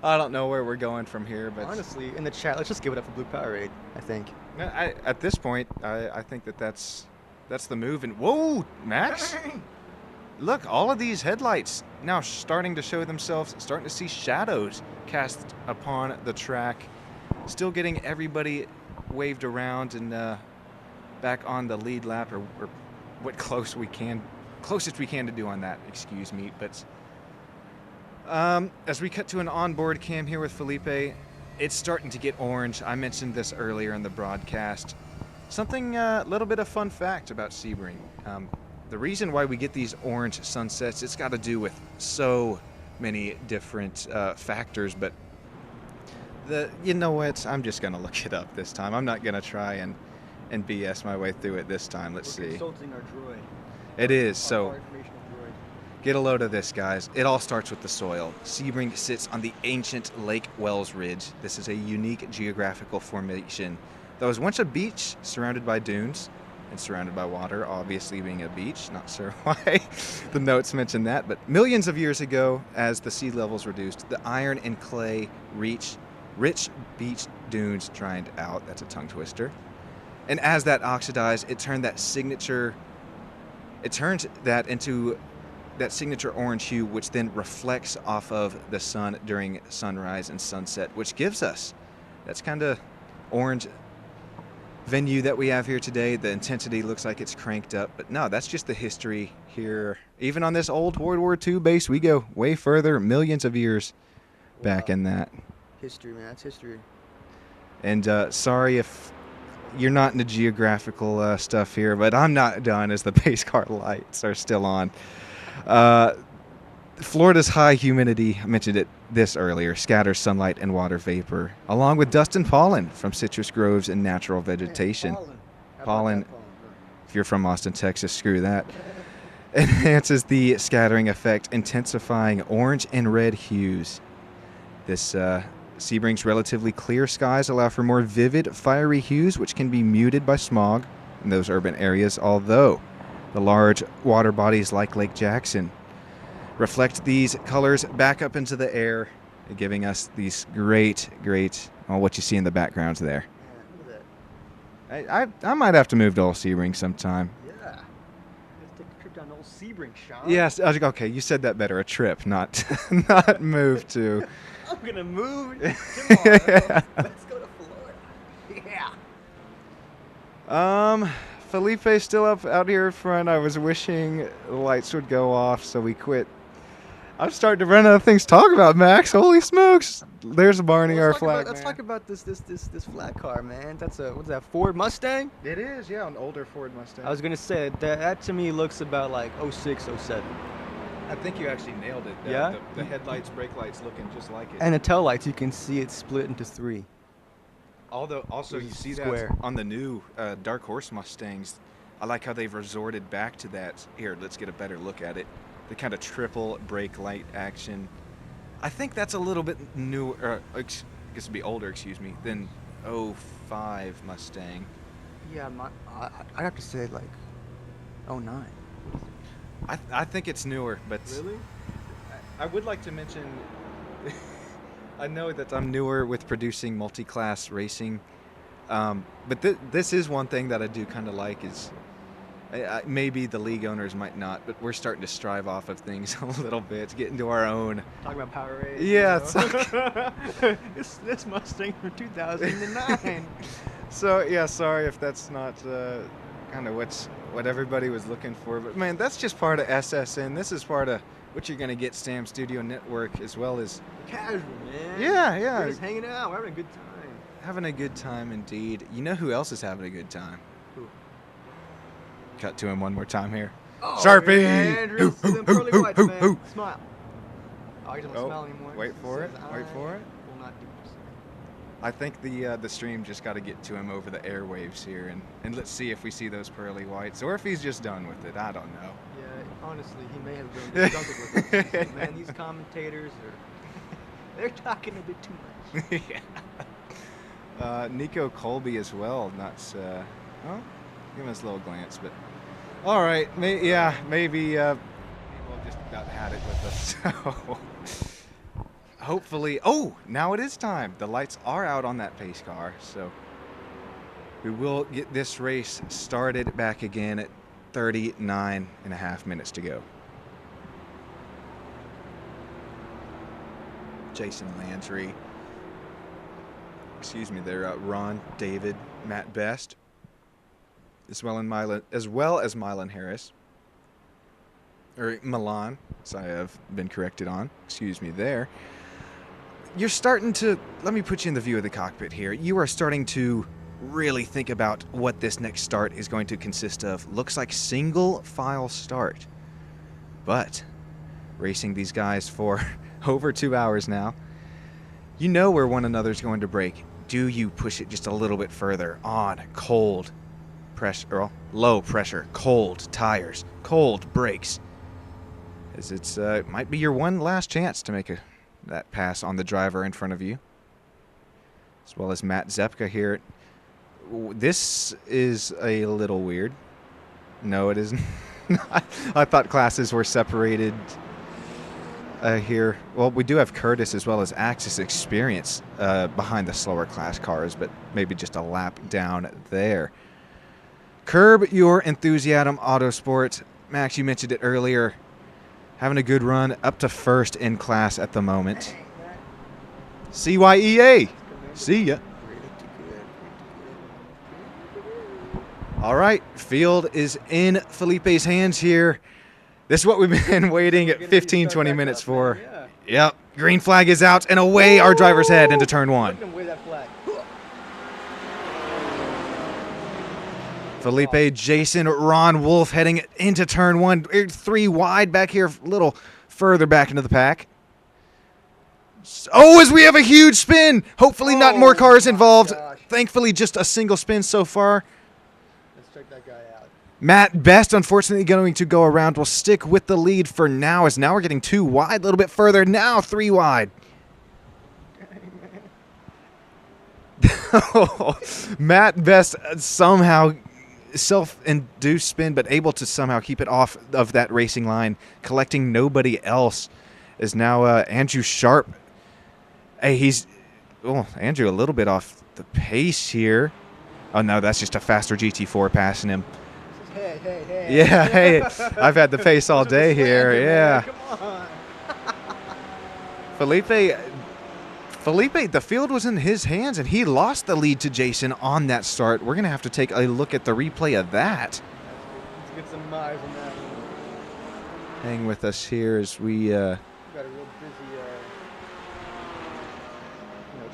Speaker 2: don't know where we're going from here, but
Speaker 3: Honestly, in the chat, let's just give it up for Blue Powerade. I think.
Speaker 2: at this point, I think that's the move. And whoa, Max! Look, all of these headlights now starting to show themselves, starting to see shadows cast upon the track. Still getting everybody waved around and back on the lead lap, or what closest we can to do on that. Excuse me, but as we cut to an onboard cam here with Felipe, it's starting to get orange. I mentioned this earlier in the broadcast. Something, a little bit of fun fact about Sebring. The reason why we get these orange sunsets, it's got to do with so many different factors, but you know what? I'm just gonna look it up this time. I'm not gonna try and BS my way through it this time. Let's see.
Speaker 3: Consulting our droid.
Speaker 2: It is
Speaker 3: Our
Speaker 2: so.
Speaker 3: informational droid.
Speaker 2: Get a load of this, guys. It all starts with the soil. Sebring sits on the ancient Lake Wells Ridge. This is a unique geographical formation that was once a beach surrounded by dunes and surrounded by water, obviously being a beach. Not sure why the notes mention that, but millions of years ago, as the sea levels reduced, the iron and clay rich beach dunes dried out. That's a tongue twister. And as that oxidized, it turns that into that signature orange hue, which then reflects off of the sun during sunrise and sunset, which gives us that's kind of orange venue that we have here today. The intensity looks like it's cranked up, but no, that's just the history here. Even on this old World War II base, we go way further, millions of years back in that.
Speaker 3: History, man. That's history.
Speaker 2: And sorry if you're not into geographical stuff here, but I'm not done as the pace car lights are still on. Florida's high humidity, I mentioned it this earlier, scatters sunlight and water vapor, along with dust and pollen from citrus groves and natural vegetation.
Speaker 3: Man, pollen. How about
Speaker 2: Pollen.
Speaker 3: that pollen, bro?
Speaker 2: If you're from Austin, Texas, screw that. Enhances the scattering effect, intensifying orange and red hues. This Sebring's relatively clear skies allow for more vivid, fiery hues, which can be muted by smog in those urban areas, although the large water bodies like Lake Jackson reflect these colors back up into the air, giving us these great, what you see in the backgrounds there.
Speaker 3: Yeah, look at that.
Speaker 2: I might have to move to old Sebring sometime.
Speaker 3: Yeah. Let's take a trip down to old Sebring, Sean.
Speaker 2: Yes, okay, you said that better. A trip, not not move to.
Speaker 3: I'm gonna move. Come on. Let's go to Florida. Yeah.
Speaker 2: Felipe's still out here in front. I was wishing the lights would go off, so we quit. I'm starting to run out of things to talk about, Max. Holy smokes! There's Barney, our flag.
Speaker 3: Let's talk about this flat car, man. That's what's that? Ford Mustang?
Speaker 2: It is, yeah, an older Ford Mustang.
Speaker 3: I was gonna say that to me looks about like 06, 07.
Speaker 2: I think you actually nailed it.
Speaker 3: Yeah?
Speaker 2: The headlights, brake lights looking just like it.
Speaker 3: And the tail lights, you can see it split into 3.
Speaker 2: Although, also, you
Speaker 3: It's
Speaker 2: see
Speaker 3: square.
Speaker 2: that on the new Dark Horse Mustangs. I like how they've resorted back to that. Here, let's get a better look at it. The kind of triple brake light action. I think that's a little bit newer, I guess it'd be older, excuse me, than '05 Mustang.
Speaker 3: Yeah, I'd have to say like 09.
Speaker 2: I think it's newer, but
Speaker 3: Really?
Speaker 2: I would like to mention. I know that I'm newer with producing multi-class racing, but this is one thing that I do kind of like is maybe the league owners might not, but we're starting to strive off of things a little bit, get into our own.
Speaker 3: Talking about power race.
Speaker 2: Yeah,
Speaker 3: this Mustang from 2009.
Speaker 2: So yeah, sorry if that's not kind of what everybody was looking for, but man, that's just part of SSN. This is part of what you're gonna get Sam Studio Network as well as.
Speaker 3: Casual, man.
Speaker 2: Yeah.
Speaker 3: We're just hanging out. We're having a good time.
Speaker 2: Having a good time indeed. You know who else is having a good time?
Speaker 3: Who?
Speaker 2: Cut to him one more time here.
Speaker 3: Oh,
Speaker 2: Sharpie!
Speaker 3: Yeah, Andrew, them pearly whites, man. Smile. Oh, he doesn't
Speaker 2: Oh,
Speaker 3: smile anymore.
Speaker 2: wait for it.
Speaker 3: Says,
Speaker 2: Wait for it.
Speaker 3: Will not do this.
Speaker 2: I think the stream just got to get to him over the airwaves here, and let's see if we see those pearly whites, or if he's just done with it. I don't know.
Speaker 3: Yeah, honestly, he may have been disgusted with us. He said, man, these commentators they're talking a bit too much.
Speaker 2: Yeah. Nico Colby as well. Not well, give him his little glance, but all right. Maybe we'll just about had it with us. So hopefully, now it is time. The lights are out on that pace car, so we will get this race started back again at 39.5 minutes to go. Jason Landry, Ron, David, Matt Best, as well as Milan Harris, or Milan, as I have been corrected on. Excuse me there. You're starting to, let me put you in the view of the cockpit here. You are starting to really think about what this next start is going to consist of. Looks like single file start, but racing these guys for over 2 hours now. You know where one another's going to break. Do you push it just a little bit further on cold pressure, or low pressure, cold tires, cold brakes? As it might be your one last chance to make that pass on the driver in front of you. As well as Matt Zepka here. This is a little weird. No, it isn't. I thought classes were separated here. Well, we do have Curtis as well as Axis Experience behind the slower class cars, but maybe just a lap down there. Curb Your Enthusiasm Autosport. Max, you mentioned it earlier. Having a good run up to first in class at the moment. CYEA. See ya. All right, field is in Felipe's hands here. This is what we've been waiting at 15, 20 minutes for. Yep, green flag is out, and away our drivers head into turn one. Felipe, Jason, Ron, Wolf heading into turn one. 3 wide back here, a little further back into the pack. Oh, as we have a huge spin. Hopefully not more cars involved. Thankfully, just a single spin so far.
Speaker 3: Let's check that guy out.
Speaker 2: Matt Best, unfortunately, going to go around. We'll stick with the lead for now, as now we're getting 2 wide, a little bit further. Now 3 wide. Matt Best somehow self-induced spin, but able to somehow keep it off of that racing line, collecting nobody else. Is now Andrew Sharp. Hey, Andrew a little bit off the pace here. Oh no, that's just a faster GT4 passing him.
Speaker 3: Hey.
Speaker 2: Yeah, hey, I've had the pace all day here. Yeah.
Speaker 3: Come on.
Speaker 2: Felipe, the field was in his hands, and he lost the lead to Jason on that start. We're going to have to take a look at the replay of that.
Speaker 3: Let's get some eyes on that one.
Speaker 2: Hang with us here as we...
Speaker 3: Got a real busy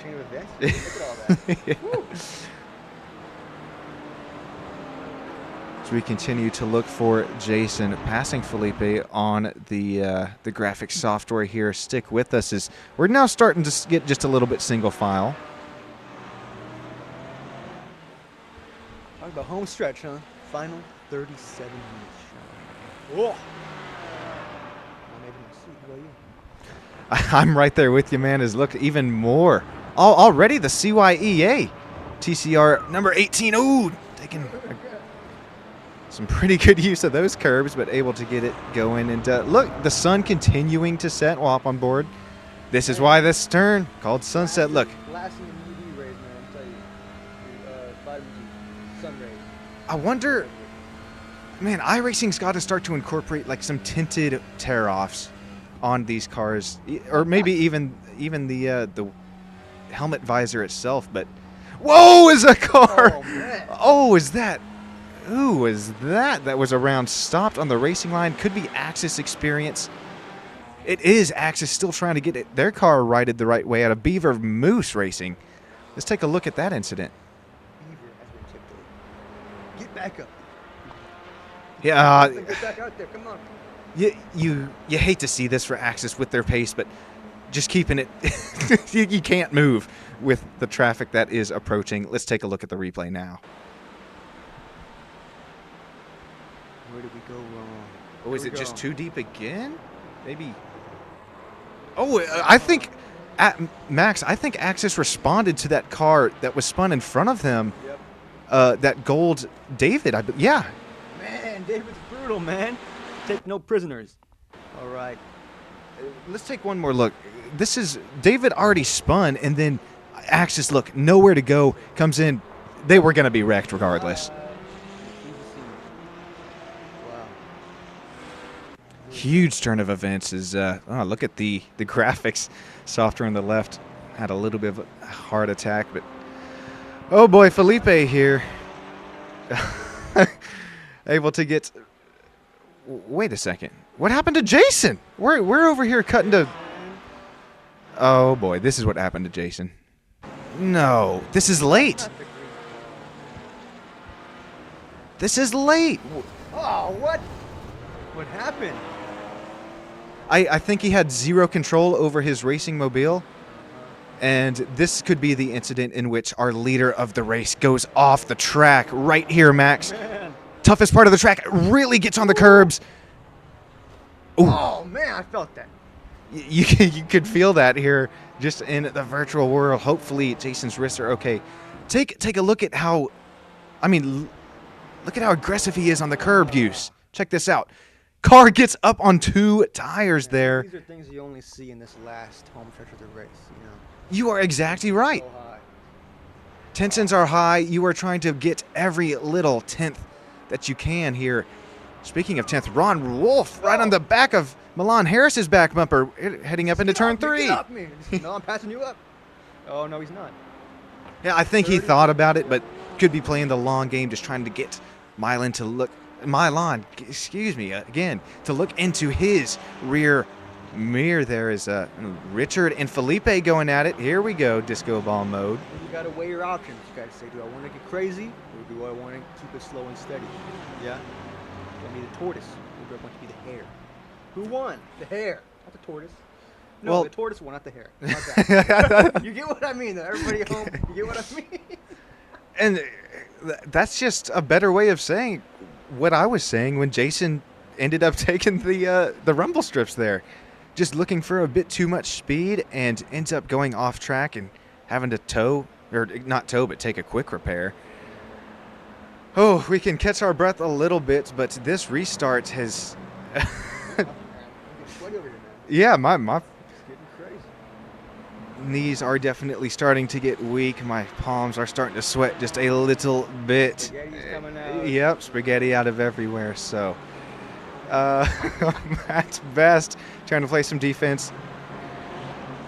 Speaker 3: chain of events. Look at all that.
Speaker 2: As we continue to look for Jason passing Felipe on the graphics software here. Stick with us as we're now starting to get just a little bit single file.
Speaker 3: Talk about home stretch, huh? Final 37 minutes. Whoa.
Speaker 2: I'm right there with you, man. As look even more. Already the CYEA TCR number 18. Ooh, taking some pretty good use of those curbs, but able to get it going. And look, the sun continuing to set. We'll hop on board. This is why this turn called sunset. Look.
Speaker 3: Blasting in UV rays, man. I'm telling you. Vitamin D, sun rays.
Speaker 2: I wonder, man, iRacing's got to start to incorporate like some tinted tear-offs on these cars, or maybe even the helmet visor itself. But whoa, is a car!
Speaker 3: Oh, man.
Speaker 2: Oh, is that? Who was that? That was around, stopped on the racing line. Could be Axis experience. It is Axis still trying to get their car righted the right way out of Beaver Moose Racing. Let's take a look at that incident.
Speaker 3: Beaver has been tipped over. Get back up.
Speaker 2: Yeah.
Speaker 3: Get back out there. Come on.
Speaker 2: You hate to see this for Axis with their pace, but just keeping it, you can't move with the traffic that is approaching. Let's take a look at the replay now.
Speaker 3: Where did we go wrong?
Speaker 2: Oh, is it just too deep again? Maybe. Oh, I think, Max, I think Axis responded to that car that was spun in front of them.
Speaker 3: Yep.
Speaker 2: That gold David, yeah.
Speaker 3: Man, David's brutal, man. Take no prisoners. All right.
Speaker 2: Let's take one more look. This is David already spun, and then Axis, look, nowhere to go, comes in. They were going to be wrecked regardless.
Speaker 3: Wow.
Speaker 2: Huge turn of events is, look at the graphics software on the left. Had a little bit of a heart attack, but oh boy, Felipe here. Able to get. Wait a second. What happened to Jason? We're over here cutting to. Oh boy, this is what happened to Jason. No, this is late. This is late.
Speaker 3: Oh, what? What happened?
Speaker 2: I think he had zero control over his racing mobile. And this could be the incident in which our leader of the race goes off the track right here, Max.
Speaker 3: Man.
Speaker 2: Toughest part of the track, really gets on the curbs. Ooh.
Speaker 3: Oh, man, I felt that.
Speaker 2: You could feel that here just in the virtual world. Hopefully Jason's wrists are okay. Take a look at how, look at how aggressive he is on the curb use. Check this out. Car gets up on two tires there.
Speaker 3: These are things you only see in this last home stretch of the race, you know.
Speaker 2: You are exactly right.
Speaker 3: So high.
Speaker 2: Tensions are high. You are trying to get every little tenth that you can here. Speaking of 10th, Ron Wolf right on the back of Milan Harris's back bumper, heading up into turn 3.
Speaker 3: Get off me. No, I'm passing you up. Oh, no, he's not.
Speaker 2: Yeah, I think he thought about it, but could be playing the long game, just trying to get Milan, to look into his rear mirror. There is Richard and Felipe going at it. Here we go, disco ball mode.
Speaker 3: You got to weigh your options. You got to say, do I want to get crazy or do I want to keep it slow and steady? Yeah? Do I want to be the tortoise or do I want to be the hare? Who won? The hare, not the tortoise. No,
Speaker 2: Well,
Speaker 3: the tortoise won, not the hare. Not you get what I mean, though. Everybody at home, you get what I mean?
Speaker 2: And that's just a better way of saying what I was saying when Jason ended up taking the rumble strips there. Just looking for a bit too much speed and ends up going off track and having to tow, or not tow, but take a quick repair. Oh, we can catch our breath a little bit, but this restart has...
Speaker 3: I'm getting sweaty over here, man.
Speaker 2: Yeah, my
Speaker 3: It's getting crazy.
Speaker 2: knees are definitely starting to get weak. My palms are starting to sweat just a little bit.
Speaker 3: Spaghetti's coming out.
Speaker 2: Yep, spaghetti out of everywhere. So, at best, trying to play some defense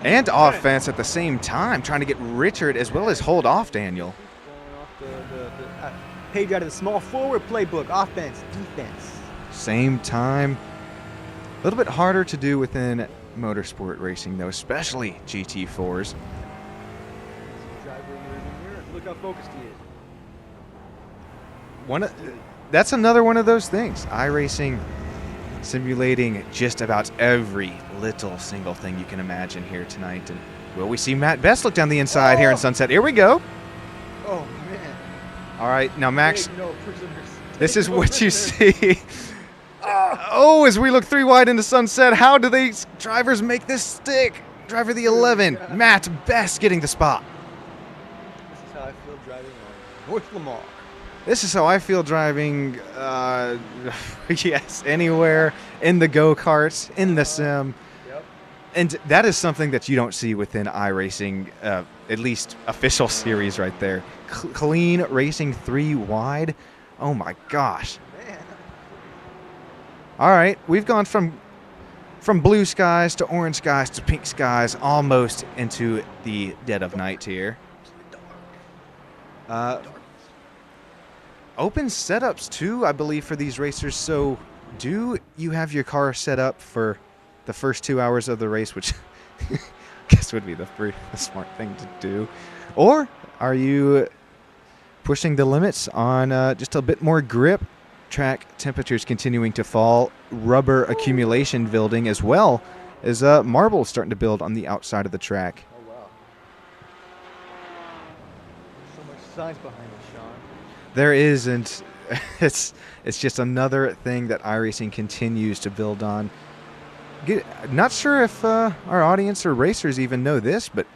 Speaker 2: and offense at the same time, trying to get Richard as well as hold off Daniel.
Speaker 3: Going off the page out of the small forward playbook. Offense, defense.
Speaker 2: Same time. A little bit harder to do within motorsport racing, though, especially GT4s.
Speaker 3: Driver in the rearview mirror. Look how focused he is.
Speaker 2: One of, that's another one of those things. iRacing simulating just about every little single thing you can imagine here tonight. And will we see Matt Best look down the inside here in Sunset? Here we go.
Speaker 3: Oh, man.
Speaker 2: All right, now Max,
Speaker 3: Take no prisoners.
Speaker 2: this is
Speaker 3: Take no
Speaker 2: what you
Speaker 3: prisoners.
Speaker 2: see. Oh, as we look 3 wide into Sunset, how do these drivers make this stick? Driver the 11, Matt Best getting the spot.
Speaker 3: This is how I feel driving on North Lamar.
Speaker 2: This is how I feel driving, yes, anywhere, in the go-karts, in the sim.
Speaker 3: Yep.
Speaker 2: And that is something that you don't see within iRacing, at least official series right there. Clean racing 3 wide. Oh my gosh.
Speaker 3: Man.
Speaker 2: All right, we've gone from blue skies to orange skies to pink skies, almost into the dead of night here. Open setups too, I believe, for these racers. So do you have your car set up for the first 2 hours of the race, which I guess would be the smart thing to do? Or are you pushing the limits on just a bit more grip? Track temperatures continuing to fall, rubber accumulation building, as well as marble starting to build on the outside of the track.
Speaker 3: Oh, wow. So much science behind this, Sean.
Speaker 2: There is, and it's just another thing that iRacing continues to build on. Not sure if our audience or racers even know this, but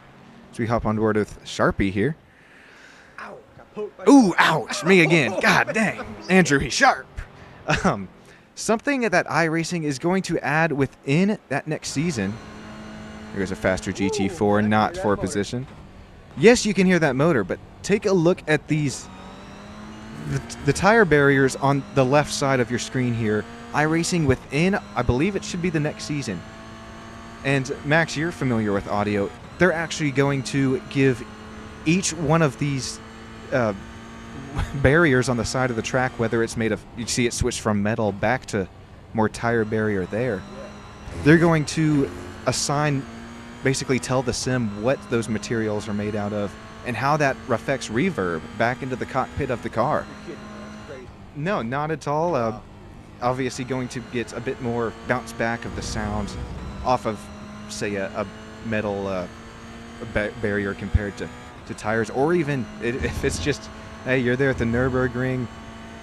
Speaker 2: as we hop on board with Sharpie here.
Speaker 3: Ow. Got poked by
Speaker 2: Ooh, ouch, me again. God dang. Andrew, he's sharp. Something that iRacing is going to add within that next season. Here's a faster GT4, not for position. Yes, you can hear that motor, but take a look at these. The tire barriers on the left side of your screen here. iRacing within, I believe it should be the next season. And Max, you're familiar with audio. They're actually going to give each one of these barriers on the side of the track, whether it's made of, you see it switch from metal back to more tire barrier there. They're going to basically tell the sim what those materials are made out of and how that affects reverb back into the cockpit of the car.
Speaker 3: You're kidding, man. That's crazy.
Speaker 2: No, not at all.
Speaker 3: Wow.
Speaker 2: Obviously going to get a bit more bounce back of the sound off of, say, a metal barrier compared to tires, or even if it's just, hey, you're there at the Nürburgring,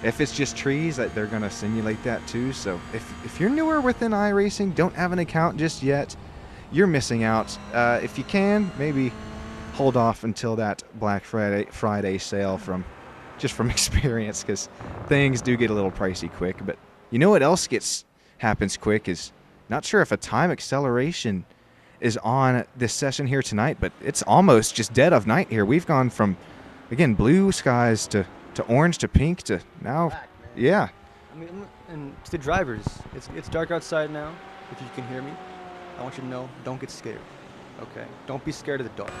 Speaker 2: if it's just trees, they're going to simulate that too. So if you're newer within iRacing, don't have an account just yet, you're missing out. If you can, maybe hold off until that Black Friday sale from experience, because things do get a little pricey quick. But you know what else happens quick is, not sure if a time acceleration is on this session here tonight, but it's almost just dead of night here. We've gone from, again, blue skies to orange to pink to now.
Speaker 3: Black, man.
Speaker 2: Yeah.
Speaker 3: I mean, and to the drivers, it's dark outside now. If you can hear me, I want you to know, don't get scared. Okay? Don't be scared of the dark.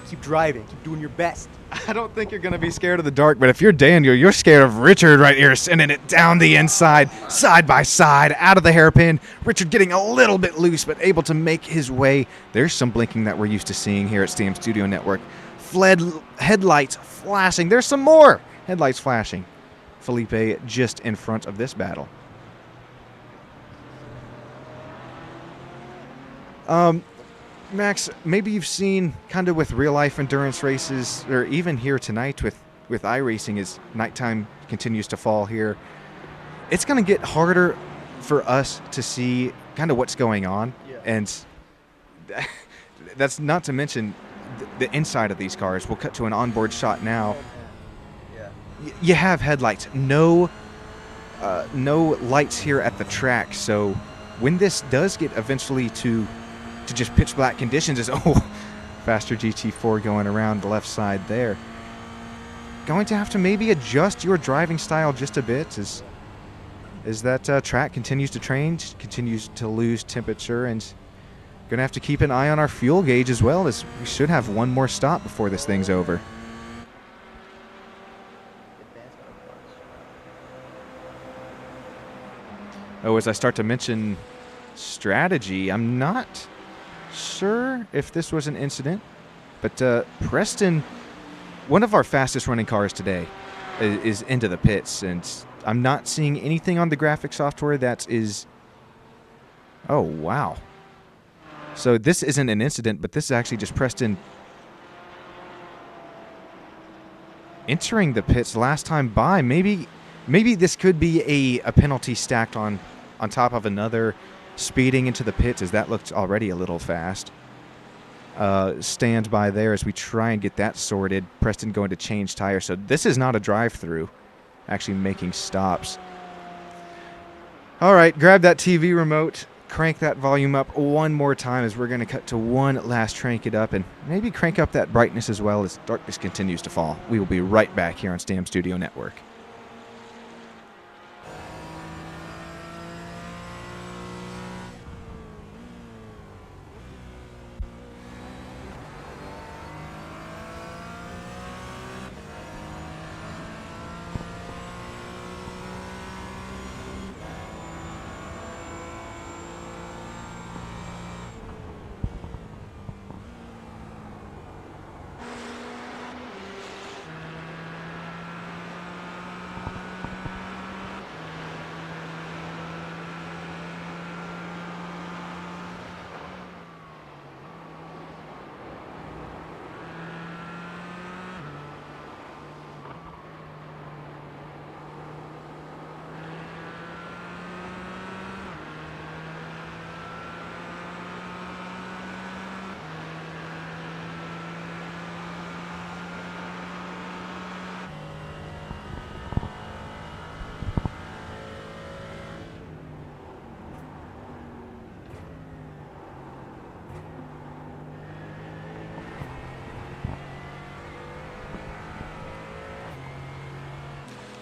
Speaker 3: Keep driving. Keep doing your best.
Speaker 2: I don't think you're going to be scared of the dark, but if you're Daniel, you're scared of Richard right here, sending it down the inside, side by side, out of the hairpin. Richard getting a little bit loose, but able to make his way. There's some blinking that we're used to seeing here at Stam Studio Network. Headlights flashing. There's some more headlights flashing. Felipe just in front of this battle. Max, maybe you've seen kind of with real-life endurance races, or even here tonight with iRacing, as nighttime continues to fall here, it's going to get harder for us to see kind of what's going on.
Speaker 3: Yeah.
Speaker 2: And that's not to mention the inside of these cars. We'll cut to an onboard shot now.
Speaker 3: Yeah.
Speaker 2: You have headlights, no lights here at the track. So when this does get eventually to just pitch black conditions, is faster GT4 going around the left side there. Going to have to maybe adjust your driving style just a bit as that track continues to change, continues to lose temperature, and going to have to keep an eye on our fuel gauge as well, as we should have one more stop before this thing's over. Oh, as I start to mention strategy, I'm not sure if this was an incident, but Preston, one of our fastest running cars today, is into the pits, and I'm not seeing anything on the graphic software that is... Oh, wow. So this isn't an incident, but this is actually just Preston entering the pits last time by. Maybe this could be a penalty stacked on top of another, speeding into the pits, as that looked already a little fast. Stand by there as we try and get that sorted. Preston going to change tires. So this is not a drive-through, actually making stops. All right, grab that TV remote, crank that volume up one more time as we're going to cut to one last crank it up, and maybe crank up that brightness as well as darkness continues to fall. We will be right back here on STAM Studio Network.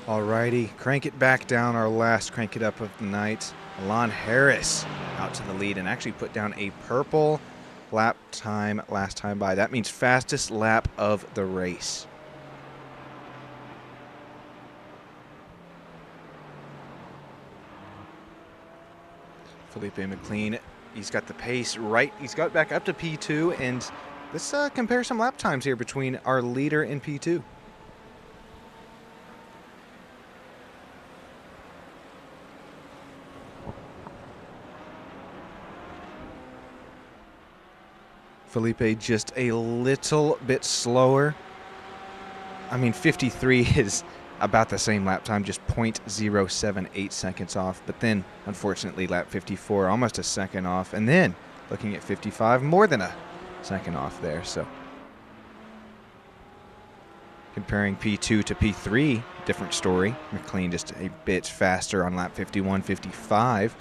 Speaker 2: Alrighty, crank it back down, our last crank it up of the night. Alon Harris out to the lead and actually put down a purple lap time last time by. That means fastest lap of the race. Felipe McLean, he's got the pace right. He's got back up to P2, and let's compare some lap times here between our leader and P2. Felipe just a little bit slower. I mean, 53 is about the same lap time, just 0.078 seconds off. But then, unfortunately, lap 54, almost a second off. And then, looking at 55, more than a second off there. So, comparing P2 to P3, different story. McLean just a bit faster on lap 51, 55.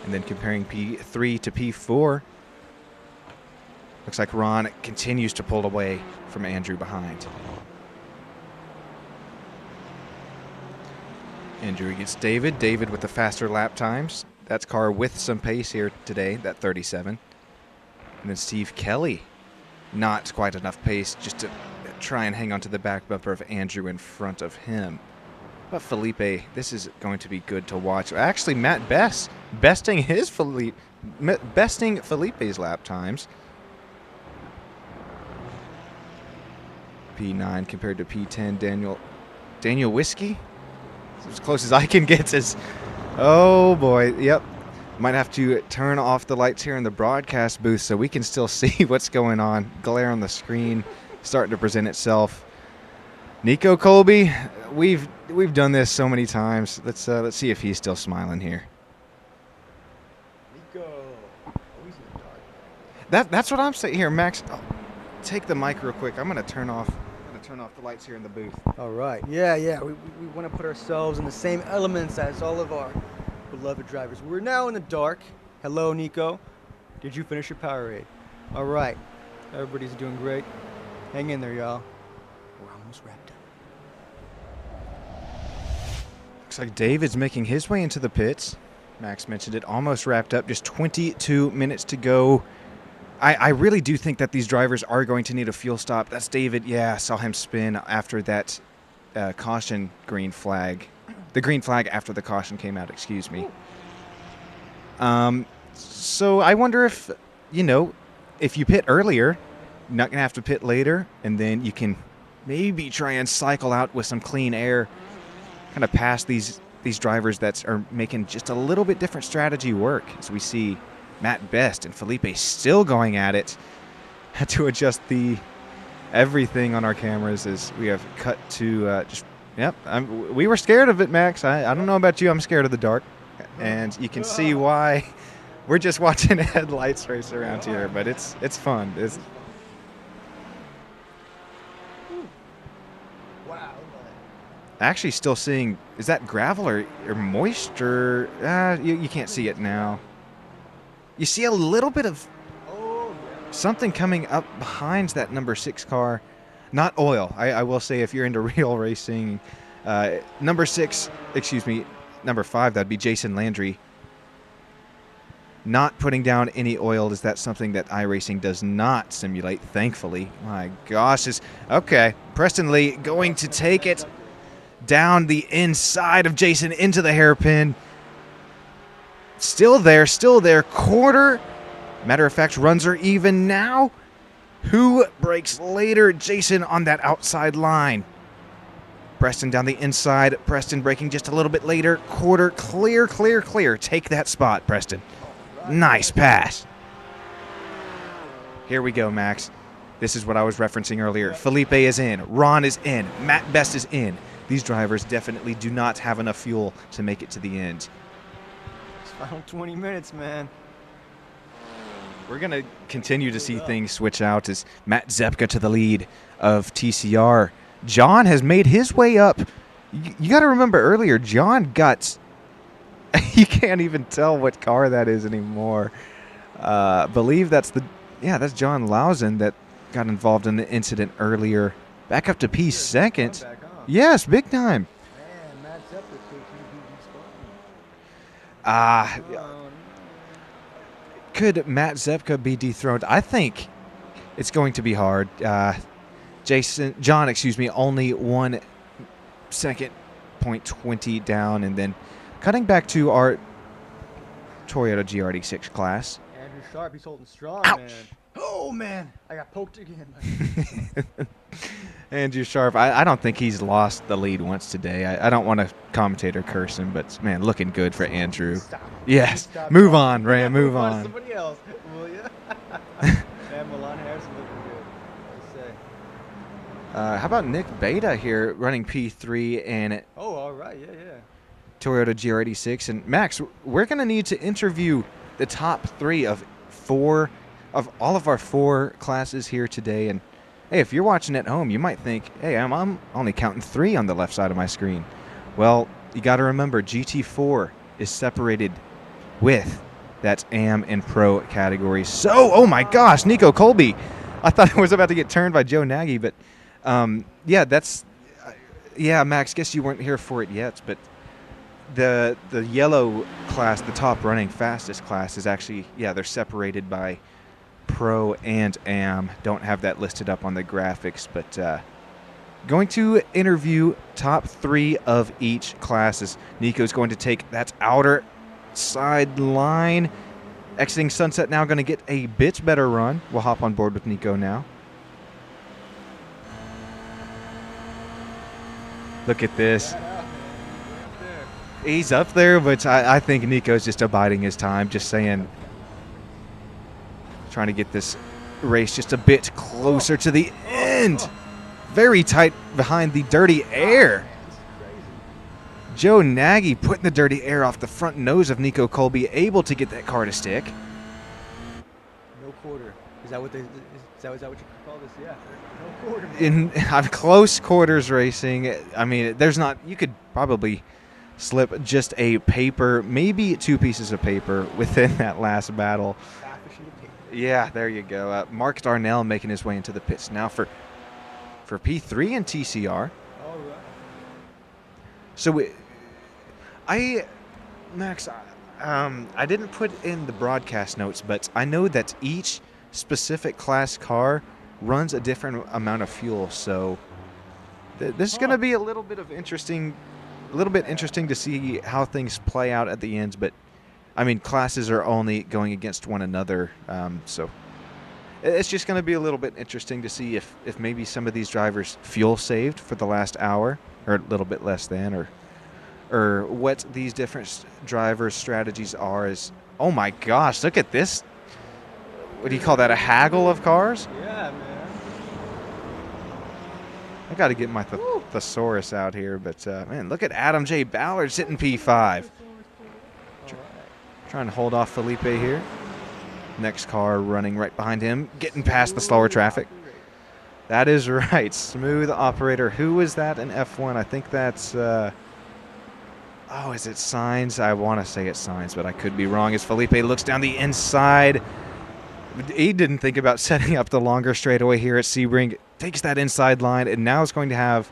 Speaker 2: And then comparing P3 to P4, looks like Ron continues to pull away from Andrew behind. Andrew against David. David with the faster lap times. That's car with some pace here today, that 37. And then Steve Kelly, not quite enough pace just to try and hang on to the back bumper of Andrew in front of him. But Felipe, this is going to be good to watch. Actually, Matt Best besting Felipe's lap times. P9 compared to P10. Daniel Whiskey, as close as I can get. Oh boy, yep. Might have to turn off the lights here in the broadcast booth so we can still see what's going on. Glare on the screen starting to present itself. Nico Colby, we've done this so many times. Let's see if he's still smiling here.
Speaker 3: Nico, always in the dark.
Speaker 2: That's what I'm saying here, Max. Oh, take the mic real quick. I'm gonna turn off the lights here in the booth.
Speaker 3: All right. Yeah. We want to put ourselves in the same elements as all of our beloved drivers. We're now in the dark. Hello, Nico. Did you finish your Powerade? All right. Everybody's doing great. Hang in there, y'all. We're almost wrapped up.
Speaker 2: Looks like David's making his way into the pits. Max mentioned it, almost wrapped up. Just 22 minutes to go. I really do think that these drivers are going to need a fuel stop. That's David. Yeah, I saw him spin after that caution green flag. The green flag after the caution came out, excuse me. So I wonder if, if you pit earlier, you're not going to have to pit later, and then you can maybe try and cycle out with some clean air kind of pass these drivers that are making just a little bit different strategy work. As we see Matt Best and Felipe still going at it. Had to adjust everything on our cameras as we have cut to yep. We were scared of it, Max. I don't know about you. I'm scared of the dark, and you can see why. We're just watching headlights race around here, but it's fun.
Speaker 3: Wow.
Speaker 2: Actually still seeing, is that gravel or moisture? You can't see it now. You see a little bit of something coming up behind that number 6 car. Not oil. I will say, if you're into real racing, number 5, that'd be Jason Landry. Not putting down any oil, is that something that iRacing does not simulate, thankfully. My gosh. Okay, Preston Lee going to take it down the inside of Jason into the hairpin. Still there. Quarter. Matter of fact, runs are even now. Who breaks later? Jason on that outside line. Preston down the inside. Preston breaking just a little bit later. Quarter clear. Take that spot, Preston. Nice pass. Here we go, Max. This is what I was referencing earlier. Felipe is in. Ron is in. Matt Best is in. These drivers definitely do not have enough fuel to make it to the end.
Speaker 3: Final 20 minutes, man.
Speaker 2: We're going to continue to see things switch out as Matt Zepka to the lead of TCR. John has made his way up. You got to remember earlier, John got... you can't even tell what car that is anymore. Believe that's that's John Lausen that got involved in the incident earlier. Back up to P second. Yes, big time.
Speaker 3: Man, Matt Zepka
Speaker 2: Could Matt Zepka be dethroned? I think it's going to be hard. John, only 1 second, 0.20 down, and then cutting back to our Toyota GRD6 class.
Speaker 3: Andrew Sharp, he's holding strong,
Speaker 2: Ouch.
Speaker 3: man. Oh, man. I got poked again.
Speaker 2: Andrew Sharp, I don't think he's lost the lead once today. I don't want to commentator curse him, but, man, looking good for Andrew.
Speaker 3: Stop.
Speaker 2: Yes.
Speaker 3: Stop.
Speaker 2: Move on, Ram. Move on.
Speaker 3: Somebody else, will you? Man, Milan Harrison looking good. Let's say.
Speaker 2: How about Nick Beta here running P3 and
Speaker 3: Oh, all right. Yeah.
Speaker 2: Toyota GR86. And Max, we're going to need to interview the top 3 of all of our 4 classes here today. And hey, if you're watching at home, you might think, hey, I'm only counting 3 on the left side of my screen. Well, you got to remember, GT4 is separated with that AM and Pro categories. So, oh my gosh, Nico Colby. I thought I was about to get turned by Joe Nagy, but Max, guess you weren't here for it yet, but the yellow class, the top running fastest class, is actually, they're separated by Pro and AM. Don't have that listed up on the graphics, but going to interview top 3 of each class as Nico's going to take that outer side line. Exiting Sunset now, going to get a bit better run. We'll hop on board with Nico now. Look at this. He's up there, but I think Nico's just abiding his time, just saying, trying to get this race just a bit closer to the end. Very tight behind the dirty air. Joe Nagy putting the dirty air off the front nose of Nico Colby, able to get that car to stick.
Speaker 3: No quarter. Is that what you call this? Yeah. No quarter.
Speaker 2: In close quarters racing, I mean, you could probably slip just a paper, maybe 2 pieces of paper within that last battle.
Speaker 3: Half a sheet of paper.
Speaker 2: Yeah, there you go. Mark Darnell making his way into the pits now for P3 and TCR.
Speaker 3: All right.
Speaker 2: So Max, I didn't put in the broadcast notes, but I know that each specific class car runs a different amount of fuel. So this is going to be a little bit interesting to see how things play out at the end. But I mean, classes are only going against one another, so it's just going to be a little bit interesting to see if maybe some of these drivers fuel saved for the last hour, or a little bit less than, or or what these different drivers' strategies are is, oh my gosh, look at this. What do you call that, a haggle of cars?
Speaker 3: Yeah, man.
Speaker 2: I got to get my thesaurus out here, but man, look at Adam J. Ballard sitting P5. Trying to hold off Felipe here. Next car running right behind him, getting past the slower traffic. That is right, smooth operator. Who was that in F1? I think that's, oh, is it Sainz? I want to say it's Sainz, but I could be wrong. As Felipe looks down the inside, he didn't think about setting up the longer straightaway here at Sebring. Takes that inside line, and now is going to have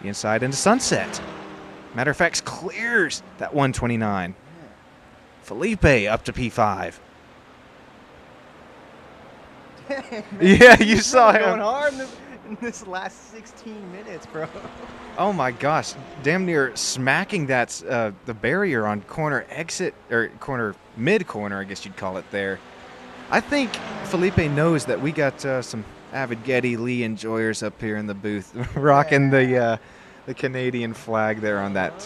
Speaker 2: the inside into Sunset. Matter of fact, clears that 129. Felipe up to P5.
Speaker 3: Dang,
Speaker 2: Yeah, you saw him.
Speaker 3: going hard in this last 16 minutes, bro.
Speaker 2: Oh my gosh, damn near smacking that the barrier on corner exit, or corner mid-corner, I guess you'd call it there. I think Felipe knows that we got some avid Getty Lee enjoyers up here in the booth, rocking the Canadian flag there on that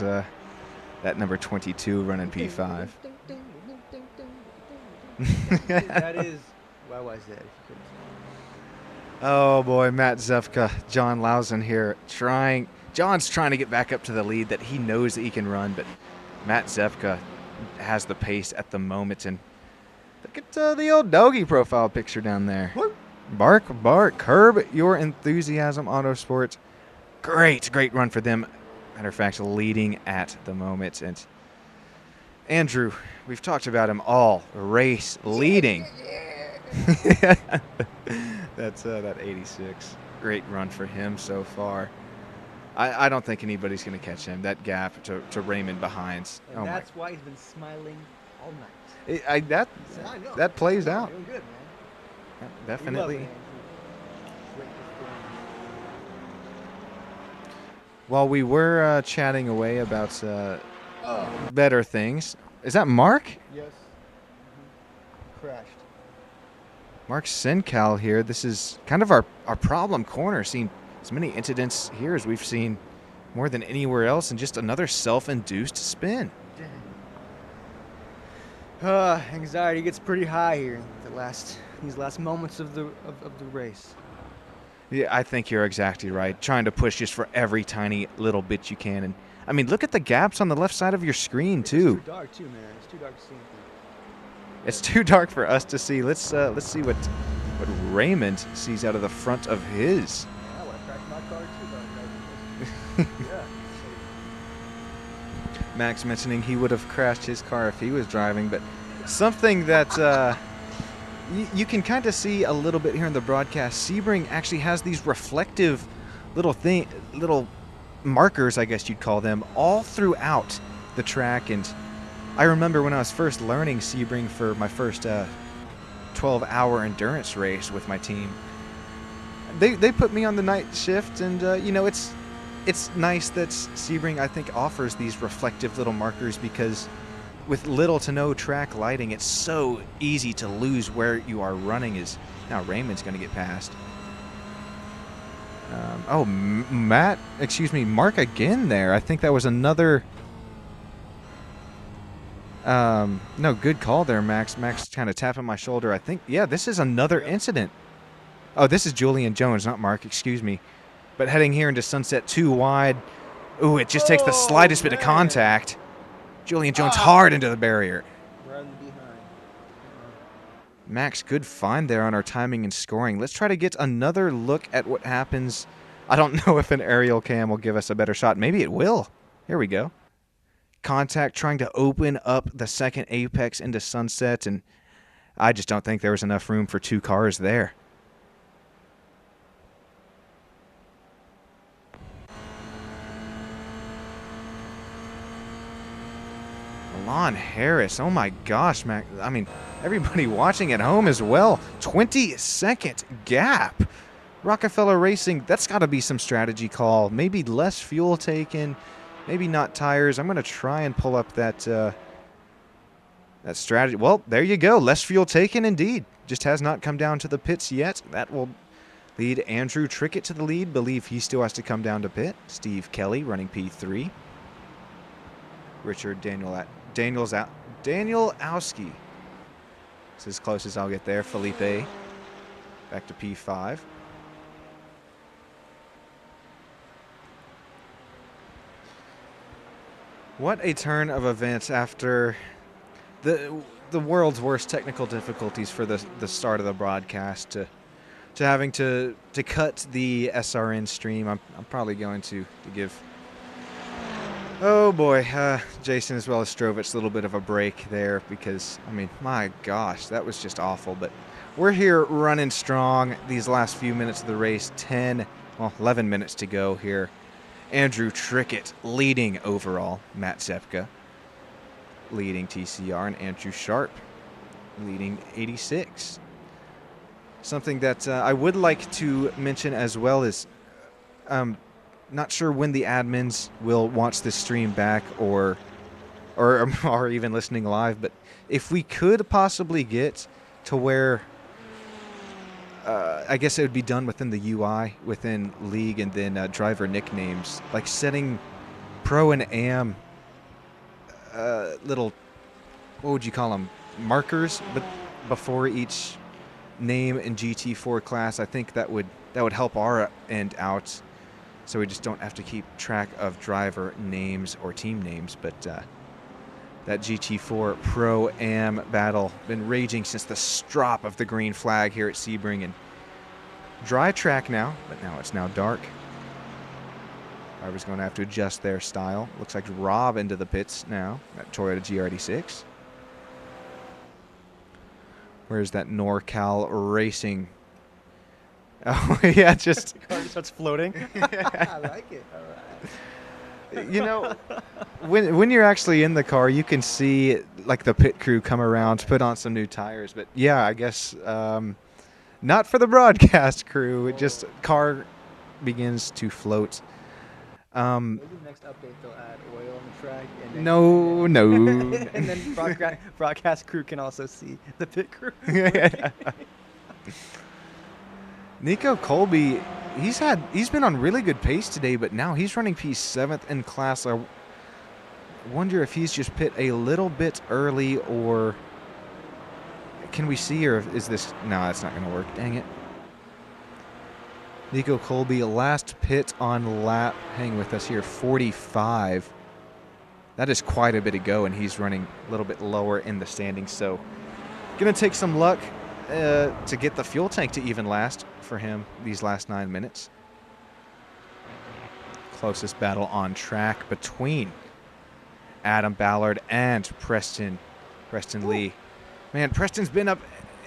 Speaker 2: that number 22 running P5.
Speaker 3: That is, what was that?
Speaker 2: Oh boy, Matt Zefka, John Lausen here John's trying to get back up to the lead that he knows that he can run, but Matt Zefka has the pace at the moment. And look at the old doggy profile picture down there. Bark, curb your enthusiasm, Autosport. Great run for them. Matter of fact, leading at the moment. And Andrew, we've talked about him all race leading. That's that 86. Great run for him so far. I don't think anybody's going to catch him. That gap to Raymond behind.
Speaker 3: And that's why he's been smiling all night.
Speaker 2: That plays out.
Speaker 3: Doing good, man.
Speaker 2: Definitely. While we were chatting away about better things, is that Mark?
Speaker 3: Yes. Crashed.
Speaker 2: Mark Sencal here. This is kind of our problem corner. Seen as many incidents here as we've seen more than anywhere else, and just another self-induced spin.
Speaker 3: Anxiety gets pretty high here in these last moments of the race.
Speaker 2: Yeah, I think you're exactly right. Trying to push just for every tiny little bit you can. And I mean, look at the gaps on the left side of your screen too.
Speaker 3: It's too dark too, man. It's too dark to see anything.
Speaker 2: It's too dark for us to see. Let's see what Raymond sees out of the front of his.
Speaker 3: I would have cracked my car too, though. Yeah.
Speaker 2: Max mentioning he would have crashed his car if he was driving, but something that you can kind of see a little bit here in the broadcast. Sebring actually has these reflective little markers, I guess you'd call them, all throughout the track. And I remember when I was first learning Sebring for my first 12-hour endurance race with my team, they put me on the night shift, and it's nice that Sebring, I think, offers these reflective little markers, because with little to no track lighting, it's so easy to lose where you are running. Is now Raymond's going to get past. Mark again there. I think that was another. No, good call there, Max. Max kind of tapping my shoulder. I think, yeah, this is another incident. Oh, this is Julian Jones, not Mark. Excuse me. But heading here into Sunset, too wide. Ooh, it just takes the slightest bit of contact. Julian Jones hard into the barrier.
Speaker 3: Running behind.
Speaker 2: Max, good find there on our timing and scoring. Let's try to get another look at what happens. I don't know if an aerial cam will give us a better shot. Maybe it will. Here we go. Contact trying to open up the second apex into Sunset, and I just don't think there was enough room for two cars there. Lon Harris, oh my gosh, Mac. I mean, everybody watching at home as well. 20-second gap. Rockefeller Racing, that's got to be some strategy call. Maybe less fuel taken, maybe not tires. I'm going to try and pull up that strategy. Well, there you go. Less fuel taken indeed. Just has not come down to the pits yet. That will lead Andrew Trickett to the lead. Believe he still has to come down to pit. Steve Kelly running P3. Richard Danielowski. It's as close as I'll get there. Felipe back to P5. What a turn of events after the world's worst technical difficulties for the start of the broadcast to having to cut the SRN stream. I'm probably going to give, oh boy, Jason as well as Strovich a little bit of a break there because, I mean, my gosh, that was just awful. But we're here running strong these last few minutes of the race. 11 minutes to go here. Andrew Trickett leading overall. Matt Zepka leading TCR, and Andrew Sharp leading 86. Something that I would like to mention as well is not sure when the admins will watch this stream back or are even listening live, but if we could possibly get to where I guess it would be done within the UI, within league, and then driver nicknames, like setting pro and am little, what would you call them, markers, but before each name in GT4 class. I think that would help our end out, so we just don't have to keep track of driver names or team names. But that GT4 Pro-Am battle been raging since the strop of the green flag here at Sebring, and dry track now, but now it's dark. Drivers going to have to adjust their style. Looks like Rob into the pits now at Toyota GR86. Where's that NorCal Racing? Oh, yeah, just...
Speaker 4: The car just starts floating.
Speaker 3: I like it. All right.
Speaker 2: You know, when you're actually in the car, you can see like the pit crew come around to put on some new tires. But yeah, I guess not for the broadcast crew. It just car begins to float.
Speaker 3: Maybe the next update they'll add oil on the track. And then
Speaker 2: No.
Speaker 3: and then broadcast crew can also see the pit crew.
Speaker 2: Nico Colby, he's been on really good pace today, but now he's running P7th in class. I wonder if he's just pit a little bit early, or can we see, or is this, no, that's not going to work. Dang it. Nico Colby, last pit on lap, hang with us here, 45. That is quite a bit to go, and he's running a little bit lower in the standings. So going to take some luck to get the fuel tank to even last for him these last 9 minutes. Closest battle on track between Adam Ballard and Preston Lee. Man, Preston's been up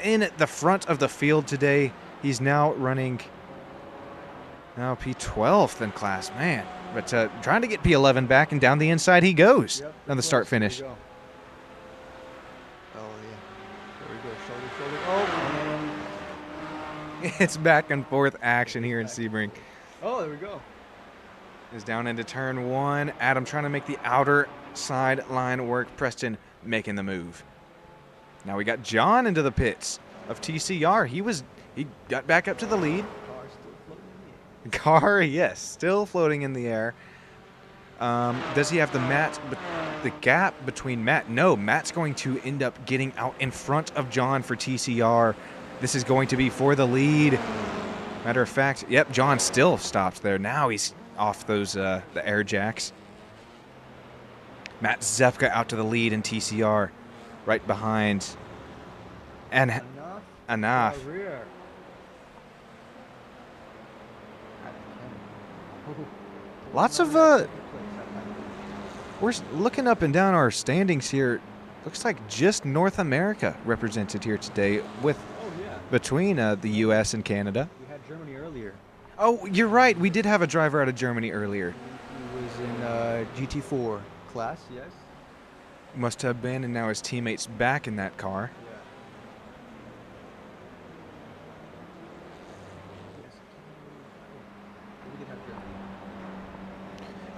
Speaker 2: in the front of the field today. He's now running P12th in class, man. But trying to get P11 back, and down the inside he goes on the start finish.
Speaker 3: Oh, yeah. There we go. Shoulder. Oh,
Speaker 2: It's back and forth action here in Sebring.
Speaker 3: oh, there we go.
Speaker 2: Is down into turn one. Adam trying to make the outer side line work. Preston making the move. Now we got John into the pits of TCR. He got back up to the lead. Car, yes, still floating in the air. Does he have the gap between Matt? No, Matt's going to end up getting out in front of John for TCR. This is going to be for the lead. Matter of fact, yep, John still stopped there. Now he's off those the air jacks. Matt Zepka out to the lead in TCR, right behind. And enough. Lots of we're looking up and down our standings here. Looks like just North America represented here today, with between the U.S. and Canada.
Speaker 3: We had Germany earlier.
Speaker 2: Oh, you're right. We did have a driver out of Germany earlier.
Speaker 3: He was in GT4 class, yes.
Speaker 2: Must have been, and now his teammates back in that car.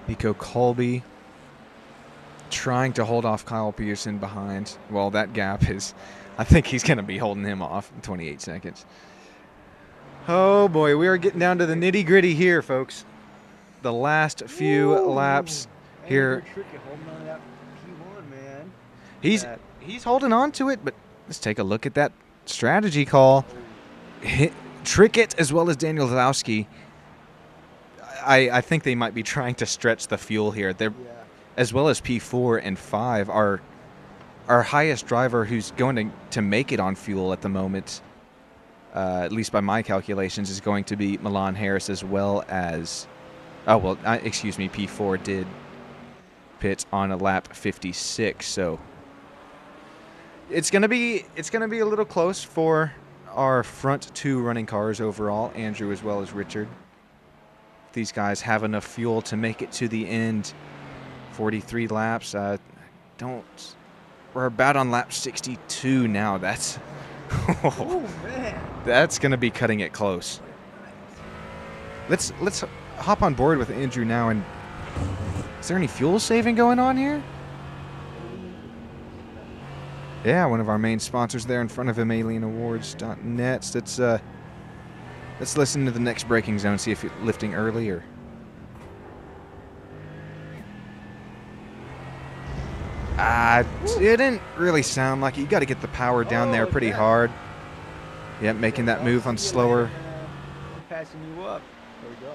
Speaker 2: Nico Colby trying to hold off Kyle Pearson behind. Well, that gap is, I think he's going to be holding him off in 28 seconds. Oh boy, we are getting down to the nitty gritty here, folks. The last few laps here. He's
Speaker 3: that.
Speaker 2: he's holding on to it, but let's take a look at that strategy call. Trickett as well as Daniel Zalowski. I think they might be trying to stretch the fuel here. They're
Speaker 3: Yeah.
Speaker 2: as well as P4 and 5 are our highest driver who's going to make it on fuel at the moment, at least by my calculations, is going to be Milan Harris as well as, excuse me, P4 did pit on a lap 56, so it's gonna be a little close for our front two running cars overall, Andrew as well as Richard. These guys have enough fuel to make it to the end. 43 laps. We're about on lap 62 now. That's
Speaker 3: Oh man.
Speaker 2: that's gonna be cutting it close. Let's hop on board with Andrew now. And is there any fuel saving going on here? Yeah, one of our main sponsors there in front of him, AlienAwards.net. Let's listen to the next braking zone, see if you're lifting early or. It didn't really sound like it. You got to get the power down there pretty hard. Yep, making that move on slower.
Speaker 3: Passing you up. There we go.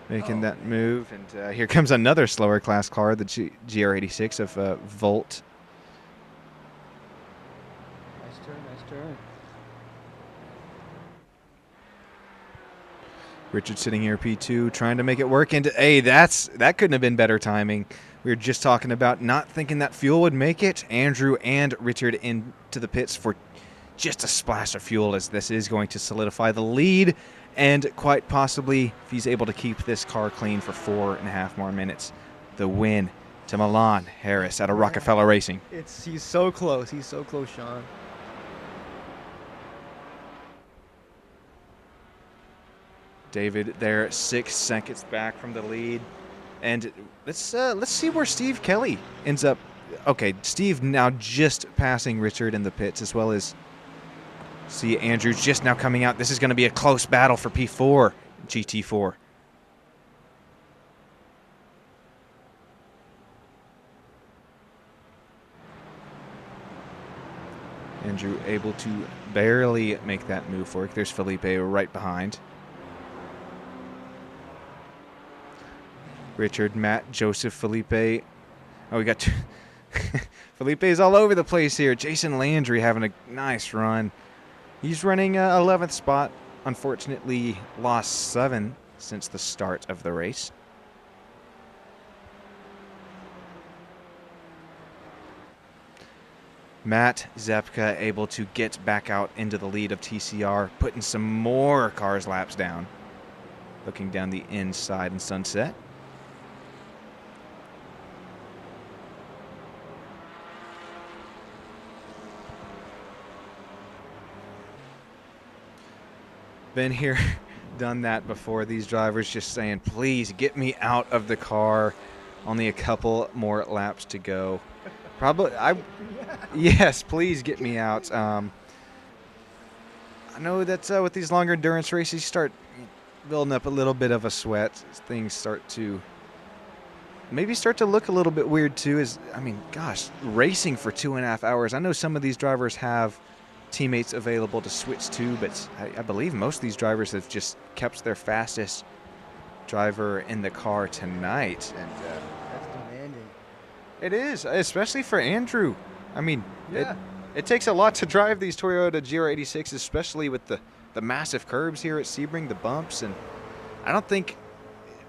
Speaker 2: Making that move. And here comes another slower class car, the GR86 of Volt.
Speaker 3: Nice turn, nice turn.
Speaker 2: Richard sitting here, P2, trying to make it work. And hey, that couldn't have been better timing. We were just talking about not thinking that fuel would make it. Andrew and Richard into the pits for just a splash of fuel, as this is going to solidify the lead. And quite possibly, if he's able to keep this car clean for 4.5 more minutes, the win to Milan Harris out of Rockefeller Racing.
Speaker 3: He's so close. He's so close, Sean.
Speaker 2: David there 6 seconds back from the lead. And let's see where Steve Kelly ends up. Okay, Steve now just passing Richard in the pits, as well as see Andrew just now coming out. This is going to be a close battle for P4, GT4. Andrew able to barely make that move work. There's Felipe right behind. Richard, Matt, Joseph, Felipe. Oh, we got Felipe's all over the place here. Jason Landry having a nice run. He's running 11th spot. Unfortunately, lost 7 since the start of the race. Matt Zepka able to get back out into the lead of TCR, putting some more cars laps down. Looking down the inside in Sunset. Been here, done that before. These drivers just saying, please get me out of the car. Only a couple more laps to go. Yes, please get me out. I know that with these longer endurance races, you start building up a little bit of a sweat. Things start to look a little bit weird too. Gosh, racing for 2.5 hours. I know some of these drivers have teammates available to switch to, but I believe most of these drivers have just kept their fastest driver in the car tonight. And
Speaker 3: That's demanding.
Speaker 2: it is, especially for Andrew.
Speaker 3: Yeah.
Speaker 2: It takes a lot to drive these Toyota GR86, especially with the massive curbs here at Sebring, the bumps. And I don't think,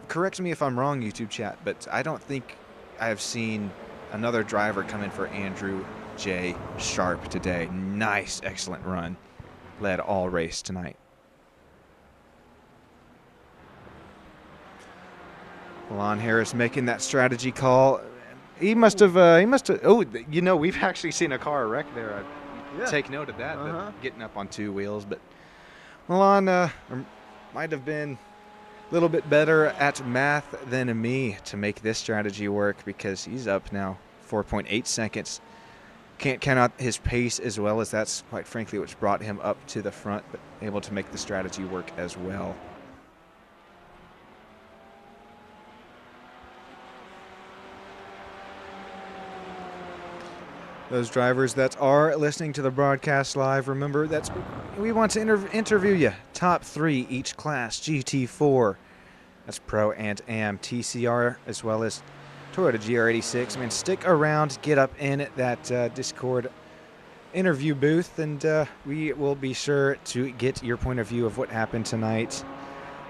Speaker 2: correct me if I'm wrong, YouTube chat, but I don't think I have seen another driver come in for Andrew J. Sharp today. Nice, excellent run. Led all race tonight. Milan Harris making that strategy call. He must have, oh, we've actually seen a car wreck there. Take note of that, getting up on 2 wheels. But Milan might have been a little bit better at math than me to make this strategy work, because he's up now 4.8 seconds. Can't count out his pace as well, as that's quite frankly what's brought him up to the front, but able to make the strategy work as well. Those drivers that are listening to the broadcast live, remember we want to interview you. Top 3 each class, GT4. That's Pro and Am, TCR, as well as Toyota GR86. Man, stick around, get up in that Discord interview booth, and we will be sure to get your point of view of what happened tonight.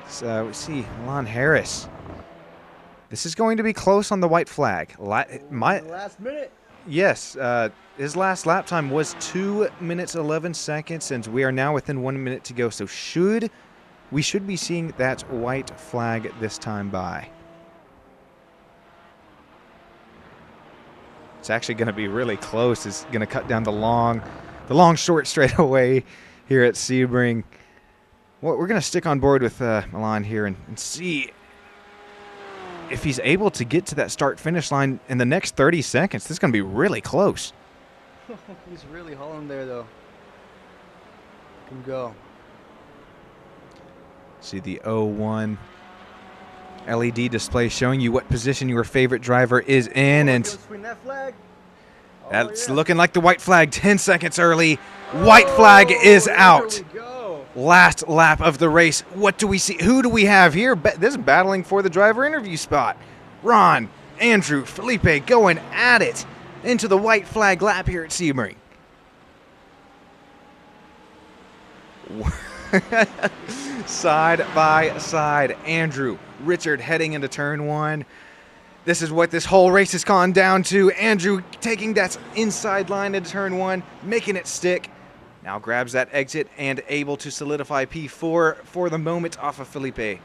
Speaker 2: So we see Milan Harris. This is going to be close on the white flag.
Speaker 3: Last minute.
Speaker 2: Yes, his last lap time was 2 minutes 11 seconds, and we are now within 1 minute to go. So we should be seeing that white flag this time by. It's actually going to be really close. It's going to cut down the long short straightaway here at Sebring. Well, we're going to stick on board with Milan here and see if he's able to get to that start-finish line in the next 30 seconds. This is going to be really close.
Speaker 3: He's really hauling there, though. Can go.
Speaker 2: See the 01 LED display showing you what position your favorite driver is in, and
Speaker 3: That flag.
Speaker 2: that's looking like the white flag 10 seconds early. White flag is out.
Speaker 3: There we go.
Speaker 2: Last lap of the race. What do we see? Who do we have here? This is battling for the driver interview spot. Ron, Andrew, Felipe going at it into the white flag lap here at Sebring. Side by side, Andrew, Richard heading into turn 1. This is what this whole race has gone down to. Andrew taking that inside line into turn 1, making it stick. Now grabs that exit and able to solidify P4 for the moment off of Felipe.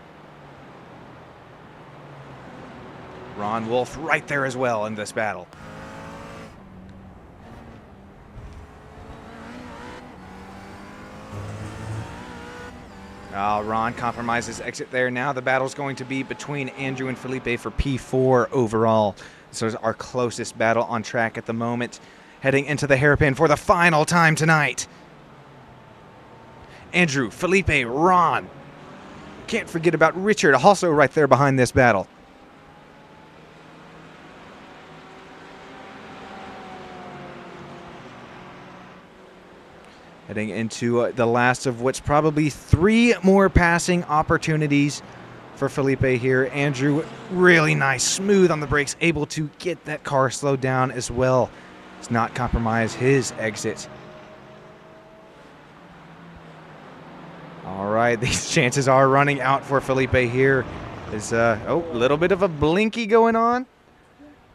Speaker 2: Ron Wolf right there as well in this battle. Ron compromises exit there. Now the battle's going to be between Andrew and Felipe for P4 overall. This is our closest battle on track at the moment. Heading into the hairpin for the final time tonight. Andrew, Felipe, Ron. Can't forget about Richard, also right there behind this battle. Heading into the last of what's probably 3 more passing opportunities for Felipe here. Andrew, really nice, smooth on the brakes, able to get that car slowed down as well. Does not compromise his exit. All right, these chances are running out for Felipe here. There's a little bit of a blinky going on.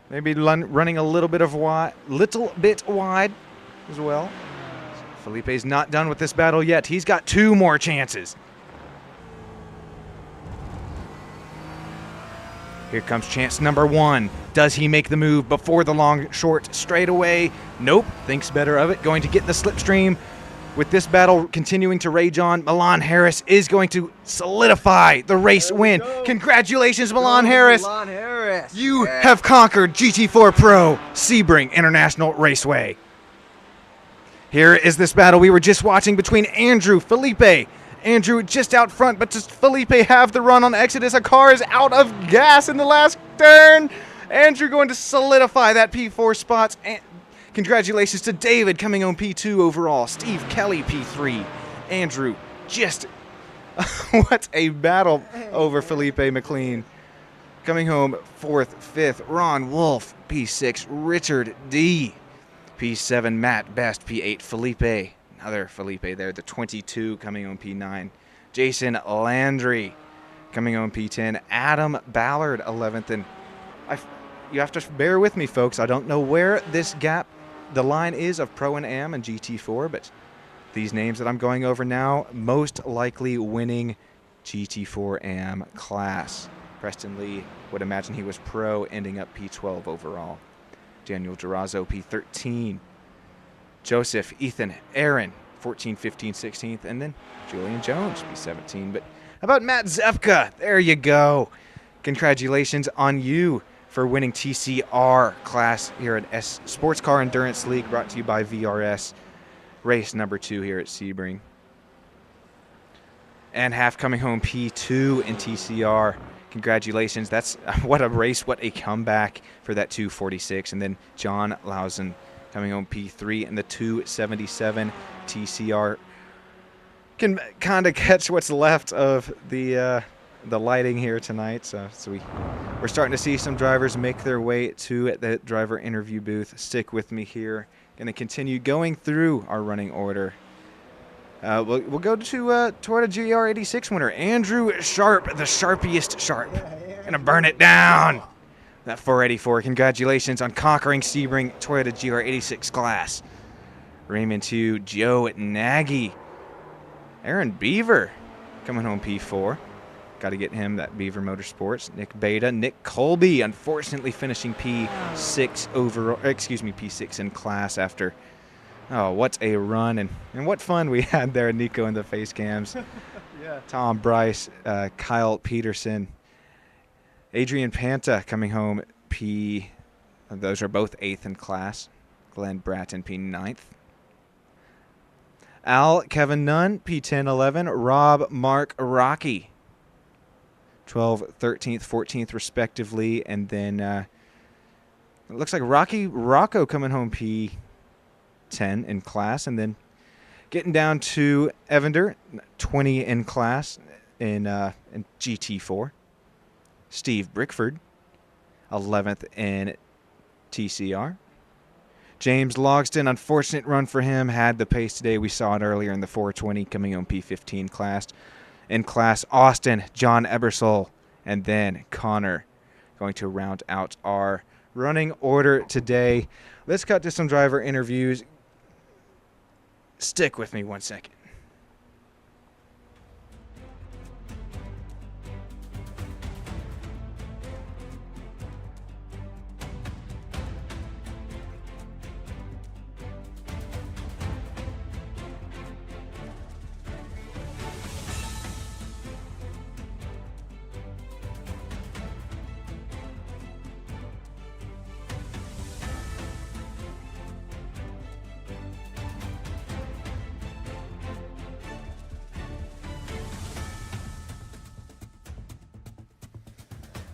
Speaker 2: Maybe running a little bit wide as well. Felipe's not done with this battle yet. He's got 2 more chances. Here comes chance number 1. Does he make the move before the long short straightaway? Nope. Thinks better of it. Going to get the slipstream. With this battle continuing to rage on, Milan Harris is going to solidify the race win. Congratulations, Milan Harris.
Speaker 3: Milan Harris.
Speaker 2: You have conquered GT4 Pro Sebring International Raceway. Here is this battle we were just watching between Andrew, Felipe. Andrew just out front, but does Felipe have the run on exit as a car is out of gas in the last turn? Andrew going to solidify that P4 spot. And congratulations to David coming home P2 overall. Steve Kelly P3. Andrew just what a battle over Felipe McLean. Coming home 4th, 5th. Ron Wolf P6. Richard D. P7, Matt Best, P8, Felipe, another Felipe there, the 22 coming on P9. Jason Landry coming on P10. Adam Ballard, 11th. And you have to bear with me, folks. I don't know where this gap, the line is of Pro and Am and GT4, but these names that I'm going over now, most likely winning GT4 Am class. Preston Lee, would imagine he was Pro, ending up P12 overall. Daniel Durazo, P13. Joseph, Ethan, Aaron, 14, 15, 16th. And then Julian Jones, P17. But how about Matt Zepka? There you go. Congratulations on you for winning TCR class here at Sports Car Endurance League, brought to you by VRS. Race number 2 here at Sebring. And Half coming home P2 in TCR. Congratulations. That's what a race, what a comeback for that 246. And then John Lausen coming home P3, and the 277 TCR can kind of catch what's left of the lighting here tonight. So we're starting to see some drivers make their way to the driver interview booth. Stick with me here. Going to continue going through our running order. We'll go to Toyota GR86 winner Andrew Sharp, the sharpiest Sharp. Gonna burn it down. That 484. Congratulations on conquering Sebring Toyota GR86 class. Raymond 2, Joe Nagy. Aaron Beaver coming home P4. Got to get him that Beaver Motorsports. Nick Beta, Nick Colby, unfortunately finishing P6 overall. Excuse me, P6 in class after. Oh, what a run and what fun we had there, Nico in the face cams.
Speaker 3: Yeah.
Speaker 2: Tom Bryce, Kyle Peterson, Adrian Panta coming home P. Those are both 8th in class. Glenn Bratton P9th. Al Kevin Nunn P10 11. Rob Mark Rocky 12th, 13th, 14th respectively, and then it looks like Rocky Rocco coming home P10 in class, and then getting down to Evander 20 in class in GT4. Steve Brickford 11th in TCR. James Logston, unfortunate run for him, had the pace today. We saw it earlier in the 420 coming on P15 class. In class, Austin, John Ebersole, and then Connor going to round out our running order today. Let's cut to some driver interviews. Stick with me 1 second.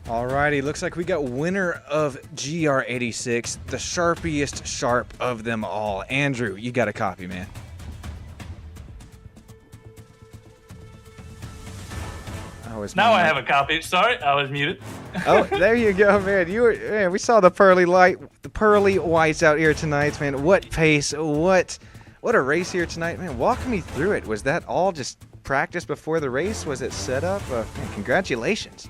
Speaker 2: Alrighty, looks like we got winner of GR86, the sharpiest Sharp of them all. Andrew, you got a copy, man.
Speaker 4: Now I have a copy. Sorry, I was muted.
Speaker 2: Oh, there you go, man. Man, we saw the pearly whites out here tonight, man. What pace, what a race here tonight, man. Walk me through it. Was that all just practice before the race? Was it set up? Man, congratulations.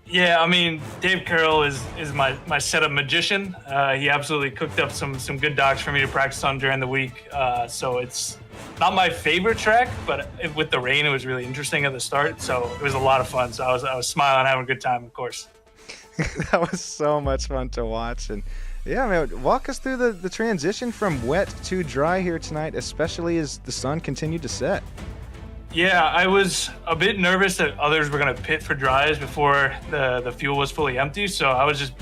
Speaker 4: Yeah, I mean, Dave Carroll is my setup magician. He absolutely cooked up some good docs for me to practice on during the week. So it's not my favorite track, but with the rain, it was really interesting at the start. So it was a lot of fun. So I was smiling, having a good time, of course.
Speaker 2: That was so much fun to watch. And yeah, man, walk us through the transition from wet to dry here tonight, especially as the sun continued to set.
Speaker 4: Yeah, I was a bit nervous that others were going to pit for dries before the fuel was fully empty. So I was just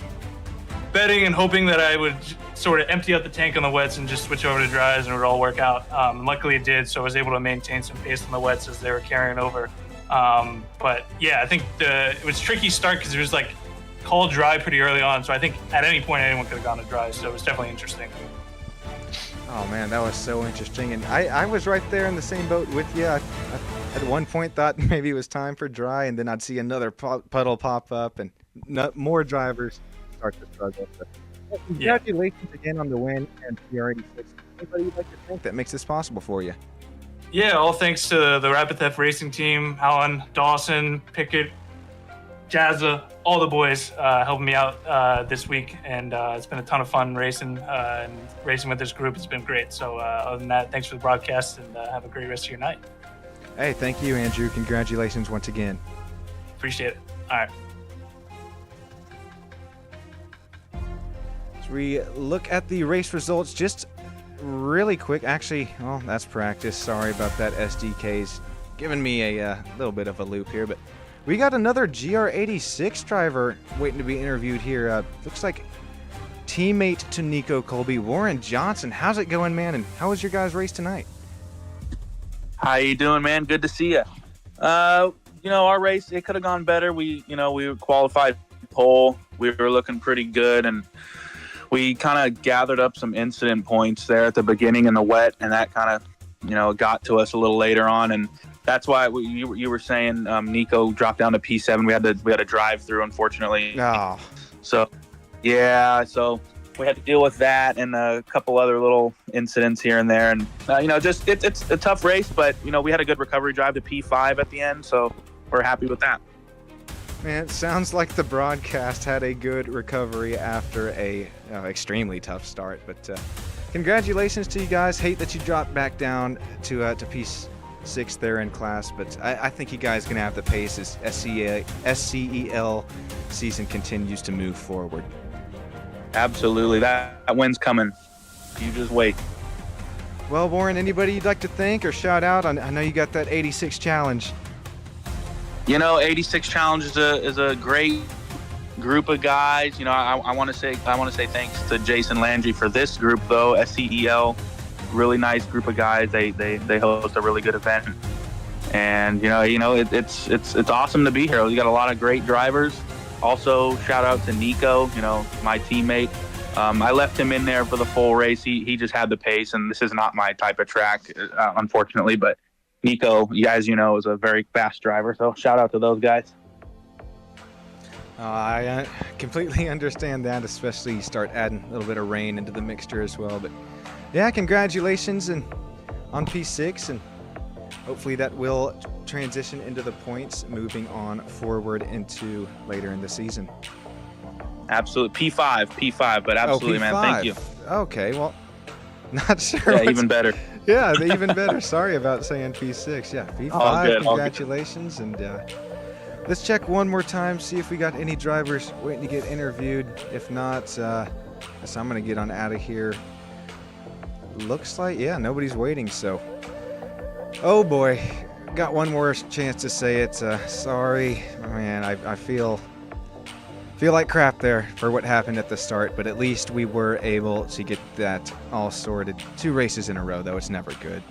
Speaker 4: betting and hoping that I would sort of empty out the tank on the wets and just switch over to dries and it would all work out. Luckily it did, so I was able to maintain some pace on the wets as they were carrying over. But yeah, I think it was tricky start because it was like called dry pretty early on. So I think at any point anyone could have gone to dry. So it was definitely interesting.
Speaker 2: Oh man, that was so interesting, and I was right there in the same boat with you. I at one point thought maybe it was time for dry, and then I'd see another puddle pop up, and more drivers start to struggle. So, congratulations again on the win and GR86. Anybody you'd like to thank that makes this possible for you?
Speaker 4: Yeah, all thanks to the Rapid Theft Racing team, Alan, Dawson, Pickett, Jazza, all the boys helping me out this week, and it's been a ton of fun racing and racing with this group. It's been great. So other than that, thanks for the broadcast, and have a great rest of your night.
Speaker 2: Hey, thank you, Andrew. Congratulations once again.
Speaker 4: Appreciate it. All right.
Speaker 2: As we look at the race results, just really quick. Actually, well, that's practice. Sorry about that. SDK's giving me a little bit of a loop here, but we got another GR86 driver waiting to be interviewed here. Looks like teammate to Nico Colby, Warren Johnson. How's it going, man? And how was your guys' race tonight?
Speaker 5: How you doing, man? Good to see you. Our race, it could have gone better. We were qualified pole. We were looking pretty good, and we kind of gathered up some incident points there at the beginning in the wet, and that kind of, got to us a little later on. And that's why you were saying Nico dropped down to P7. We had to drive through, unfortunately.
Speaker 2: Oh.
Speaker 5: So, yeah, so we had to deal with that and a couple other little incidents here and there. And, just it's a tough race, but, we had a good recovery drive to P5 at the end, so we're happy with that.
Speaker 2: Man, it sounds like the broadcast had a good recovery after a extremely tough start. But congratulations to you guys. Hate that you dropped back down to P6 there in class, but I think you guys can have the pace as SCEL season continues to move forward.
Speaker 5: Absolutely. That win's coming. You just wait.
Speaker 2: Well, Warren, anybody you'd like to thank or shout out? I know you got that 86 challenge.
Speaker 5: 86 Challenge is a great group of guys. I want to say thanks to Jason Landry for this group though. SCEL, really nice group of guys. They host a really good event, and it's awesome to be here. We got a lot of great drivers. Also, shout out to Nico, my teammate. I left him in there for the full race. He just had the pace, and this is not my type of track, unfortunately, but Nico, is a very fast driver, so shout out to those guys.
Speaker 2: I completely understand that, especially you start adding a little bit of rain into the mixture as well. But yeah, congratulations on P6, and hopefully that will transition into the points moving on forward into later in the season.
Speaker 5: Absolutely. P5, but absolutely,
Speaker 2: P5.
Speaker 5: Man. Thank you.
Speaker 2: Okay, well, not sure.
Speaker 5: Yeah, even better.
Speaker 2: Yeah, even better. Sorry about saying P6. Yeah, P5.
Speaker 5: All good,
Speaker 2: congratulations. And let's check one more time, see if we got any drivers waiting to get interviewed. If not, so I'm going to get on out of here. Looks like, yeah, nobody's waiting. So, oh boy, got one more chance to say it. Sorry, man, I feel like crap there for what happened at the start, but at least we were able to get that all sorted. 2 races in a row, though. It's never good.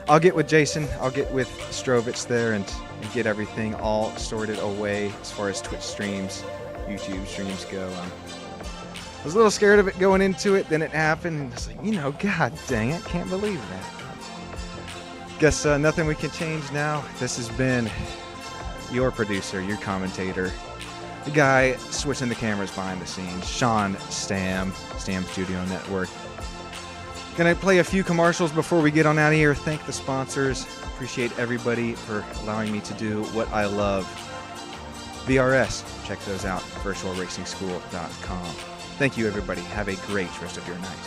Speaker 2: I'll get with Jason. I'll get with Strovitz there and get everything all sorted away as far as Twitch streams, YouTube streams go. I was a little scared of it going into it. Then it happened, and it's like, God dang it, can't believe that. Guess nothing we can change now. This has been your producer, your commentator, the guy switching the cameras behind the scenes, Sean Stam Studio Network. Gonna play a few commercials before we get on out of here. Thank the sponsors. Appreciate everybody for allowing me to do what I love. VRS, check those out, virtualracingschool.com. Thank you, everybody. Have a great rest of your night.